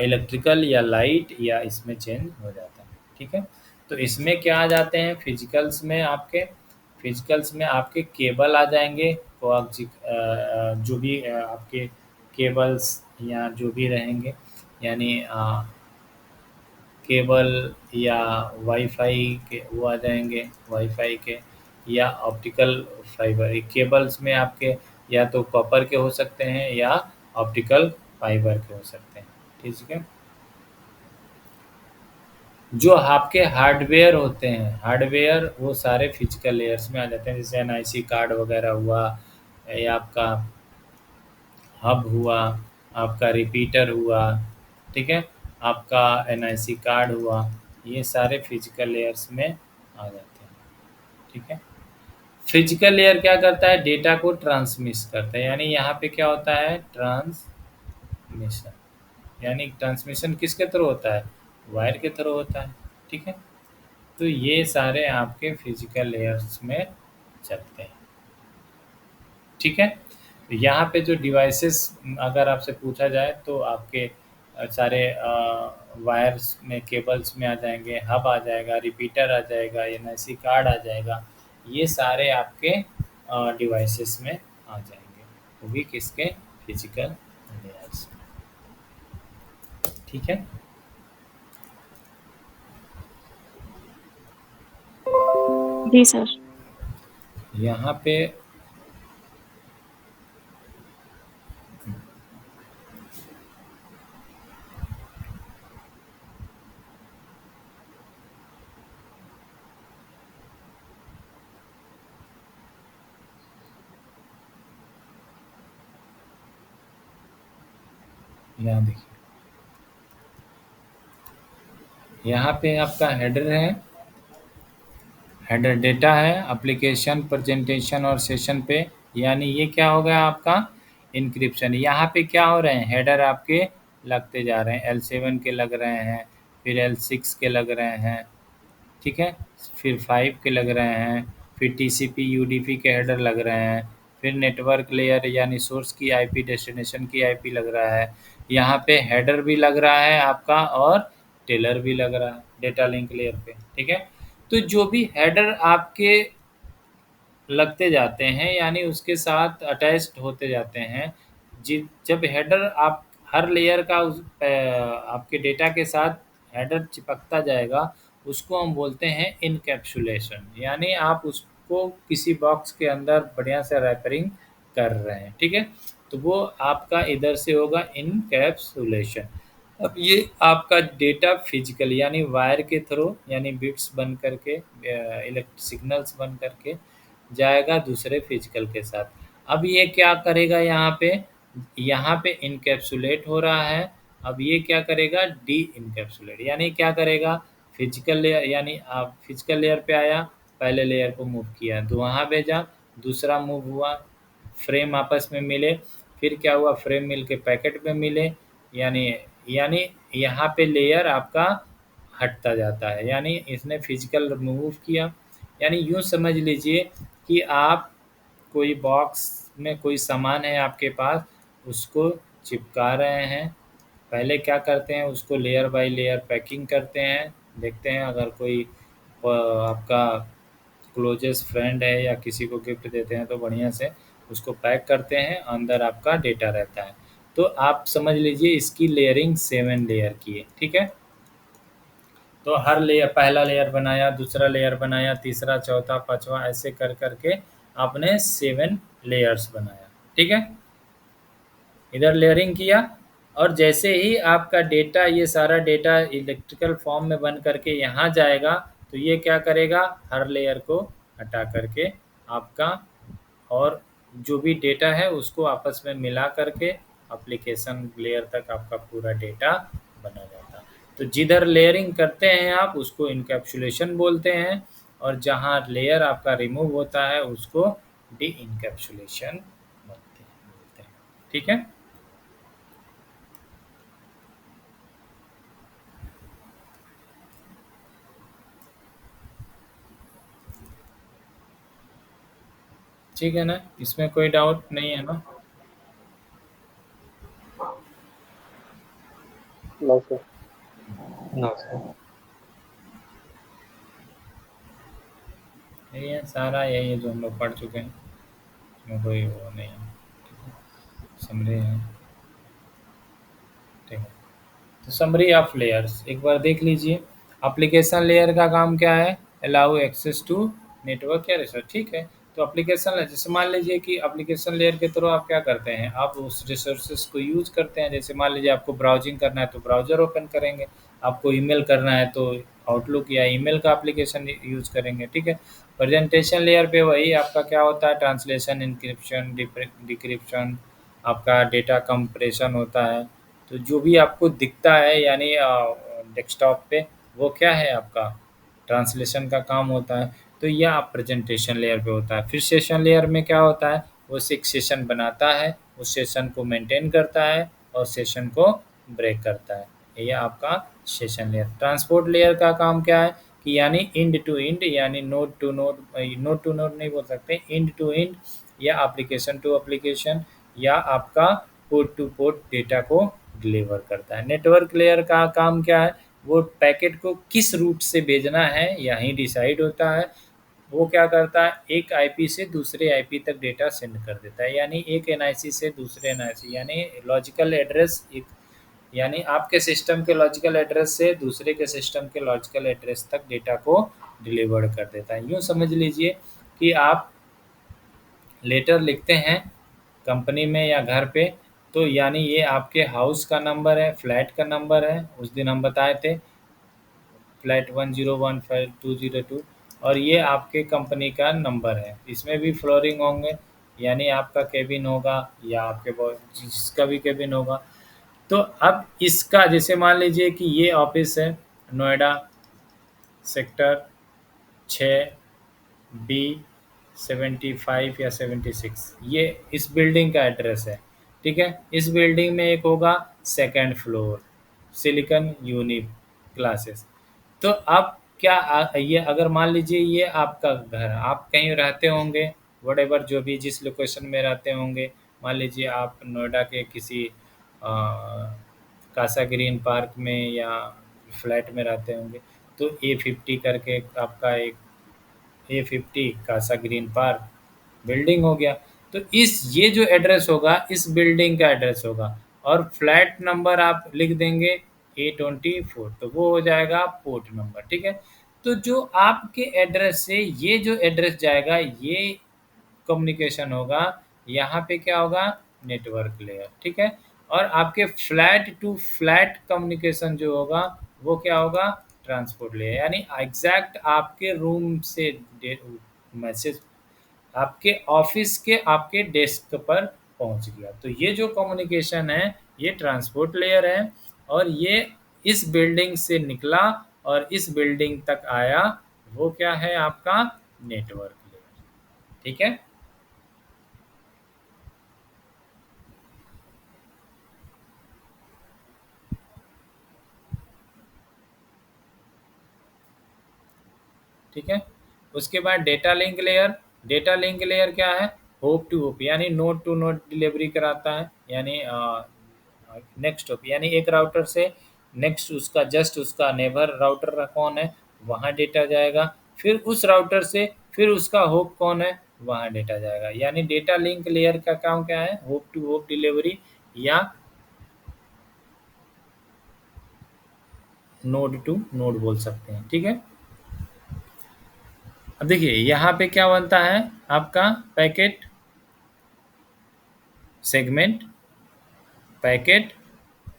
इलेक्ट्रिकल या लाइट या इसमें चेंज हो जाता है। ठीक है, तो इसमें क्या आ जाते हैं? फिजिकल्स में आपके केबल आ जाएंगे, जो भी आपके केबल्स या जो भी रहेंगे, यानी केबल या वाईफाई के वो आ जाएंगे, वाईफाई के या ऑप्टिकल फाइबर। केबल्स में आपके या तो कॉपर के हो सकते हैं या ऑप्टिकल फाइबर के हो सकते हैं। ठीक है, जो आपके हार्डवेयर होते हैं, हार्डवेयर वो सारे फिजिकल लेयर्स में आ जाते हैं, जैसे एनआईसी कार्ड वगैरह हुआ, या आपका हब हुआ, आपका रिपीटर हुआ, ठीक है, आपका एनआईसी कार्ड हुआ, ये सारे फिजिकल लेयर्स में आ जाते हैं, ठीक है। फिजिकल लेयर क्या करता है? डेटा को ट्रांसमिट करता है, यानी यहाँ पे क्या होता है? ट्रांसमिशन, यानी ट्रांसमिशन किसके थ्रू होता है? वायर के थ्रू होता है, ठीक है। तो ये सारे आपके फिजिकल लेयर्स में चलते हैं, ठीक है। तो यहाँ पे जो डिवाइसेस अगर आपसे पूछा जाए तो आपके सारे वायर्स में, केबल्स में आ जाएंगे, हब आ जाएगा, रिपीटर आ जाएगा, एनआईसी कार्ड आ जाएगा, ये सारे आपके डिवाइसेस में आ जाएंगे, वो भी किसके? फिजिकल लेयर्स, ठीक है। जी सर। यहाँ पे यहाँ देखिए, यहाँ पे आपका हेडर है, हेडर डेटा है, एप्लीकेशन, प्रेजेंटेशन और सेशन पे, यानी ये क्या हो गया आपका? इंक्रिप्शन। यहाँ पे क्या हो रहे हैं? हेडर आपके लगते जा रहे हैं, L7 के लग रहे हैं, फिर L6 के लग रहे हैं, ठीक है, फिर 5 के लग रहे हैं, फिर टीसीपी यूडीपी के हेडर लग रहे हैं, फिर नेटवर्क लेयर यानी सोर्स की आईपी, डेस्टिनेशन की आईपी लग रहा है, यहाँ पे हेडर भी लग रहा है आपका और टेलर भी लग रहा है डेटा लिंक लेयर पे, ठीक है। तो जो भी हेडर आपके लगते जाते हैं, यानी उसके साथ अटैच्ड होते जाते हैं, जब हेडर आप हर लेयर का आपके डेटा के साथ हेडर चिपकता जाएगा, उसको हम बोलते हैं इनकैप्सुलेशन, यानी आप उसको किसी बॉक्स के अंदर बढ़िया से रैपरिंग कर रहे हैं, ठीक है। तो वो आपका इधर से होगा इनकैप्सुलेशन। अब ये आपका डेटा फिजिकल यानी वायर के थ्रू, यानी बिट्स बन करके, इलेक्ट्रिक सिग्नल्स बन करके जाएगा दूसरे फिजिकल के साथ। अब ये क्या करेगा? यहाँ पे इनकैप्सुलेट हो रहा है। अब ये क्या करेगा? डी इनकैप्सुलेट, यानी क्या करेगा? फिजिकल लेयर, यानी आप फिजिकल लेयर पे आया, पहले लेयर को मूव किया, तो वहाँ भेजा, दूसरा मूव हुआ, फ्रेम आपस में मिले, फिर क्या हुआ? फ्रेम मिल के पैकेट में मिले, यानी यानी यहाँ पे लेयर आपका हटता जाता है, यानी इसने फिजिकल मूव किया। यानी यूँ समझ लीजिए कि आप कोई बॉक्स में कोई सामान है आपके पास, उसको चिपका रहे हैं। पहले क्या करते हैं? उसको लेयर बाय लेयर पैकिंग करते हैं, देखते हैं अगर कोई आपका क्लोजेस्ट फ्रेंड है या किसी को गिफ्ट देते हैं तो बढ़िया से उसको पैक करते हैं, अंदर आपका डेटा रहता है। तो आप समझ लीजिए इसकी लेयरिंग 7 लेयर की है, ठीक है। तो हर लेयर, पहला लेयर बनाया, दूसरा लेयर बनाया, तीसरा, चौथा, पांचवा, ऐसे कर करके आपने 7 लेयर्स बनाया, ठीक है। इधर लेयरिंग किया, और जैसे ही आपका डेटा, ये सारा डेटा इलेक्ट्रिकल फॉर्म में बन करके यहाँ जाएगा, तो ये क्या करेगा? हर लेयर को हटा करके आपका, और जो भी डेटा है उसको आपस में मिला करके एप्लीकेशन लेयर तक आपका पूरा डेटा बना जाता है। तो जिधर लेयरिंग करते हैं आप, उसको इनकैप्सुलेशन बोलते हैं, और जहाँ लेयर आपका रिमूव होता है उसको डी इनकैप्सुलेशन बोलते हैं, ठीक है। ठीक है ना, इसमें कोई डाउट नहीं है ना? No sir. No sir. यही है सारा, यही है जो हम लोग पढ़ चुके हैं, इसमें कोई वो नहीं है, समरी है, ठीक है। तो समरी ऑफ लेयर्स एक बार देख लीजिए। एप्लीकेशन लेयर का काम क्या है? अलाउ एक्सेस टू नेटवर्क या रिसोर्स, ठीक है। तो एप्लीकेशन लेयर, जैसे मान लीजिए कि एप्लीकेशन लेयर के थ्रू आप क्या करते हैं? आप उस रिसोर्सेज को यूज करते हैं। जैसे मान लीजिए आपको ब्राउजिंग करना है तो ब्राउज़र ओपन करेंगे, आपको ईमेल करना है तो आउटलुक या ईमेल का एप्लीकेशन यूज़ करेंगे, ठीक है। प्रेजेंटेशन लेयर पे वही आपका क्या होता है, ट्रांसलेशन, इनक्रिप्शन, डिक्रिप्शन, आपका डेटा कंप्रेशन होता है। तो जो भी आपको दिखता है यानी डेस्कटॉप पे, वो क्या है आपका ट्रांसलेशन का काम होता है। तो यह आप प्रेजेंटेशन लेयर पे होता है। फिर सेशन लेयर में क्या होता है, वो एक सेशन बनाता है, उस सेशन को मेंटेन करता है और सेशन को ब्रेक करता है। ये आपका सेशन लेयर। ट्रांसपोर्ट लेयर का काम क्या है कि यानी इंड टू इंड, यानी node to node, node to node नहीं बोल सकते, इंड टू इंड या एप्लीकेशन टू एप्लीकेशन या आपका पोर्ट टू पोर्ट डेटा को डिलीवर करता है। नेटवर्क लेयर का काम क्या है, वो पैकेट को किस रूट से भेजना है यहीं डिसाइड होता है। वो क्या करता है, एक आईपी से दूसरे आईपी तक डेटा सेंड कर देता है, यानी एक एनआईसी से दूसरे एनआईसी, यानी लॉजिकल एड्रेस एक, यानी आपके सिस्टम के लॉजिकल एड्रेस से दूसरे के सिस्टम के लॉजिकल एड्रेस तक डेटा को डिलीवर कर देता है। यूँ समझ लीजिए कि आप लेटर लिखते हैं कंपनी में या घर पे, तो यानी ये आपके हाउस का नंबर है, फ्लैट का नंबर है, उस दिन हम बताए थे फ्लैट 1015-202, और ये आपके कंपनी का नंबर है। इसमें भी फ्लोरिंग होंगे, यानी आपका केबिन होगा या आपके जिसका भी केबिन होगा। तो अब इसका जैसे मान लीजिए कि ये ऑफिस है नोएडा सेक्टर 6B75 या 76, ये इस बिल्डिंग का एड्रेस है, ठीक है। इस बिल्डिंग में एक होगा second floor silicon uni classes. तो अब क्या ये अगर मान लीजिए ये आपका घर, आप कहीं रहते होंगे, व्हाटएवर जो भी जिस लोकेशन में रहते होंगे, मान लीजिए आप नोएडा के किसी कासा ग्रीन पार्क में या फ्लैट में रहते होंगे, तो A50 करके आपका एक A50 Kasa green park building हो गया। तो इस ये जो एड्रेस होगा इस बिल्डिंग का एड्रेस होगा, और फ्लैट नंबर आप लिख देंगे A24, तो वो हो जाएगा पोर्ट नंबर, ठीक है। तो जो आपके एड्रेस से ये जो एड्रेस जाएगा, ये कम्युनिकेशन होगा, यहाँ पे क्या होगा, नेटवर्क लेयर, ठीक है। और आपके फ्लैट टू फ्लैट कम्युनिकेशन जो होगा वो क्या होगा, ट्रांसपोर्ट लेयर, यानी एग्जैक्ट आपके रूम से मैसेज आपके ऑफिस के आपके डेस्क पर पहुंच गया। तो ये जो कम्युनिकेशन है ये ट्रांसपोर्ट लेयर है, और ये इस बिल्डिंग से निकला और इस बिल्डिंग तक आया, वो क्या है आपका नेटवर्क लेयर, ठीक है। ठीक है। उसके बाद data link layer. Data link layer क्या है, होप टू होप, यानी नोड टू नोड डिलीवरी कराता है, यानी नेक्स्ट होप, यानी एक राउटर से नेक्स्ट उसका जस्ट उसका नेबर राउटर कौन है वहाँ डेटा जाएगा, फिर उस राउटर से फिर उसका होप कौन है वहाँ डेटा जाएगा। यानी डेटा लिंक लेयर का काम क्या है, होप टू होप डिलीवरी या नोड टू नोड बोल सकते हैं, ठीक है। अब देखिए यहाँ पे क्या बनता है आपका पैकेट सेगमेंट पैकेट,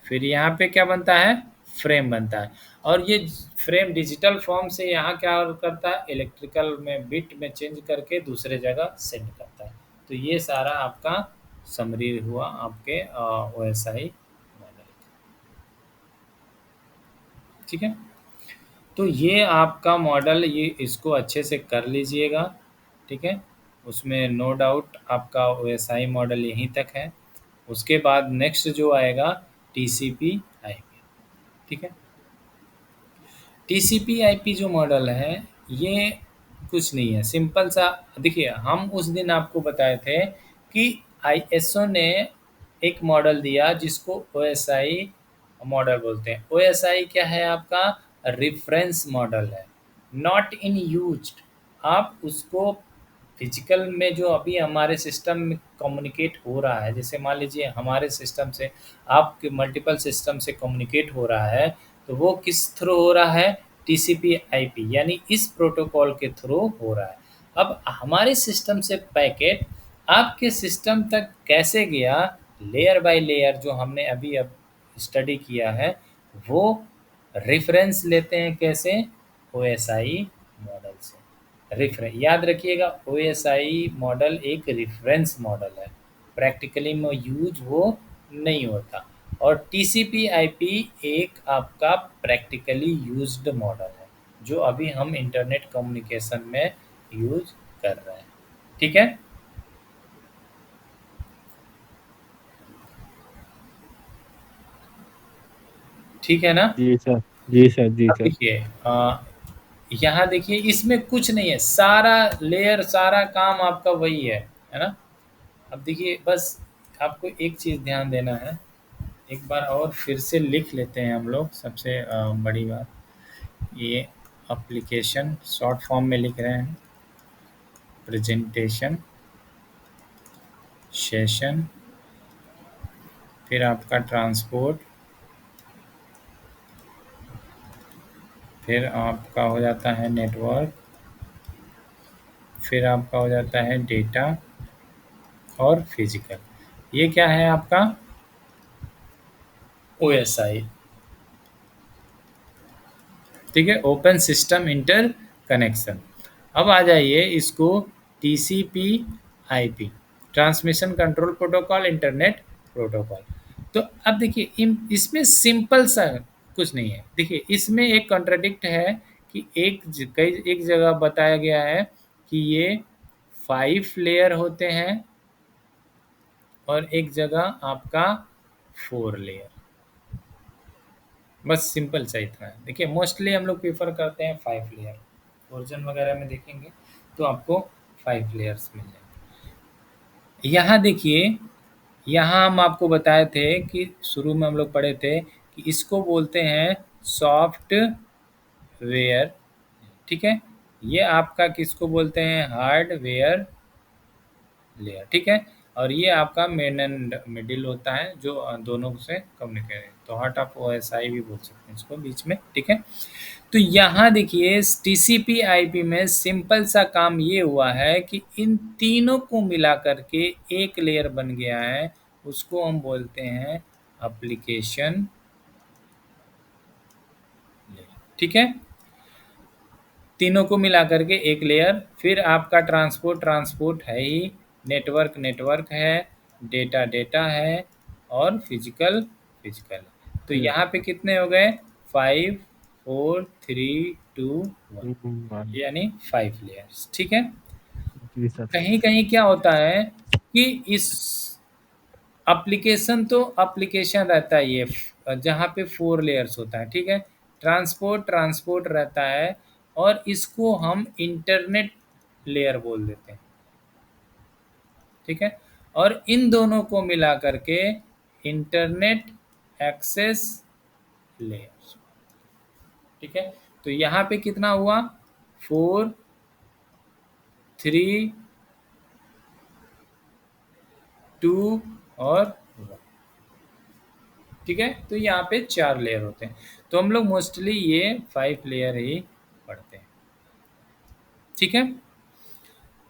फिर यहाँ पे क्या बनता है, फ्रेम बनता है, और ये फ्रेम डिजिटल फॉर्म से यहाँ क्या करता है, इलेक्ट्रिकल में बिट में चेंज करके दूसरे जगह सेंड करता है। तो ये सारा आपका समरी हुआ आपके OSI मॉडल, ठीक है। तो ये आपका मॉडल, ये इसको अच्छे से कर लीजिएगा, ठीक है। उसमें नो डाउट आपका OSI मॉडल यहीं तक है। उसके बाद नेक्स्ट जो आएगा TCP IP, ठीक है। TCP IP जो मॉडल है ये कुछ नहीं है, सिंपल सा। देखिए हम उस दिन आपको बताए थे कि ISO ने एक मॉडल दिया जिसको OSI मॉडल बोलते हैं। OSI क्या है आपका, रेफरेंस मॉडल है, नॉट इन यूज्ड। आप उसको फिजिकल में जो अभी हमारे सिस्टम में कम्युनिकेट हो रहा है, जैसे मान लीजिए हमारे सिस्टम से आपके मल्टीपल सिस्टम से कम्युनिकेट हो रहा है, तो वो किस थ्रू हो रहा है, TCP IP, यानी इस प्रोटोकॉल के थ्रू हो रहा है। अब हमारे सिस्टम से पैकेट आपके सिस्टम तक कैसे गया, लेयर बाय लेयर जो हमने अभी अब स्टडी किया है, वो रेफरेंस लेते हैं कैसे, OSI मॉडल से। याद रखिएगा, OSI मॉडल एक रेफरेंस मॉडल है, प्रैक्टिकली में यूज वो नहीं होता। और TCP/IP एक आपका प्रैक्टिकली यूज्ड मॉडल है, जो अभी हम इंटरनेट कम्युनिकेशन में यूज कर रहे हैं। ठीक है, ठीक है ना? जी सर, जी सर, जी अब सर। देखिए, यहाँ देखिए, इसमें कुछ नहीं है, सारा लेयर, सारा काम आपका वही है ना? अब देखिए, बस आपको एक चीज़ ध्यान देना है, एक बार और फिर से लिख लेते हैं हम लोग। सबसे बड़ी बात, ये एप्लीकेशन शॉर्ट फॉर्म में लिख रहे हैं, प्रेजेंटेशन सेशन, फिर आपका ट्रांसपोर्ट, फिर आपका हो जाता है नेटवर्क, फिर आपका हो जाता है डेटा और फिजिकल। ये क्या है आपका? OSI। ठीक है, ओपन सिस्टम इंटर कनेक्शन। अब आ जाइए इसको TCP/IP, transmission control protocol, internet protocol. तो अब देखिए, इसमें सिंपल सा कुछ नहीं है। देखिए, इसमें एक कॉन्ट्राडिक्ट है कि एक जगह बताया गया है कि ये 5 लेयर होते हैं और एक जगह आपका 4 लेयर। बस सिंपल सा इतना है। देखिए, मोस्टली हम लोग प्रेफर करते हैं 5 लेयर, वर्जन वगैरह में देखेंगे तो आपको 5 लेयर्स मिल जाएंगे। यहाँ देखिए, यहाँ हम आपको बताए थे कि शुरू में हम लोग पढ़े थे कि इसको बोलते हैं सॉफ्टवेयर। ठीक है, ये आपका किसको बोलते हैं? Hardware layer. ठीक है, और ये आपका मेन एंड मिडिल होता है, जो दोनों से कम्युनिकेट, तो हार्ट ऑफ OSI भी बोल सकते हैं इसको बीच में। ठीक है, तो यहाँ देखिए, TCP/IP में सिंपल सा काम ये हुआ है कि इन तीनों को मिला करके एक लेयर बन गया है, उसको हम बोलते हैं एप्लीकेशन लेयर। ठीक है, तीनों को मिला करके एक लेयर। फिर आपका ट्रांसपोर्ट है ही, नेटवर्क है, डेटा है, और फिजिकल है। तो यहाँ पे कितने हो गए? 5 4 3 2 1, यानी 5 लेयर्स। ठीक है, जी सर। कहीं कहीं क्या होता है कि इस एप्लीकेशन रहता है, ये जहाँ पे 4 लेयर्स होता है। ठीक है, ट्रांसपोर्ट रहता है, और इसको हम इंटरनेट लेयर बोल देते हैं। ठीक है, और इन दोनों को मिला करके इंटरनेट एक्सेस लेयर। ठीक है, तो यहाँ पे कितना हुआ? 4 3 2 और 1। ठीक है, तो यहाँ पे 4 लेयर होते हैं, तो हम लोग मोस्टली ये 5 लेयर ही पढ़ते हैं। ठीक है,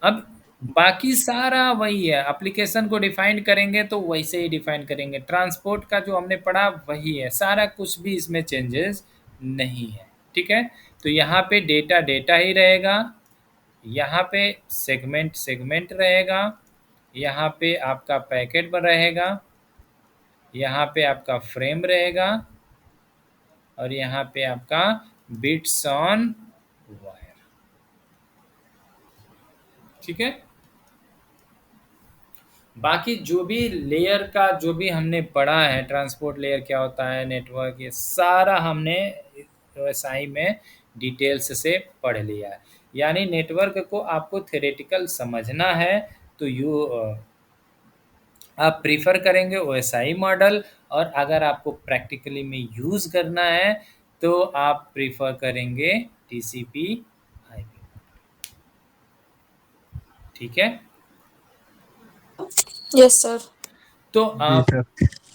अब बाकी सारा वही है, एप्लीकेशन को डिफाइन करेंगे तो वैसे ही डिफाइन करेंगे। ट्रांसपोर्ट का जो हमने पढ़ा वही है, सारा कुछ भी इसमें चेंजेस नहीं है। ठीक है, तो यहाँ पे डेटा ही रहेगा, यहाँ पे सेगमेंट रहेगा, यहाँ पे आपका पैकेट रहेगा, यहाँ पे आपका फ्रेम रहेगा, और यहाँ पे आपका बिट्स ऑन वायर। ठीक है, बाकी जो भी लेयर का जो भी हमने पढ़ा है, ट्रांसपोर्ट लेयर क्या होता है, नेटवर्क, ये सारा हमने OSI में डिटेल्स से पढ़ लिया है। यानी नेटवर्क को आपको थ्योरेटिकल समझना है तो आप प्रीफर करेंगे OSI मॉडल, और अगर आपको प्रैक्टिकली में यूज़ करना है तो आप प्रीफर करेंगे TCP/IP। ठीक है, यस सर। तो जी आप सर।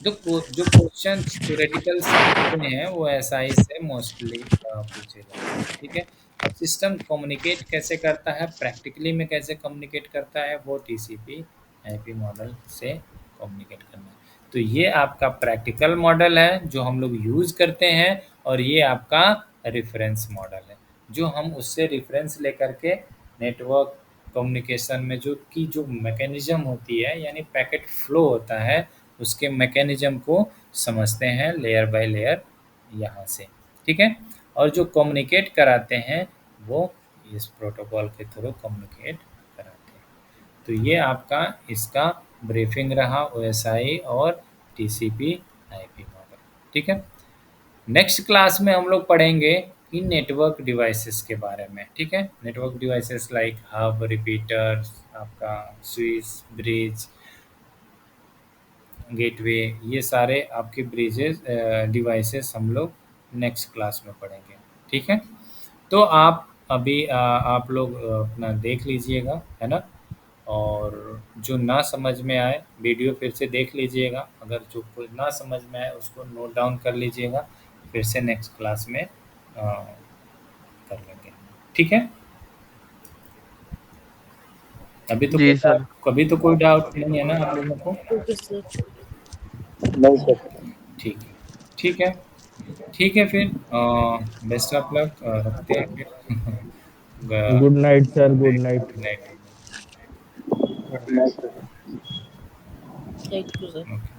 जो क्वेश्चन थ्योरेटिकल समझते हैं वो SI से मोस्टली पूछे जाते हैं। ठीक है, अब सिस्टम कम्युनिकेट कैसे करता है, प्रैक्टिकली में कैसे कम्युनिकेट करता है, वो TCP/IP मॉडल से कम्युनिकेट करना है। तो ये आपका प्रैक्टिकल मॉडल है जो हम लोग यूज़ करते हैं, और ये आपका रेफरेंस मॉडल है। जो हम उससे रेफरेंस लेकर के नेटवर्क कम्युनिकेशन में जो मैकेनिज्म होती है, यानी पैकेट फ्लो होता है, उसके मैकेनिज्म को समझते हैं लेयर बाय लेयर यहाँ से, ठीक है। और जो कम्युनिकेट कराते हैं वो इस प्रोटोकॉल के थ्रू कम्युनिकेट कराते हैं। तो ये आपका इसका ब्रीफिंग रहा OSI और TCP/IP मॉडल, ठीक है। नेक्स्ट क्लास में हम लोग पढ़ेंगे कि नेटवर्क डिवाइसेस के बारे में, ठीक है। Network devices like hub, repeaters, आपका स्विच, ब्रिज, गेटवे, ये सारे आपके ब्रिजेस डिवाइसेस हम लोग नेक्स्ट क्लास में पढ़ेंगे, ठीक है। तो आप अभी आप लोग अपना देख लीजिएगा, है ना। और जो ना समझ में आए वीडियो फिर से देख लीजिएगा, अगर जो कोई ना समझ में आए उसको नोट डाउन कर लीजिएगा, फिर से नेक्स्ट क्लास में कर लेंगे, ठीक है। जी सर। अभी तो कोई डाउट नहीं है ना आप लोगों को? Okay sir. नहीं सर। ठीक है, ठीक है, ठीक है। फिर बेस्ट ऑफ लक, रखते हैं फिर। Good night sir, good night. Good night. नहीं sir. Thank you sir. Okay.